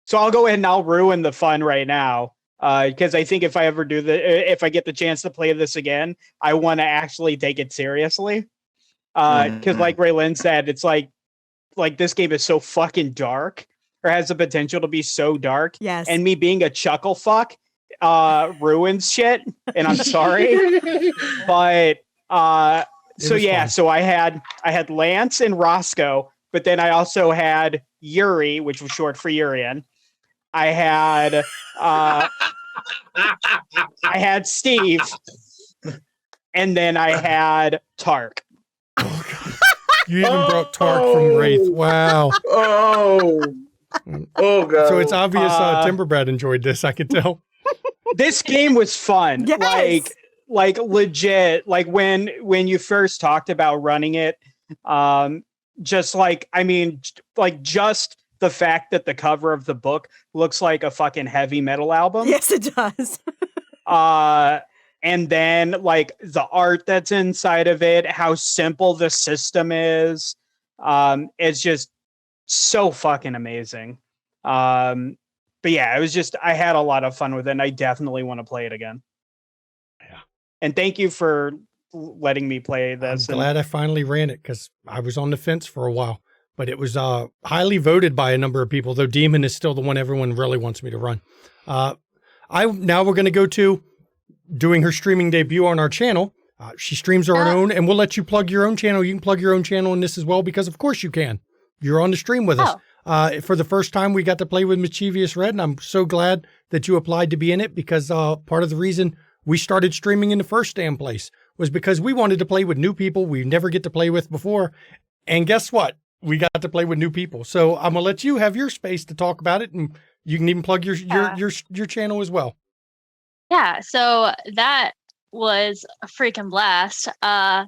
So I'll go ahead and I'll ruin the fun right now. Because I think if I ever if I get the chance to play this again, I want to actually take it seriously. Because like Raylyn said, it's like this game is so fucking dark, or has the potential to be so dark. Yes. And me being a chuckle fuck ruins shit. And I'm sorry. But so was yeah, fun. so I had Lance and Roscoe, but then I also had Yuri, which was short for Urian. I had Steve, and then I had Tark. You even brought Tark from Wraith. Wow. Oh god. So it's obvious Timber Brad enjoyed this, I can tell. This game was fun. Yes. Like legit. Like when you first talked about running it, just the fact that the cover of the book looks like a fucking heavy metal album. Yes, it does. And then like the art that's inside of it, how simple the system is. It's just so fucking amazing. But yeah, it was just, I had a lot of fun with it and I definitely want to play it again. Yeah. And thank you for letting me play this. I'm glad I finally ran it because I was on the fence for a while. But it was highly voted by a number of people, though Demon is still the one everyone really wants me to run. Now we're going to go to doing her streaming debut on our channel. She streams her own, and we'll let you plug your own channel. You can plug your own channel in this as well, because of course you can. You're on the stream with us. For the first time, we got to play with Mischievous Red, and I'm so glad that you applied to be in it, because part of the reason we started streaming in the first damn place was because we wanted to play with new people we never get to play with before. And guess what? We got to play with new people. So I'm going to let you have your space to talk about it, and you can even plug your channel as well. Yeah, so that was a freaking blast.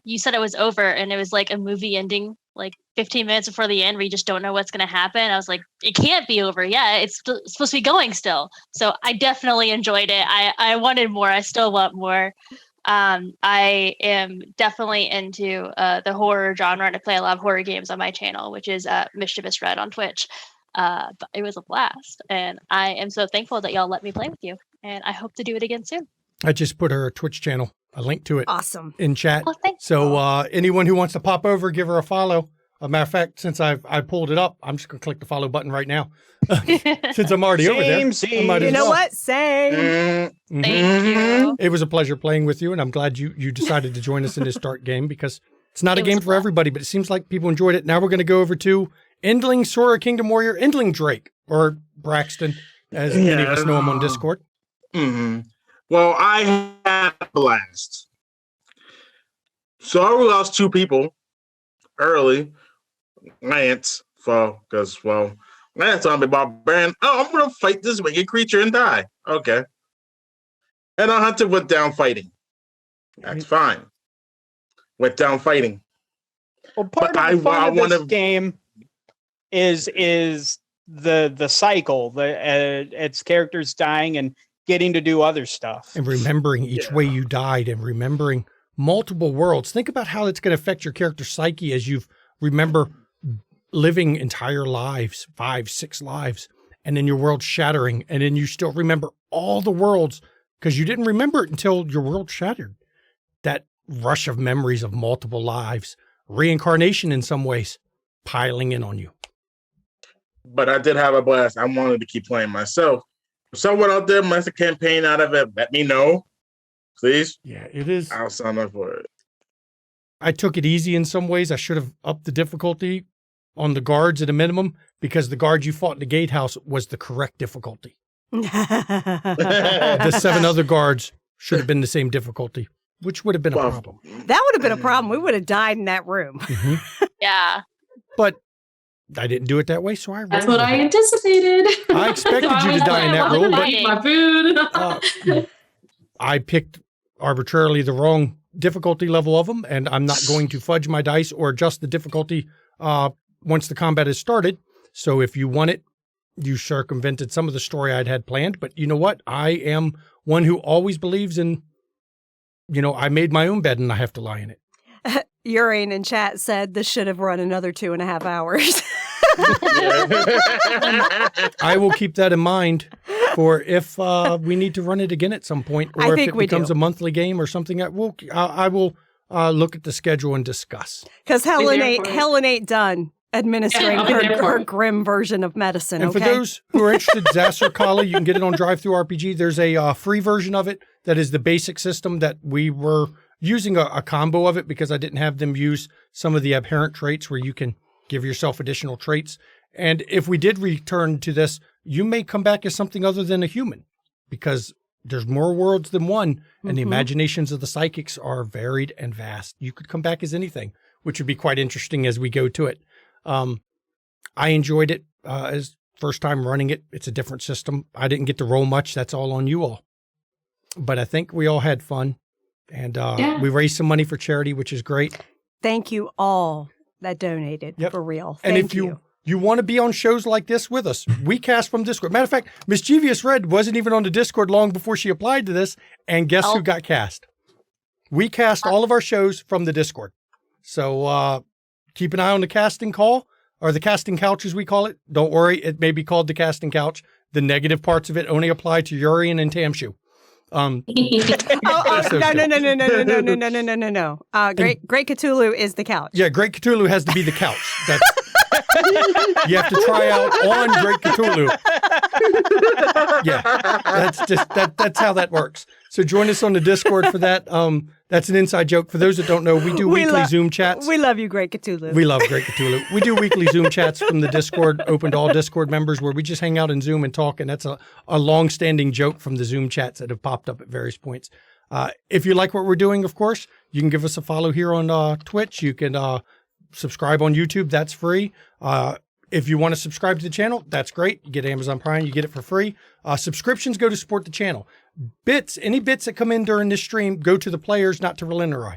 You said it was over and it was like a movie ending, like 15 minutes before the end where you just don't know what's going to happen. I was like, it can't be over. Yeah, it's supposed to be going still. So I definitely enjoyed it. I wanted more. I still want more. I am definitely into the horror genre, and I play a lot of horror games on my channel, which is Mischievous Red on Twitch. But it was a blast, and I am so thankful that y'all let me play with you, and I hope to do it again soon. I just put her Twitch channel, a link to it, Awesome. in chat. Oh, thanks. So anyone who wants to pop over, give her a follow. As a matter of fact, since I pulled it up, I'm just going to click the follow button right now. Since I'm already over there. Same. I might You as know well. what? Same. Thank you. It was a pleasure playing with you, and I'm glad you decided to join us in this dark game, because it's not a It game was for fun. everybody, but it seems like people enjoyed it. Now we're going to go over to Endling Sora Kingdom Warrior, Endling Drake, or Braxton, as many of us know him on Discord. Mm-hmm. Well, I had a blast. So I lost 2 people early. Lance, because Lance on me barbarian. Oh, I'm gonna fight this wicked creature and die. Okay. And our hunter went down fighting. That's fine. Went down fighting. Well, part But of the fun of this wanna- game is the cycle, its characters dying and getting to do other stuff. And remembering each way you died and remembering multiple worlds. Think about how it's going to affect your character's psyche as you remember living entire lives, 5, 6 lives, and then your world shattering. And then you still remember all the worlds because you didn't remember it until your world shattered. That rush of memories of multiple lives, reincarnation in some ways, piling in on you. But I did have a blast. I wanted to keep playing myself. If someone out there must a campaign out of it, let me know, please. Yeah, it is. I'll sign up for it. I took it easy in some ways. I should have upped the difficulty on the guards at a minimum because the guard you fought in the Gatehouse was the correct difficulty. The 7 other guards should have been the same difficulty, which would have been a problem. That would have been a problem. We would have died in that room. Mm-hmm. Yeah. But I didn't do it that way, so I That's what I anticipated. I expected you to die in that I role, wanted to but eat my food. I picked arbitrarily the wrong difficulty level of them, and I'm not going to fudge my dice or adjust the difficulty once the combat has started. So if you want it, you circumvented some of the story I'd had planned. But you know what? I am one who always believes in, I made my own bed and I have to lie in it. Urian in chat said this should have run another 2.5 hours. I will keep that in mind for if we need to run it again at some point, or if it becomes a monthly game or something. I will look at the schedule and discuss. Because Helen ain't done administering her grim version of medicine. And for those who are interested, Xas Irkalla, you can get it on DriveThruRPG. There's a free version of it that is the basic system that we were using a combo of it because I didn't have them use some of the abhorrent traits where you can give yourself additional traits. And if we did return to this, you may come back as something other than a human because there's more worlds than one, and the imaginations of the psychics are varied and vast. You could come back as anything, which would be quite interesting as we go to it. I enjoyed it as first time running it. It's a different system. I didn't get to roll much. That's all on you all. But I think we all had fun. And we raised some money for charity, which is great. Thank you all that donated, for real. And if you want to be on shows like this with us, we cast from Discord. Matter of fact, Mischievous Red wasn't even on the Discord long before she applied to this. And guess who got cast? We cast all of our shows from the Discord. So keep an eye on the casting call, or the casting couch as we call it. Don't worry, it may be called the casting couch. The negative parts of it only apply to Urian and Tamshu. No. Great Cthulhu is the couch. Yeah, Great Cthulhu has to be the couch. That's you have to try out on Great Cthulhu. Yeah, that's how that works. So join us on the Discord for that. That's an inside joke. For those that don't know, we do weekly Zoom chats. We love you, Great Cthulhu. We love Great Cthulhu. We do weekly Zoom chats from the Discord, open to all Discord members, where we just hang out in Zoom and talk. And that's a long-standing joke from the Zoom chats that have popped up at various points. If you like what we're doing, of course, you can give us a follow here on Twitch. You can subscribe on YouTube. That's free. If you want to subscribe to the channel, that's great. You get Amazon Prime. You get it for free. Subscriptions go to support the channel. Any bits that come in during this stream go to the players, not to Relenderai.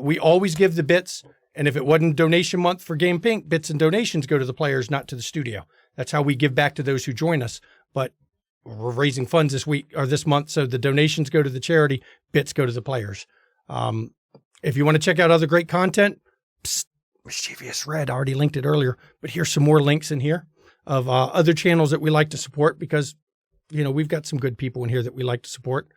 We always give the bits. And if it wasn't donation month for Game Pink, bits and donations go to the players, not to the studio. That's how we give back to those who join us. But we're raising funds this month. So the donations go to the charity, bits go to the players. If you want to check out other great content, Mischievous Red, I already linked it earlier, but here's some more links in here of other channels that we like to support because, we've got some good people in here that we like to support.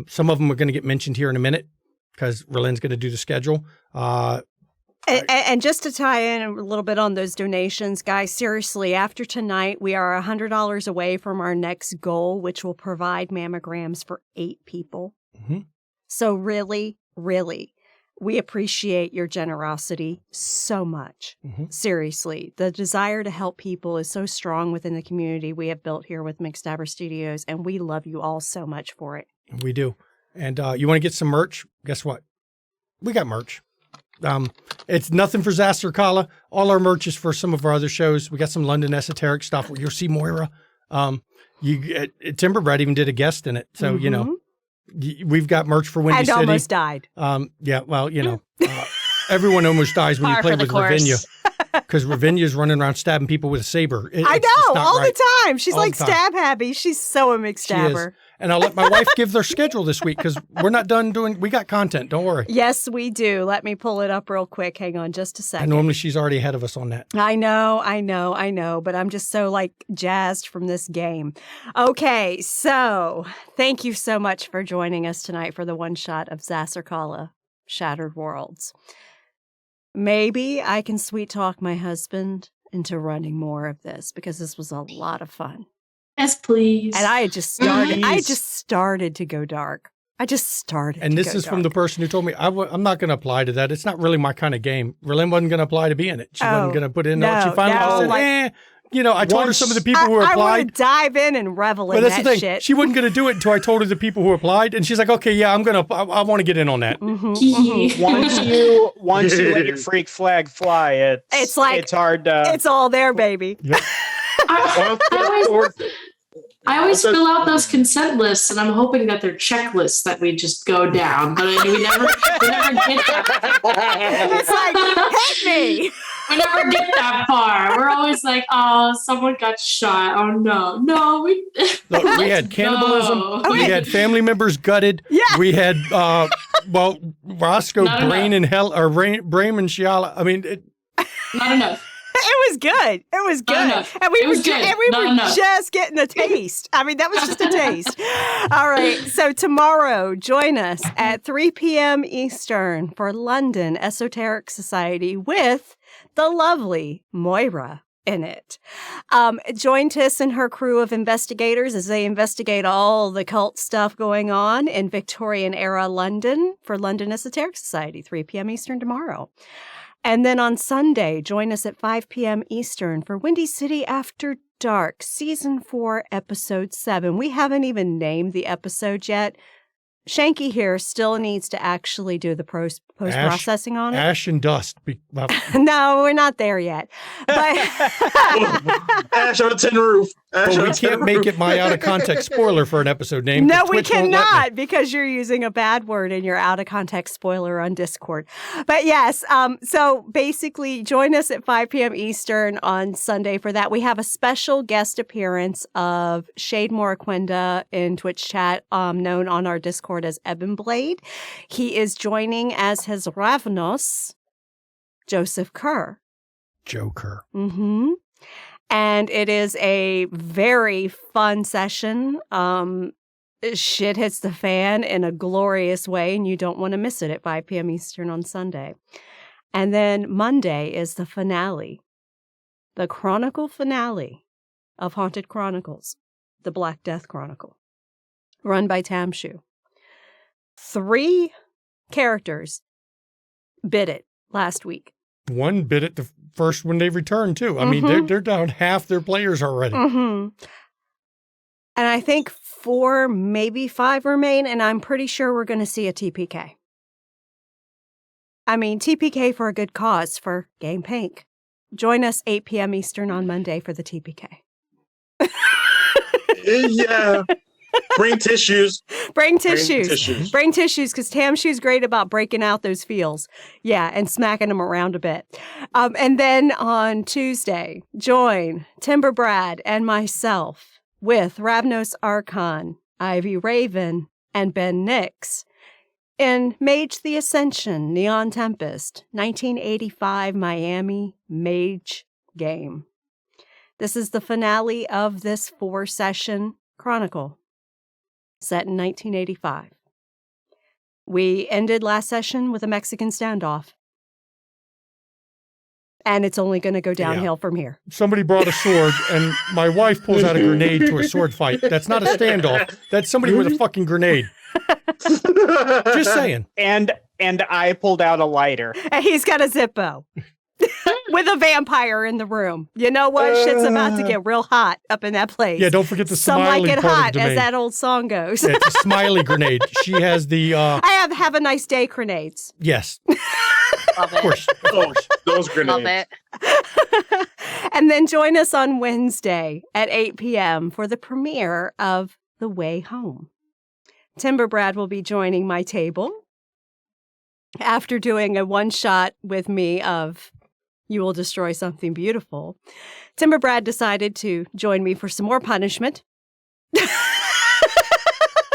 Some of them are going to get mentioned here in a minute because Relen's going to do the schedule. And just to tie in a little bit on those donations, guys, seriously, after tonight, we are $100 away from our next goal, which will provide mammograms for 8 people. Mm-hmm. So really, really, we appreciate your generosity so much. Mm-hmm. Seriously, the desire to help people is so strong within the community we have built here with McStabber Studios, and we love you all so much for it. We do. And you want to get some merch? Guess what? We got merch. It's nothing for Xas Irkalla. All our merch is for some of our other shows. We got some London esoteric stuff where you'll see Moira. Timberbread even did a guest in it. So, we've got merch for Windy City. And almost died. Yeah, well, everyone almost dies when you play with Ravinia. Because Ravinia's running around stabbing people with a saber. I know, all the time. She's All like the time. stab happy. She's so a She McStabber. is. And I'll let my wife give their schedule this week because we're not done doing. We got content. Don't worry. Yes, we do. Let me pull it up real quick. Hang on just a And second. normally she's already ahead of us on that. I know, but I'm just so like jazzed from this game. Okay, so thank you so much for joining us tonight for the one shot of Xas Irkalla, Shattered Worlds. Maybe I can sweet talk my husband into running more of this because this was a lot of fun. Yes, please. And I had just started. I Please. just started to go dark. I just started. And to this go is from the dark. person who told me I'm not going to apply to that. It's not really my kind of game. Relyn wasn't going to apply to be in it. She wasn't going to put in. no, She finally no, said, like- I told her some of the people who I want applied. to dive in and revel But in that's that the thing. shit. She wasn't going to do it until I told her the people who applied, and she's like, "Okay, yeah, I want to get in on that." Once you let your freak flag fly, it's hard to. It's all there, baby. Yep. I always fill out those consent lists, and I'm hoping that they're checklists that we just go down, but we never get that. It's like, hit me. We never get that far. We're always like, oh, someone got shot. Oh no, we. Look, we had cannibalism. No. We had family members gutted. Yeah. We had Roscoe Not brain and hell or brain and Shiala. I mean, Not enough. It was good. It was good. enough. And we It was good. Not were enough. just getting a taste. I mean, that was just a taste. All right. So tomorrow, join us at 3 p.m. Eastern for London Esoteric Society with the lovely Moira in it. Join Tiss and her crew of investigators as they investigate all the cult stuff going on in Victorian era London for London Esoteric Society, 3 p.m. Eastern tomorrow. And then on Sunday, join us at 5 p.m. Eastern for Windy City After Dark, Season 4, Episode 7. We haven't even named the episode yet. Shanky here still needs to actually do the post-processing on it. ash and dust. No, we're not there yet. But Ash on a tin roof. Ash But on we a tin can't make roof. it my out of context spoiler for an episode name. no, 'cause we Twitch won't let me. cannot because you're using a bad word in your out of context spoiler on Discord. But yes, so basically join us at 5 p.m. Eastern on Sunday for that. We have a special guest appearance of Shade Moraquenda in Twitch chat, known on our Discord as Ebon Blade. He is joining as his Ravnos, Joseph Kerr. Joker. Mm-hmm. And it is a very fun session. Shit hits the fan in a glorious way, and you don't want to miss it at 5 p.m. Eastern on Sunday. And then Monday is the finale, the Chronicle finale of Haunted Chronicles, the Black Death Chronicle, run by Tamshu. 3 characters bid it last week. One bit at the first when they returned too. I mean, they're down half their players already. Mm-hmm. And I think 4, maybe 5 remain, and I'm pretty sure we're going to see a TPK. I mean, TPK for a good cause for Game Pink. Join us 8 p.m. Eastern on Monday for the TPK. Yeah. Bring tissues. Bring tissues. Bring tissues, because Tamshu's great about breaking out those feels. Yeah, and smacking them around a bit. And then on Tuesday, join Timber Brad and myself with Ravnos Archon, Ivy Raven, and Ben Nix in Mage the Ascension, Neon Tempest, 1985 Miami Mage game. This is the finale of this 4-session chronicle, set in 1985. We ended last session with a Mexican standoff. And it's only going to go downhill from here. Somebody brought a sword, and my wife pulls out a grenade to a sword fight. That's not a standoff. That's somebody with a fucking grenade. Just saying. And I pulled out a lighter. And he's got a Zippo. With a vampire in the room. You know what? Shit's about to get real hot up in that place. Yeah, don't forget the Some smiley like it part hot, of the as domain. that old song goes. Yeah, it's a smiley grenade. She has the I have a nice day grenades. yes, Love of course. Oh, those Love grenades. it. And then join us on Wednesday at 8 p.m. for the premiere of The Way Home. Timber Brad will be joining my table after doing a one-shot with me of you will destroy something beautiful. Timber Brad decided to join me for some more punishment.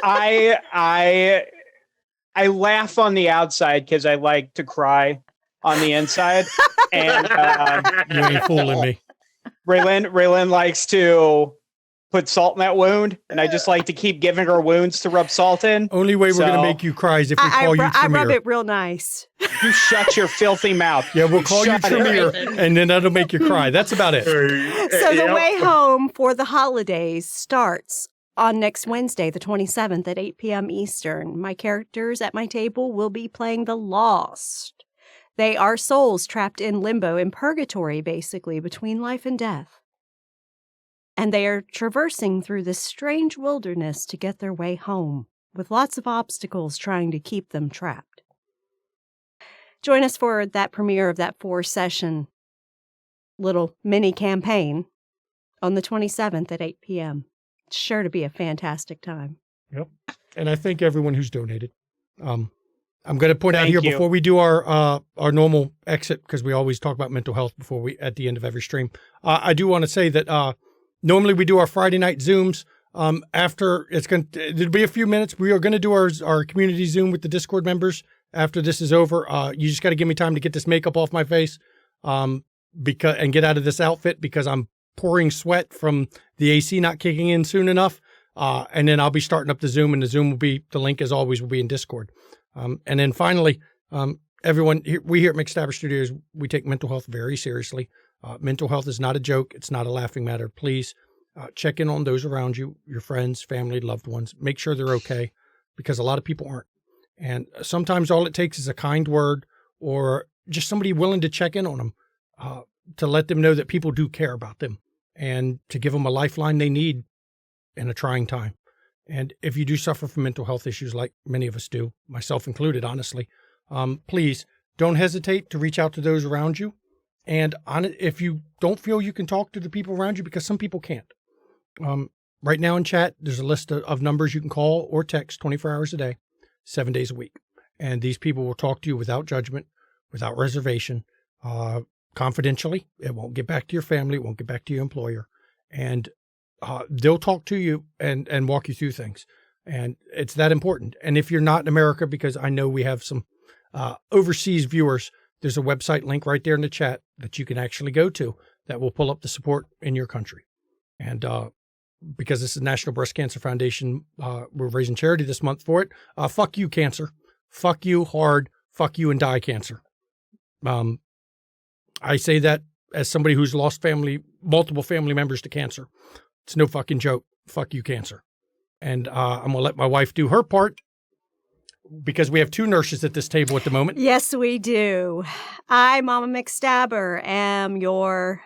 I laugh on the outside because I like to cry on the inside. And You ain't fooling me. Raylan likes to put salt in that wound, and I just like to keep giving her wounds to rub salt in. Only way we're going to make you cry is if we call you I rub Tremere. it real nice. You shut your filthy mouth. Yeah, we'll call you Shut it. Tremere, and then that'll make you cry. That's about it. So the way home for the holidays starts on next Wednesday, the 27th at 8 p.m. Eastern. My characters at my table will be playing the Lost. They are souls trapped in limbo, in purgatory, basically, between life and death. And they are traversing through this strange wilderness to get their way home, with lots of obstacles trying to keep them trapped. Join us for that premiere of that 4-session little mini campaign on the 27th at 8 p.m. It's sure to be a fantastic time. Yep. And I thank everyone who's donated. I'm going to point out Thank here you. before we do our normal exit, because we always talk about mental health at the end of every stream. I do want to say that normally we do our Friday night Zooms. After it'll be a few minutes. We are going to do our community Zoom with the Discord members after this is over. You just got to give me time to get this makeup off my face, and get out of this outfit because I'm pouring sweat from the AC not kicking in soon enough. And then I'll be starting up the Zoom, and the link as always will be in Discord. And then finally, everyone, we here at McStabber Studios, we take mental health very seriously. Mental health is not a joke. It's not a laughing matter. Please check in on those around you, your friends, family, loved ones. Make sure they're okay, because a lot of people aren't. And sometimes all it takes is a kind word or just somebody willing to check in on them, to let them know that people do care about them and to give them a lifeline they need in a trying time. And if you do suffer from mental health issues, like many of us do, myself included, honestly, please don't hesitate to reach out to those around you. And if you don't feel you can talk to the people around you, because some people can't. Right now in chat, there's a list of numbers you can call or text 24 hours a day, 7 days a week. And these people will talk to you without judgment, without reservation, confidentially. It won't get back to your family. It won't get back to your employer. And they'll talk to you and walk you through things. And it's that important. And if you're not in America, because I know we have some overseas viewers, there's a website link right there in the chat that you can actually go to that will pull up the support in your country. And because this is National Breast Cancer Foundation, we're raising charity this month for it. Fuck you, cancer. Fuck you hard. Fuck you and die, cancer. I say that as somebody who's lost multiple family members to cancer. It's no fucking joke. Fuck you, cancer. And I'm going to let my wife do her part, because we have 2 nurses at this table at the moment. Yes, we do. I, Mama McStabber, am your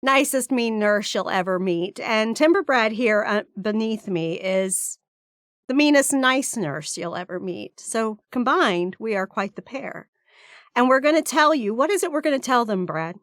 nicest mean nurse you'll ever meet. And Timber Brad here beneath me is the meanest nice nurse you'll ever meet. So combined, we are quite the pair. And we're going to tell you, what is it we're going to tell them, Brad?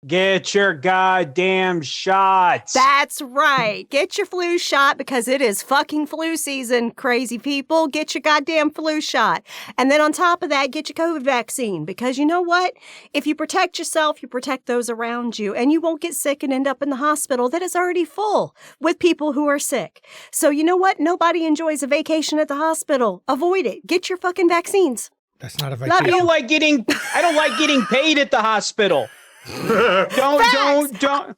Get your goddamn shots. That's right. Get your flu shot, because it is fucking flu season, crazy people. Get your goddamn flu shot. And then on top of that, get your COVID vaccine, because you know what? If you protect yourself, you protect those around you, and you won't get sick and end up in the hospital that is already full with people who are sick. So you know what? Nobody enjoys a vacation at the hospital. Avoid it. Get your fucking vaccines. That's not a I vacation. don't like getting paid at the hospital. Don't.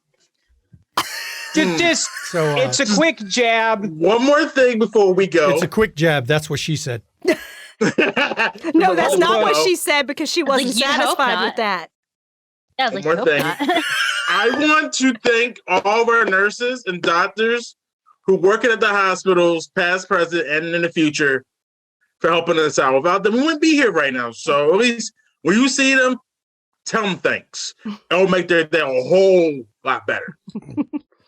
Just So, it's a quick jab. One more thing before we go. it's a quick jab. That's what she said. No, that's not what she said, because she wasn't Like, you'd hope satisfied not. with that. Yeah, I was One like, more nope, thing. not. I want to thank all of our nurses and doctors who working at the hospitals, past, present, and in the future, for helping us out. Without them, we wouldn't be here right now. So at least when you see them, tell them thanks. It'll make their day a whole lot better.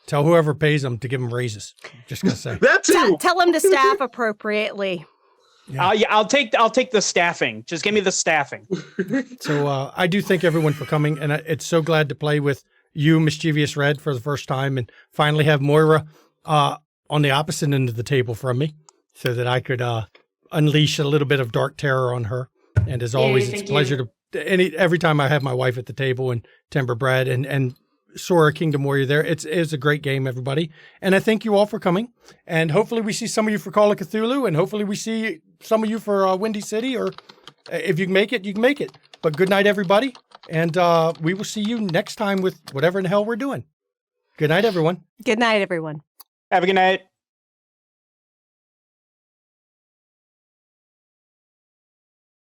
Tell whoever pays them to give them raises. Just going to say. That too. Tell them to staff appropriately. Yeah. I'll take the staffing. Just give me the staffing. So I do thank everyone for coming, and it's so glad to play with you, Mischievous Red, for the first time, and finally have Moira on the opposite end of the table from me, so that I could unleash a little bit of dark terror on her. And as always, it's a thank pleasure you. to every time I have my wife at the table and Timber Brad and Sora Kingdom Warrior there, it's a great game, everybody. And I thank you all for coming. And hopefully we see some of you for Call of Cthulhu, and hopefully we see some of you for Windy City, or if you can make it, you can make it. But good night, everybody. And we will see you next time with whatever in the hell we're doing. Good night, everyone. Good night, everyone. Have a good night.